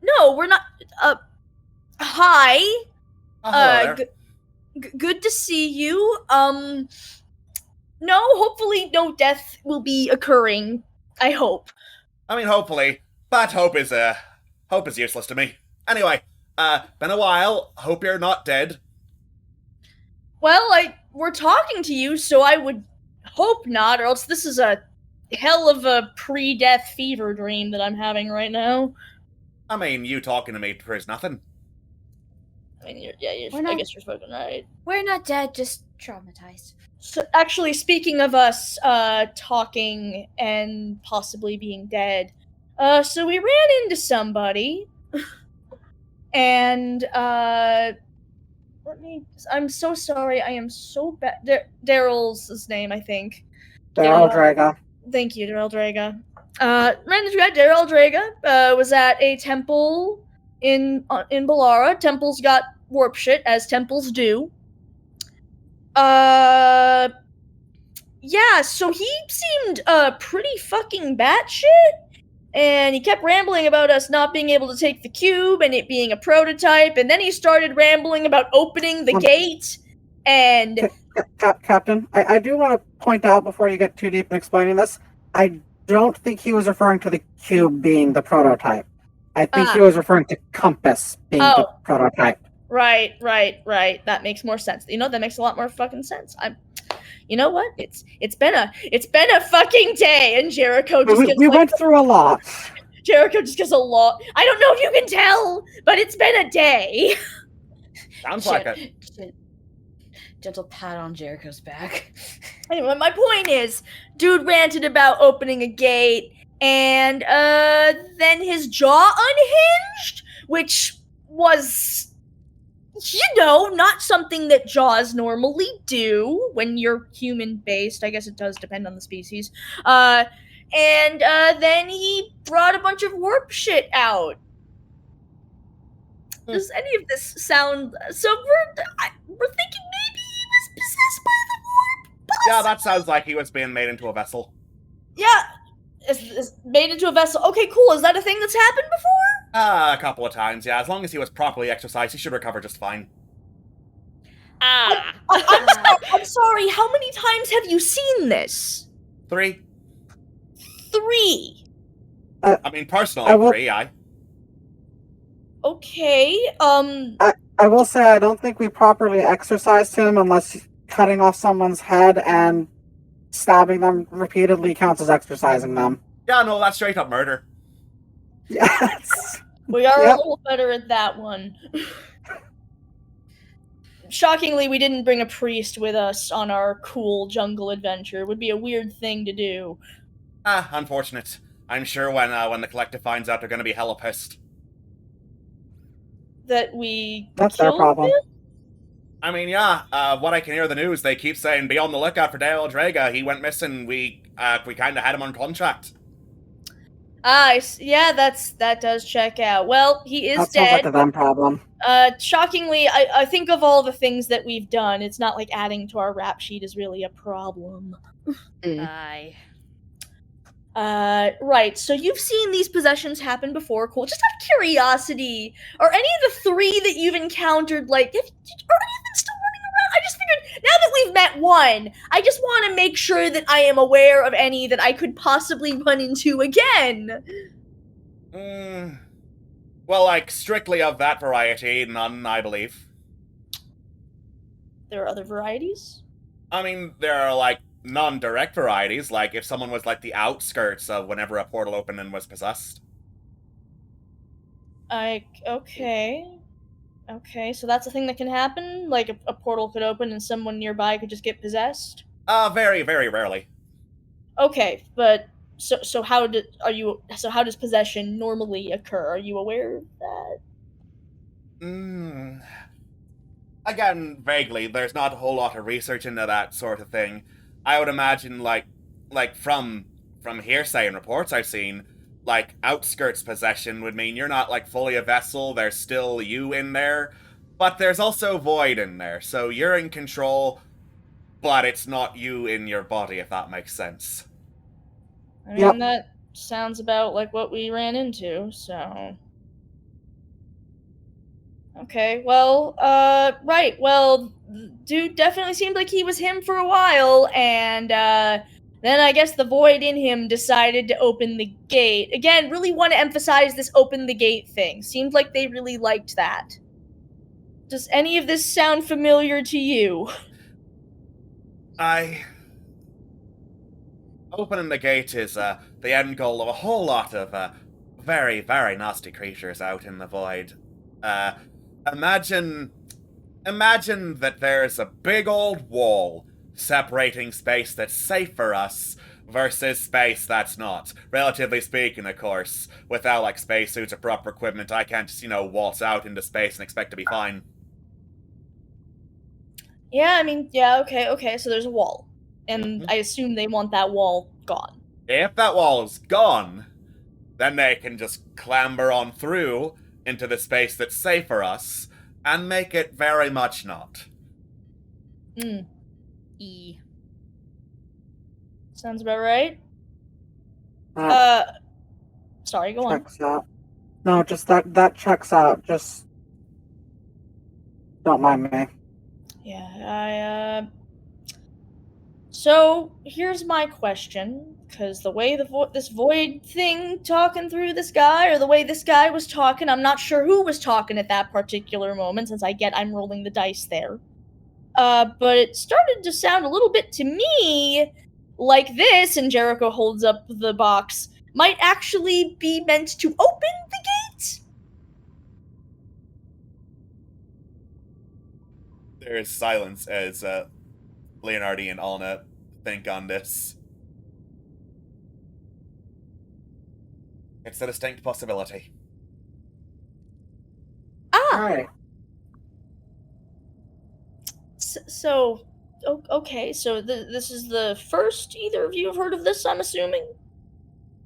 No, we're not. Hi.
Hello there.
Good to see you. No, hopefully no death will be occurring. I hope.
I mean, hopefully, but hope is useless to me. Anyway, been a while. Hope you're not dead.
Well, we're talking to you, so I would hope not, or else this is a hell of a pre-death fever dream that I'm having right now.
I mean, you talking to me is nothing.
I mean, I guess you're spoken right.
We're not dead, just traumatized.
So, actually, speaking of us talking and possibly being dead, so we ran into somebody, and I'm so sorry. I am so bad. Daryl's his name, I think.
Daryl Draga.
Thank you, Daryl Draga. Ran into Daryl Draga. Was at a temple in Balara. Temple's got warp shit, as temples do. Yeah, so he seemed pretty fucking batshit, and he kept rambling about us not being able to take the cube and it being a prototype, and then he started rambling about opening the gate, and...
Captain, I do want to point out before you get too deep in explaining this, I don't think he was referring to the cube being the prototype. I think he was referring to Compass being the prototype.
Right. That makes more sense. You know, that makes a lot more fucking sense. You know what? It's been a fucking day, and Jericho just gets
we went through a lot.
Jericho just gets a lot. I don't know if you can tell, but it's been a day.
Sounds like it.
Gentle pat on Jericho's back.
Anyway, my point is, dude ranted about opening a gate, and then his jaw unhinged, which was, not something that jaws normally do when you're human-based. I guess it does depend on the species. And then he brought a bunch of warp shit out. Does any of this sound... So we're thinking maybe he was possessed by the warp? Possibly?
Yeah, that sounds like he was being made into a vessel.
Yeah, is made into a vessel. Okay, cool. Is that a thing that's happened before?
A couple of times, yeah. As long as he was properly exercised, he should recover just fine.
I'm sorry, how many times have you seen this?
3.
3.
I mean, personally, 3,
Okay,
I will say I don't think we properly exercised him unless cutting off someone's head and stabbing them repeatedly counts as exercising them.
Yeah, no, that's straight up murder.
Yes.
We are a little better at that one. Shockingly, we didn't bring a priest with us on our cool jungle adventure. It would be a weird thing to do.
Unfortunate. I'm sure when the collective finds out, they're gonna be hella pissed.
That we
That's their problem.
him?
I mean, yeah, what I can hear the news, they keep saying, be on the lookout for Dale Draga. He went missing. We kind of had him on contract.
Yeah, that does check out. Well, he is
That
dead.
sounds like a them problem.
Shockingly, I think of all the things that we've done, it's not like adding to our rap sheet is really a problem.
Aye.
Right, so you've seen these possessions happen before, cool. Just out of curiosity, are any of the 3 that you've encountered, like, are any of them still running around? I just figured, now that we've met one, I just want to make sure that I am aware of any that I could possibly run into again.
Well, like, strictly of that variety, none, I believe.
There are other varieties?
I mean, there are, like, non-direct varieties, like if someone was, like, the outskirts of whenever a portal opened and was possessed.
Okay, so that's a thing that can happen? Like, a portal could open and someone nearby could just get possessed?
Very, very rarely.
Okay, but so how does possession normally occur? Are you aware of that?
Again, vaguely. There's not a whole lot of research into that sort of thing. I would imagine, like from hearsay and reports I've seen, like, outskirts possession would mean you're not, like, fully a vessel, there's still you in there, but there's also void in there, so you're in control, but it's not you in your body, if that makes sense.
I mean, that sounds about like what we ran into, so... Okay, well, right, well, dude definitely seemed like he was him for a while, and, then I guess the void in him decided to open the gate. Again, really want to emphasize this open the gate thing. Seemed like they really liked that. Does any of this sound familiar to you?
Opening the gate is, the end goal of a whole lot of, very, very nasty creatures out in the void. Imagine that there's a big old wall separating space that's safe for us versus space that's not. Relatively speaking, of course. Without, like, spacesuits or proper equipment, I can't just, waltz out into space and expect to be fine.
Yeah, I mean, yeah, okay, so there's a wall. And I assume they want that wall gone.
If that wall is gone, then they can just clamber on through into the space that's safe for us, And make it very much not.
E.
Sounds about right. Sorry, go on.
Checks out. No, just that checks out. Just don't mind me.
Yeah, So, here's my question, because the way this void thing talking through this guy, or the way this guy was talking, I'm not sure who was talking at that particular moment, since I'm rolling the dice there. But it started to sound a little bit to me like this, and Jericho holds up the box, might actually be meant to open the gate?
There is silence as Leonardi and Alna think on this. It's a distinct possibility.
Right.
Okay, so this is the first either of you have heard of this, I'm assuming?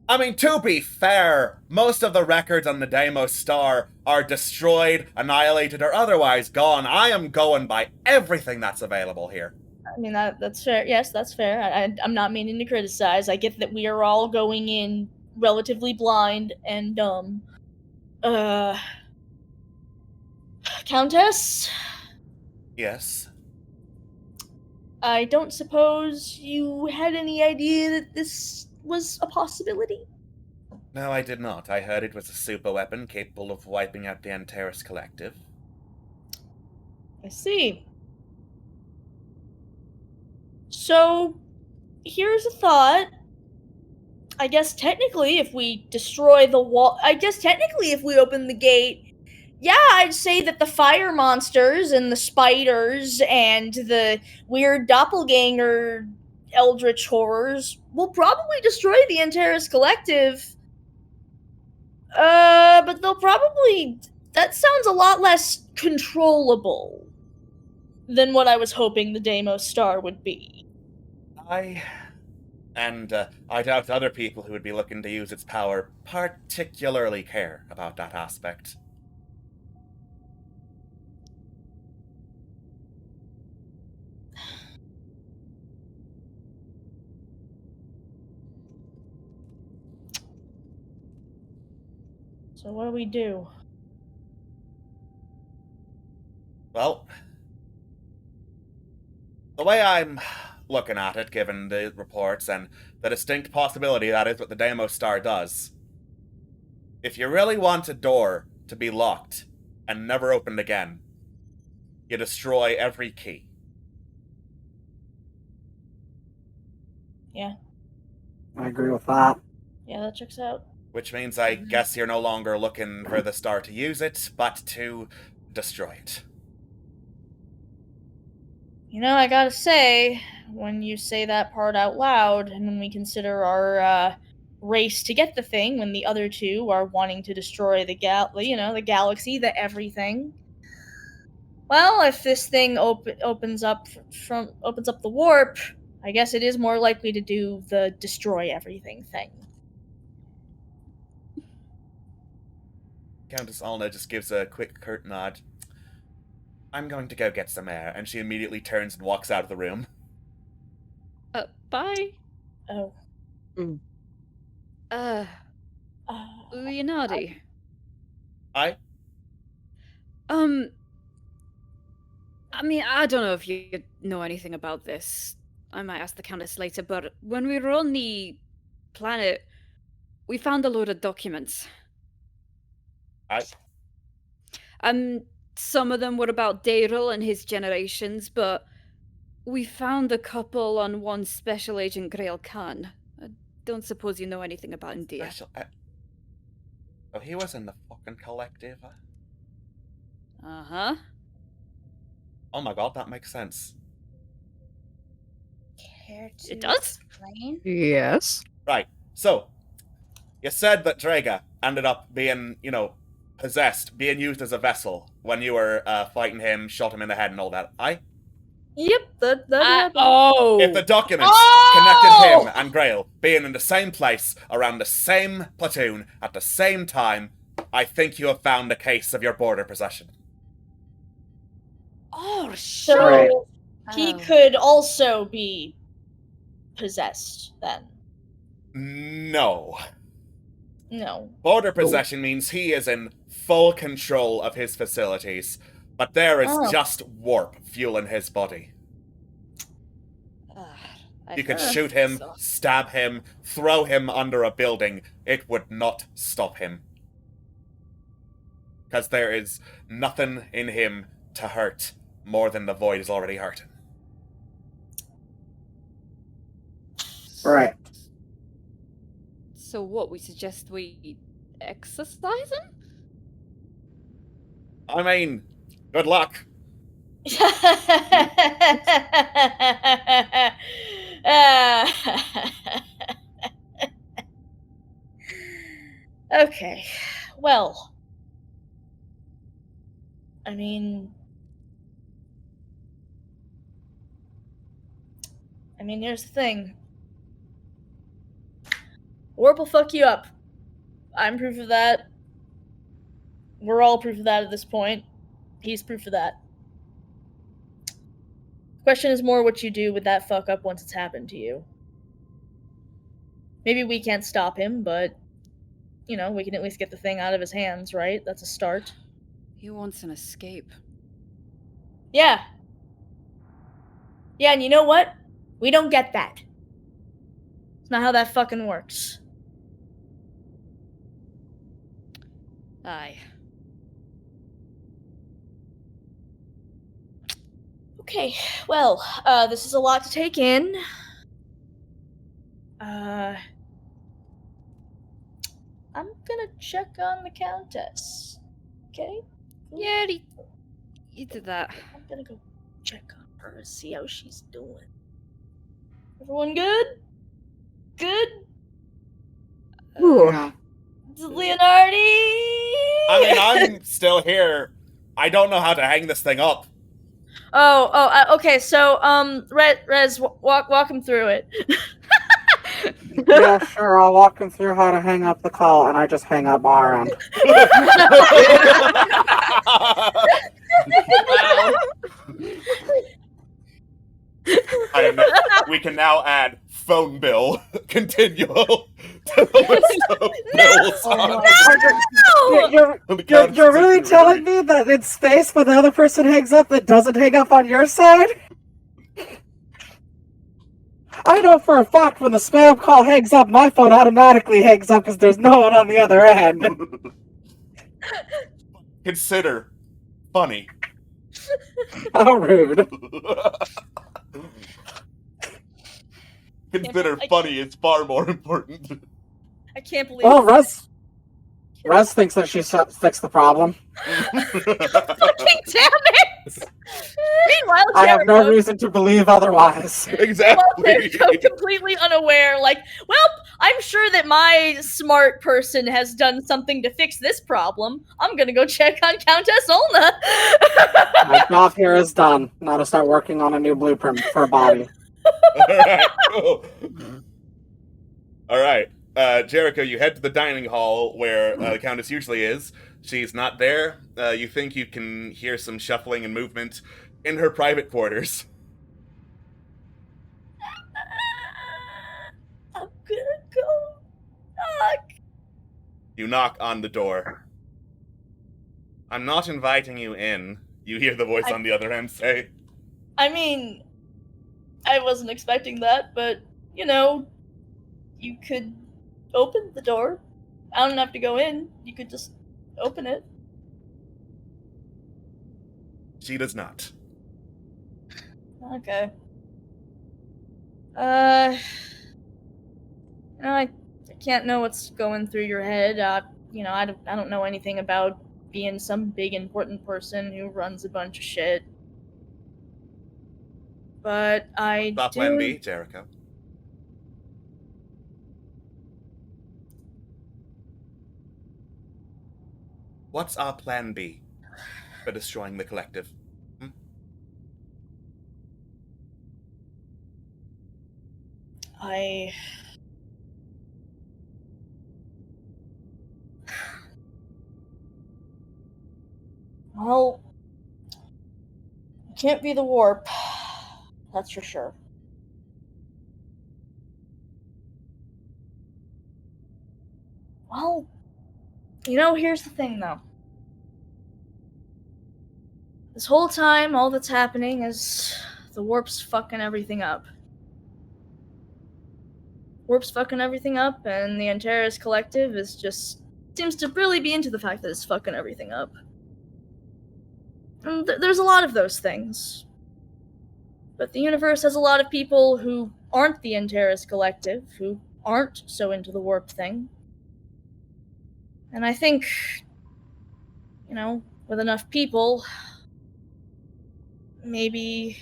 I mean, to be fair, most of the records on the Deimos Star are destroyed, annihilated, or otherwise gone. I am going by everything that's available here.
I mean, that's fair. Yes, that's fair. I'm not meaning to criticize. I get that we are all going in relatively blind and dumb. Countess?
Yes?
I don't suppose you had any idea that this was a possibility?
No, I did not. I heard it was a super weapon capable of wiping out the Antares Collective.
I see. So, here's a thought. I guess technically if we destroy the wall... if we open the gate... Yeah, I'd say that the fire monsters and the spiders and the weird doppelganger eldritch horrors will probably destroy the Antares Collective. But they'll probably... That sounds a lot less controllable than what I was hoping the Deimos Star would be.
I doubt other people who would be looking to use its power particularly care about that aspect.
So what do we do?
Well, the way I'm looking at it, given the reports and the distinct possibility that is what the Deimos Star does, if you really want a door to be locked and never opened again, you destroy every key.
Yeah.
I agree with that.
Yeah, that checks out.
Which means I guess you're no longer looking for the star to use it, but to destroy it.
You know, I gotta say, when you say that part out loud, and when we consider our race to get the thing, when the other two are wanting to destroy the the galaxy, the everything. Well, if this thing opens up the warp, I guess it is more likely to do the destroy everything thing.
Countess Alna just gives a quick curt nod. I'm going to go get some air, and she immediately turns and walks out of the room.
Bye.
Oh.
Leonardi.
I
mean, I don't know if you know anything about this. I might ask the Countess later, but when we were on the planet, we found a load of documents. Some of them were about Daryl and his generations, but we found a couple on one Special Agent Grail Khan. I don't suppose you know anything about him, dear.
Oh, he was in the fucking collective.
Uh-huh.
Oh my god, that makes sense.
Care to
It does?
explain?
Yes.
Right, so, you said that Draga ended up being, possessed, being used as a vessel when you were fighting him, shot him in the head and all that.
Yep, that happened.
If the documents connected him and Grail being in the same place, around the same platoon, at the same time, I think you have found the case of your border possession.
Oh,
So
shit!
Right.
he
Oh.
could also be possessed then.
No.
No.
Border possession means he is in full control of his facilities, but there is
Oh.
just warp fueling his body. You could shoot him, stab him, throw him under a building. It would not stop him. Because there is nothing in him to hurt more than the void is already hurting.
Right.
So what, we suggest we exercise him?
I mean, good luck.
Okay. Well. I mean, here's the thing. Warp will fuck you up. I'm proof of that. We're all proof of that at this point. He's proof of that. The question is more what you do with that fuck up once it's happened to you. Maybe we can't stop him, but, we can at least get the thing out of his hands, right? That's a start.
He wants an escape.
Yeah. Yeah, and you know what? We don't get that. It's not how that fucking works.
Aye.
Okay, well, this is a lot to take in. I'm gonna check on the Countess. Okay?
Yeah, you did that.
I'm gonna go check on her, see how she's doing. Everyone good? Good?
Ooh.
Yeah.
Leonardi!
I mean, I'm still here. I don't know how to hang this thing up.
Okay, so, Rez, walk him through it.
Yeah, sure, I'll walk him through how to hang up the call, and I just hang up our end.
We can now add phone bill continual to the list of bills.
You're really telling me that in space, when the other person hangs up, it doesn't hang up on your side? I know for a fact when the spam call hangs up, my phone automatically hangs up because there's no one on the other end.
Consider funny.
How rude.
Consider funny is far more important.
I can't believe
Well, Rez thinks that she fixed the problem.
Fucking damn it! Meanwhile,
I have no
Jericho-
reason to believe otherwise.
Exactly.
Jericho, completely unaware, like, well, I'm sure that my smart person has done something to fix this problem. I'm gonna go check on Countess Olna.
My job here is done. Now to start working on a new blueprint for a body.
Alright, cool. Alright, Jericho, you head to the dining hall where the Countess usually is. She's not there. You think you can hear some shuffling and movement in her private quarters.
I'm gonna go knock.
You knock on the door. I'm not inviting you in, you hear the voice on the other end say.
I mean, I wasn't expecting that, but, you could open the door. I don't have to go in. You could just open it.
She does not.
Okay. I can't know what's going through your head. I don't know anything about being some big important person who runs a bunch of shit. But I
Stop
do.
Plan B, Jericho. What's our plan B for destroying the collective?
Well, Can't be the warp. That's for sure. Well, here's the thing, though. This whole time, all that's happening is the warp's fucking everything up. Warp's fucking everything up, and the Antares Collective seems to really be into the fact that it's fucking everything up. And there's a lot of those things. But the universe has a lot of people who aren't the Antares Collective, who aren't so into the warp thing. And I think, with enough people, maybe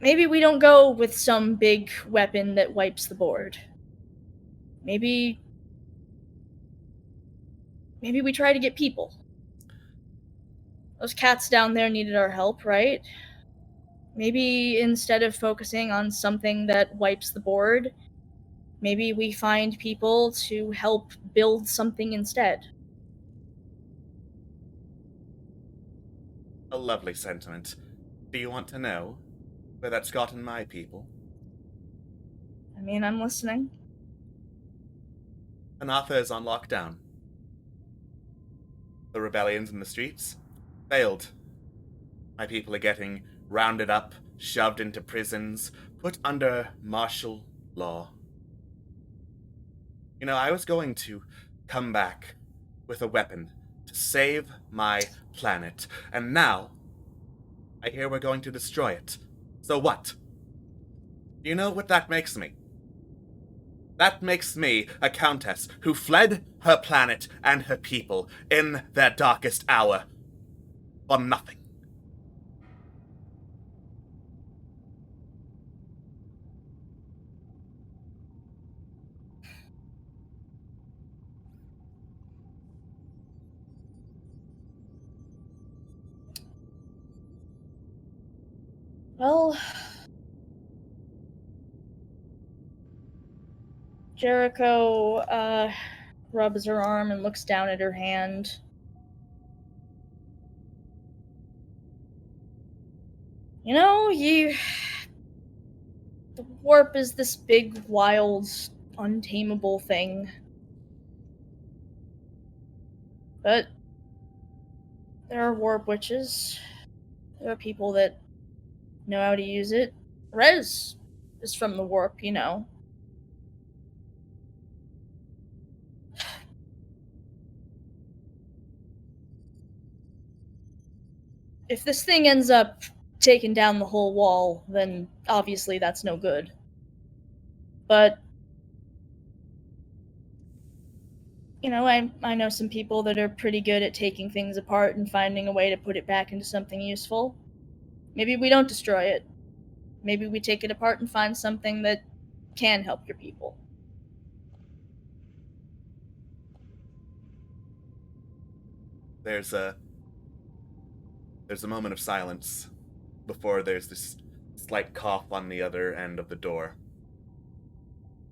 we don't go with some big weapon that wipes the board. Maybe we try to get people. Those cats down there needed our help, right? Maybe instead of focusing on something that wipes the board, maybe we find people to help build something instead.
A lovely sentiment. Do you want to know where that's gotten my people?
I mean, I'm listening.
Anatha is on lockdown. The rebellions in the streets failed. My people are getting rounded up, shoved into prisons, put under martial law. I was going to come back with a weapon to save my planet, and now I hear we're going to destroy it. So what? Do you know what that makes me? That makes me a countess who fled her planet and her people in their darkest hour for nothing.
Well, Jericho rubs her arm and looks down at her hand. The warp is this big, wild, untamable thing. But there are warp witches. There are people that know how to use it. Rez is from the warp, If this thing ends up taking down the whole wall, then obviously that's no good. But I know some people that are pretty good at taking things apart and finding a way to put it back into something useful. Maybe we don't destroy it. Maybe we take it apart and find something that can help your people.
There's a moment of silence before there's this slight cough on the other end of the door.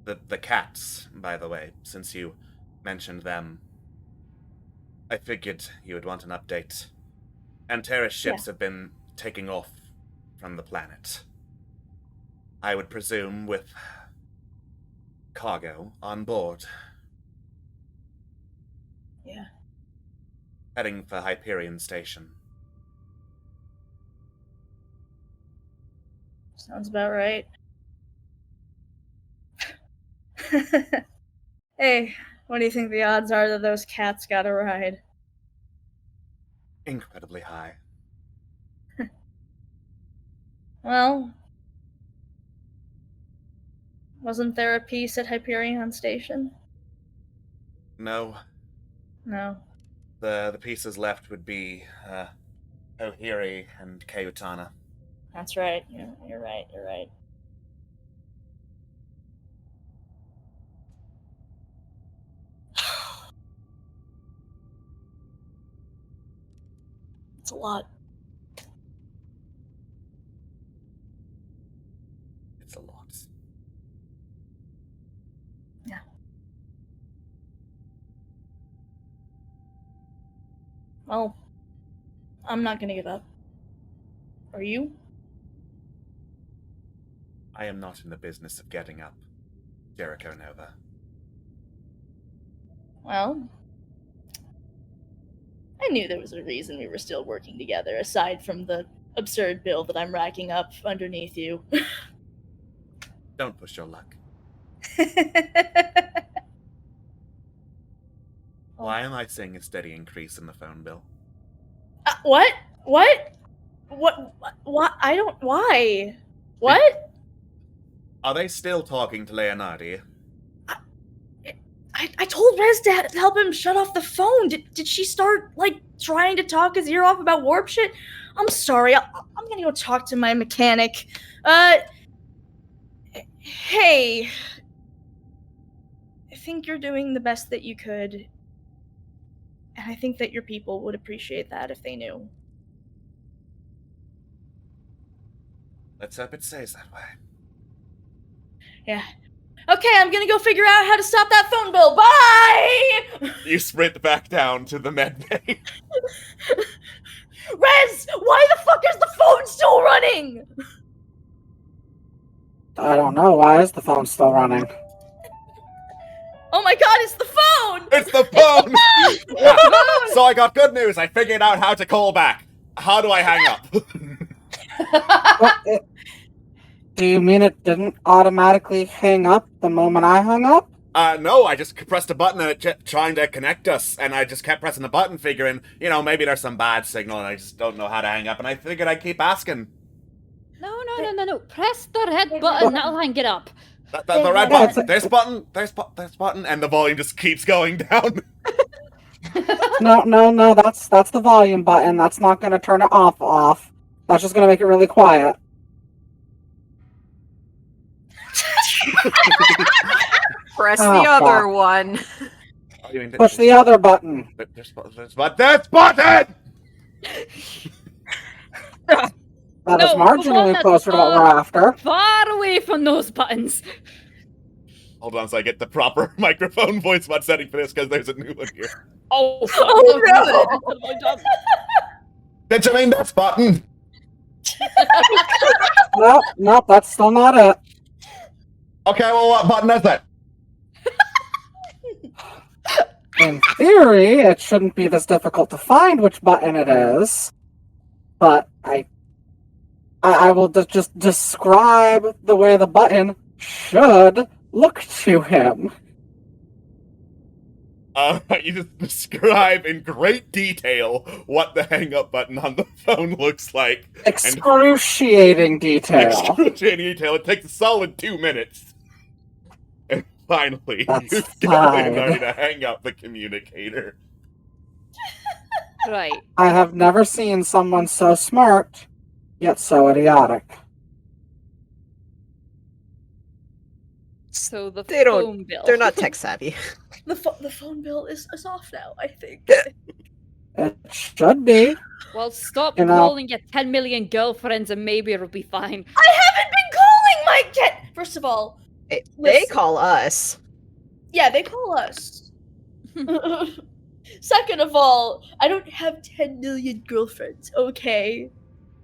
The cats, by the way, since you mentioned them, I figured you would want an update. Antares ships have been taking off from the planet. I would presume with cargo on board.
Yeah.
Heading for Hyperion Station.
Sounds about right. Hey, what do you think the odds are that those cats got a ride?
Incredibly high.
Well, wasn't there a piece at Hyperion Station?
No.
No.
The pieces left would be Ohiri and Kayutana.
That's right. You're right. It's a lot.
It's a lot.
Yeah. Well, I'm not gonna give up. Are you?
I am not in the business of getting up, Jericho Nova.
Well, I knew there was a reason we were still working together, aside from the absurd bill that I'm racking up underneath you.
Don't push your luck. Why am I seeing a steady increase in the phone bill?
What? What? What? I don't. Why? What?
Are they still talking to Leonardi?
I told Rez to help him shut off the phone. Did she start, like, trying to talk his ear off about warp shit? I'm sorry. I'm gonna go talk to my mechanic. Hey. I think you're doing the best that you could. And I think that your people would appreciate that if they knew.
Let's hope it stays that way.
Yeah. Okay, I'm gonna go figure out how to stop that phone bill. Bye!
You sprint back down to the med bay.
Rez! Why the fuck is the phone still running?
I don't know. Why is the phone still running?
Oh my god, it's the phone!
It's the phone! Yeah. So I got good news. I figured out how to call back. How do I hang up?
Do you mean it didn't automatically hang up the moment I hung up?
No, I just pressed a button and it kept trying to connect us, and I just kept pressing the button figuring, maybe there's some bad signal and I just don't know how to hang up, and I figured I'd keep asking.
No. Press the red button, that'll hang it up.
The red button. This button, and the volume just keeps going down.
No, that's the volume button. That's not gonna turn it off. That's just gonna make it really quiet.
Press the other one.
Push the other button.
This button!
That is marginally closer to what we're after.
Far away from those buttons.
Hold on, so I get the proper microphone voice mod setting for this, because there's a new one here.
Oh, fuck.
Oh,
Did you mean this button?
Nope, that's still not it.
Okay, well, what button is it?
In theory, it shouldn't be this difficult to find which button it is, but I will just describe the way the button should look to him.
You just describe in great detail what the hang-up button on the phone looks like.
Excruciating detail.
Excruciating detail. It takes a solid 2 minutes. And finally,
That's
you've
fine.
got Leonardi to hang up the communicator.
Right.
I have never seen someone so smart, yet so idiotic.
So the
They don't-
phone bill.
They're not tech savvy.
The phone bill is off now, I think.
It should be.
Well, stop
You know-
calling your 10 million girlfriends and maybe it'll be fine.
I haven't been calling my kid! First of all,
They
listen.
call us.
Yeah, they call us. Second of all, I don't have 10 million girlfriends, okay?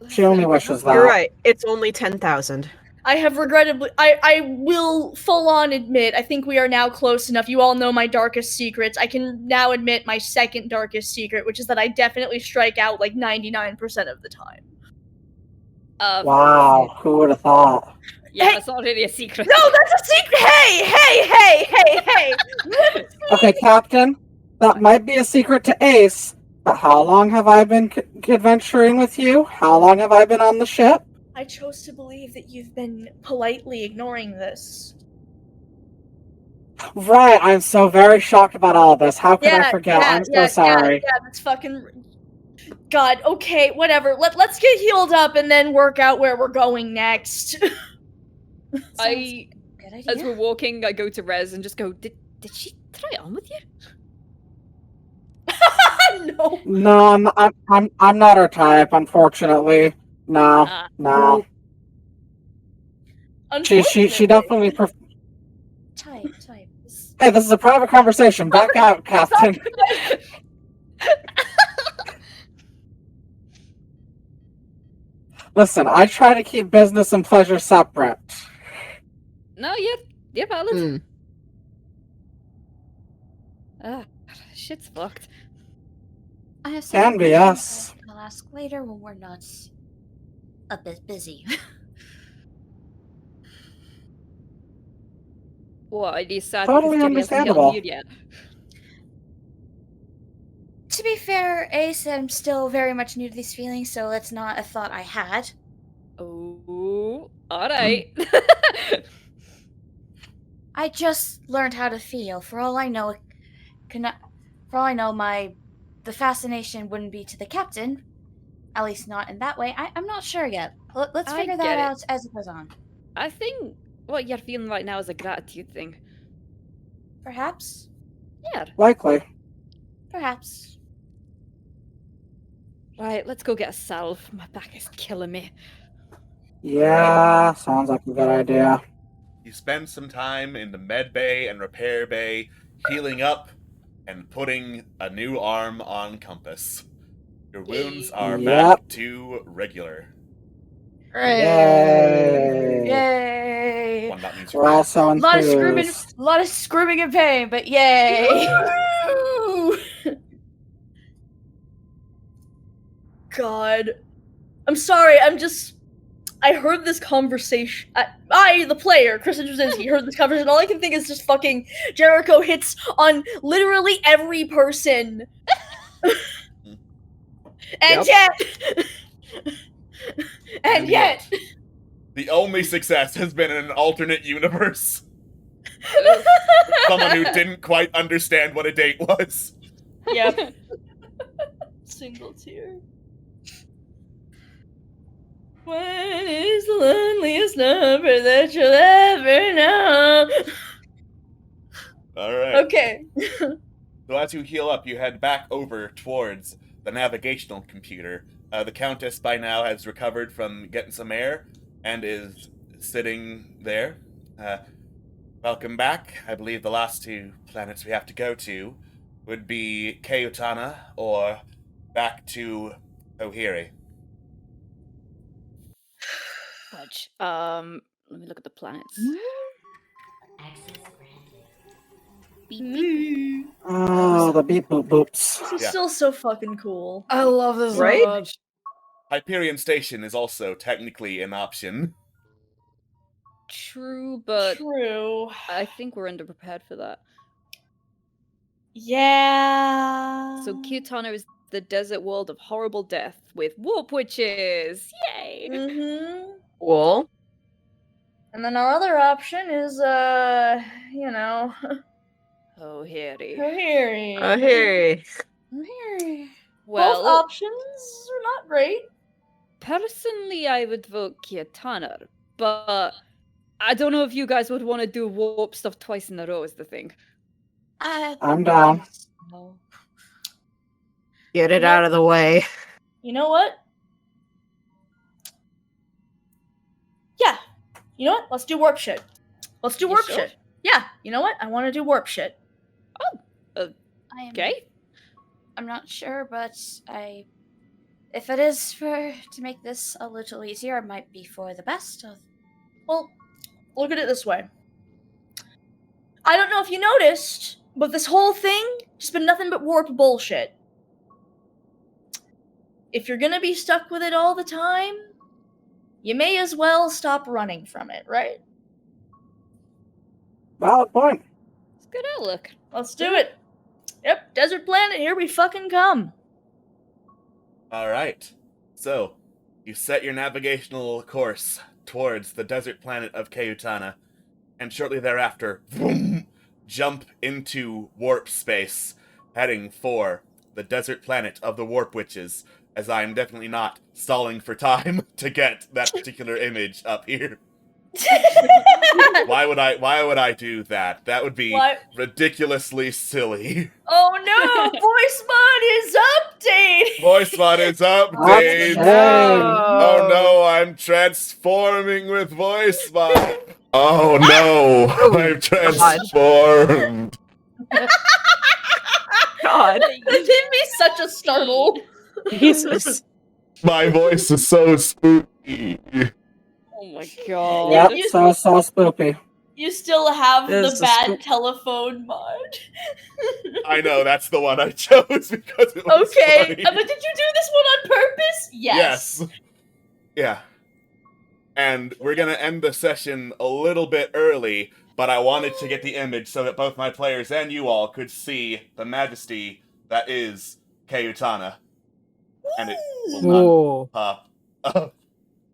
She only wishes that.
You're right. It's only 10,000.
I have regrettably. I will full on admit, I think we are now close enough. You all know my darkest secrets. I can now admit my second darkest secret, which is that I definitely strike out like 99% of the time.
Wow, who would have thought?
Yeah,
Hey-
that's not really a secret.
No, that's a secret! Hey!
Okay, Captain, that might be a secret to Ace, but how long have I been adventuring with you? How long have I been on the ship?
I chose to believe that you've been politely ignoring this.
Right, I'm so very shocked about all this. How could I forget? I'm so sorry.
Yeah, that's fucking... God, okay, whatever. Let's get healed up and then work out where we're going next.
Good
As
idea.
we're walking, I go to Rez and just go, did she try it on with you?
No.
No, I'm not her type, unfortunately. No,
Ah.
no. She definitely
Type.
Hey, this is a private conversation. Back out, Captain. Listen, I try to keep business and pleasure separate.
No, you're valid.
Hmm.
Ah, shit's fucked.
I have
Can
some
be,
questions
yes.
I'll ask later when we're not a bit busy.
What, are you sad
Totally
because Jerry hasn't hit on
understandable.
you yet?
To be fair, Ace, I'm still very much new to these feelings, so it's not a thought I had.
Oh, alright.
I just learned how to feel. For all I know, the fascination wouldn't be to the captain. At least not in that way. I'm not sure yet. Let's
I
figure
get
that
it.
out as it goes on.
I think what you're feeling right now is a gratitude thing.
Perhaps.
Yeah.
Likely.
Perhaps.
Right, let's go get a salve. My back is killing me.
Yeah, sounds like a good idea.
You spend some time in the med bay and repair bay, healing up and putting a new arm on Compass. Your wounds are
Yep.
back to regular.
Yay!
Yay!
One that means
We're all so
A lot of
enthused.
screaming and pain, but yay!
God. I'm sorry, I heard this conversation. I, the player, Kristen Trawczynski, heard this conversation. All I can think is just fucking Jericho hits on literally every person. And yet. And yet.
The only success has been in an alternate universe. Someone who didn't quite understand what a date was.
Yep. Single tear. When is the loneliest number that you'll ever know?
Alright.
Okay.
So as you heal up, you head back over towards the navigational computer. The Countess by now has recovered from getting some air and is sitting there. Welcome back. I believe the last two planets we have to go to would be Keutana or back to Ohiri.
Fudge. Let me look at the planets.
Oh, the beep boop boops.
This is
Yeah.
still so fucking cool.
I love this
Right?
so much.
Hyperion Station is also technically an option.
True, but
True.
I think we're underprepared for that.
Yeah.
So Keutana is the desert world of horrible death with warp witches. Yay!
Mm-hmm.
Cool.
And then our other option is,
Oh, Harry.
Harry.
Oh, Harry.
Harry.
Well,
Both options are not great.
personally, I would vote Keutana, but I don't know if you guys would want to do warp stuff twice in a row. Is the thing.
I'm down.
No.
Get it out of the way.
You know what? Yeah. You know what? Let's do warp shit. Let's do
You
warp
sure?
shit. Yeah. You know what? I want to do warp shit.
Okay.
I'm not sure, but if it is to make this a little easier, it might be for the best.
Well, look at it this way. I don't know if you noticed, but this whole thing just been nothing but warp bullshit. If you're gonna be stuck with it all the time, you may as well stop running from it, right?
Valid point.
It's a good outlook.
Let's do it. Yep, desert planet, here we fucking come.
Alright. So, you set your navigational course towards the desert planet of Keutana, and shortly thereafter, vroom, jump into warp space, heading for the desert planet of the Warp Witches, as I am definitely not stalling for time to get that particular image up here. Why would I do that? That would be
Why-
ridiculously silly.
Oh no, voice mod is updated!
Voice mod is updated. Oh no, I'm transforming with voice mod. Oh no, I'm transformed.
God.
That gave me such a startle.
Jesus.
My voice is so spooky.
Oh my god.
Yep,
You-
so spoopy.
You still have
There's
the
the
bad
spook-
telephone mod.
I know, that's the one I chose because it was
Okay,
funny.
but did you do this one on purpose? Yes.
Yeah. And we're gonna end the session a little bit early, but I wanted to get the image so that both my players and you all could see the majesty that is Kayutana. And it will not
Whoa.
pop up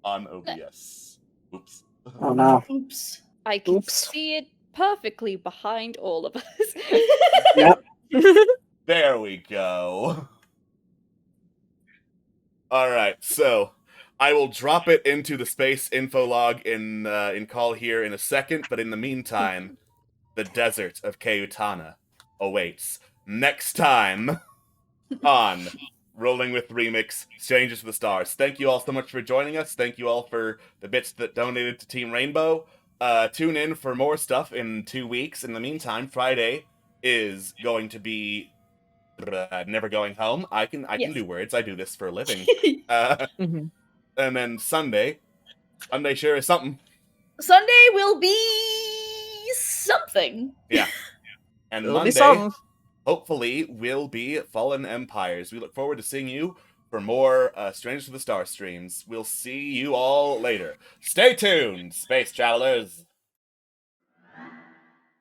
on OBS. Oops.
Oh no.
Oops.
I can
Oops.
see it perfectly behind all of us.
Yep.
There we go. Alright, so I will drop it into the space info log in call here in a second, but in the meantime, the desert of Kayutana awaits. Next time on Rolling with Remix, Strangers to the Stars. Thank you all so much for joining us. Thank you all for the bits that donated to Team Rainbow. Tune in for more stuff in 2 weeks. In the meantime, Friday is going to be Never Going Home. I can
Yes.
do words. I do this for a living.
Mhm.
And then Sunday sure is something.
Sunday will be something.
Yeah. And
It'll be
Monday,
something.
hopefully, will be Fallen Empires. We look forward to seeing you for more Strangers to the Star streams. We'll see you all later. Stay tuned, space travelers!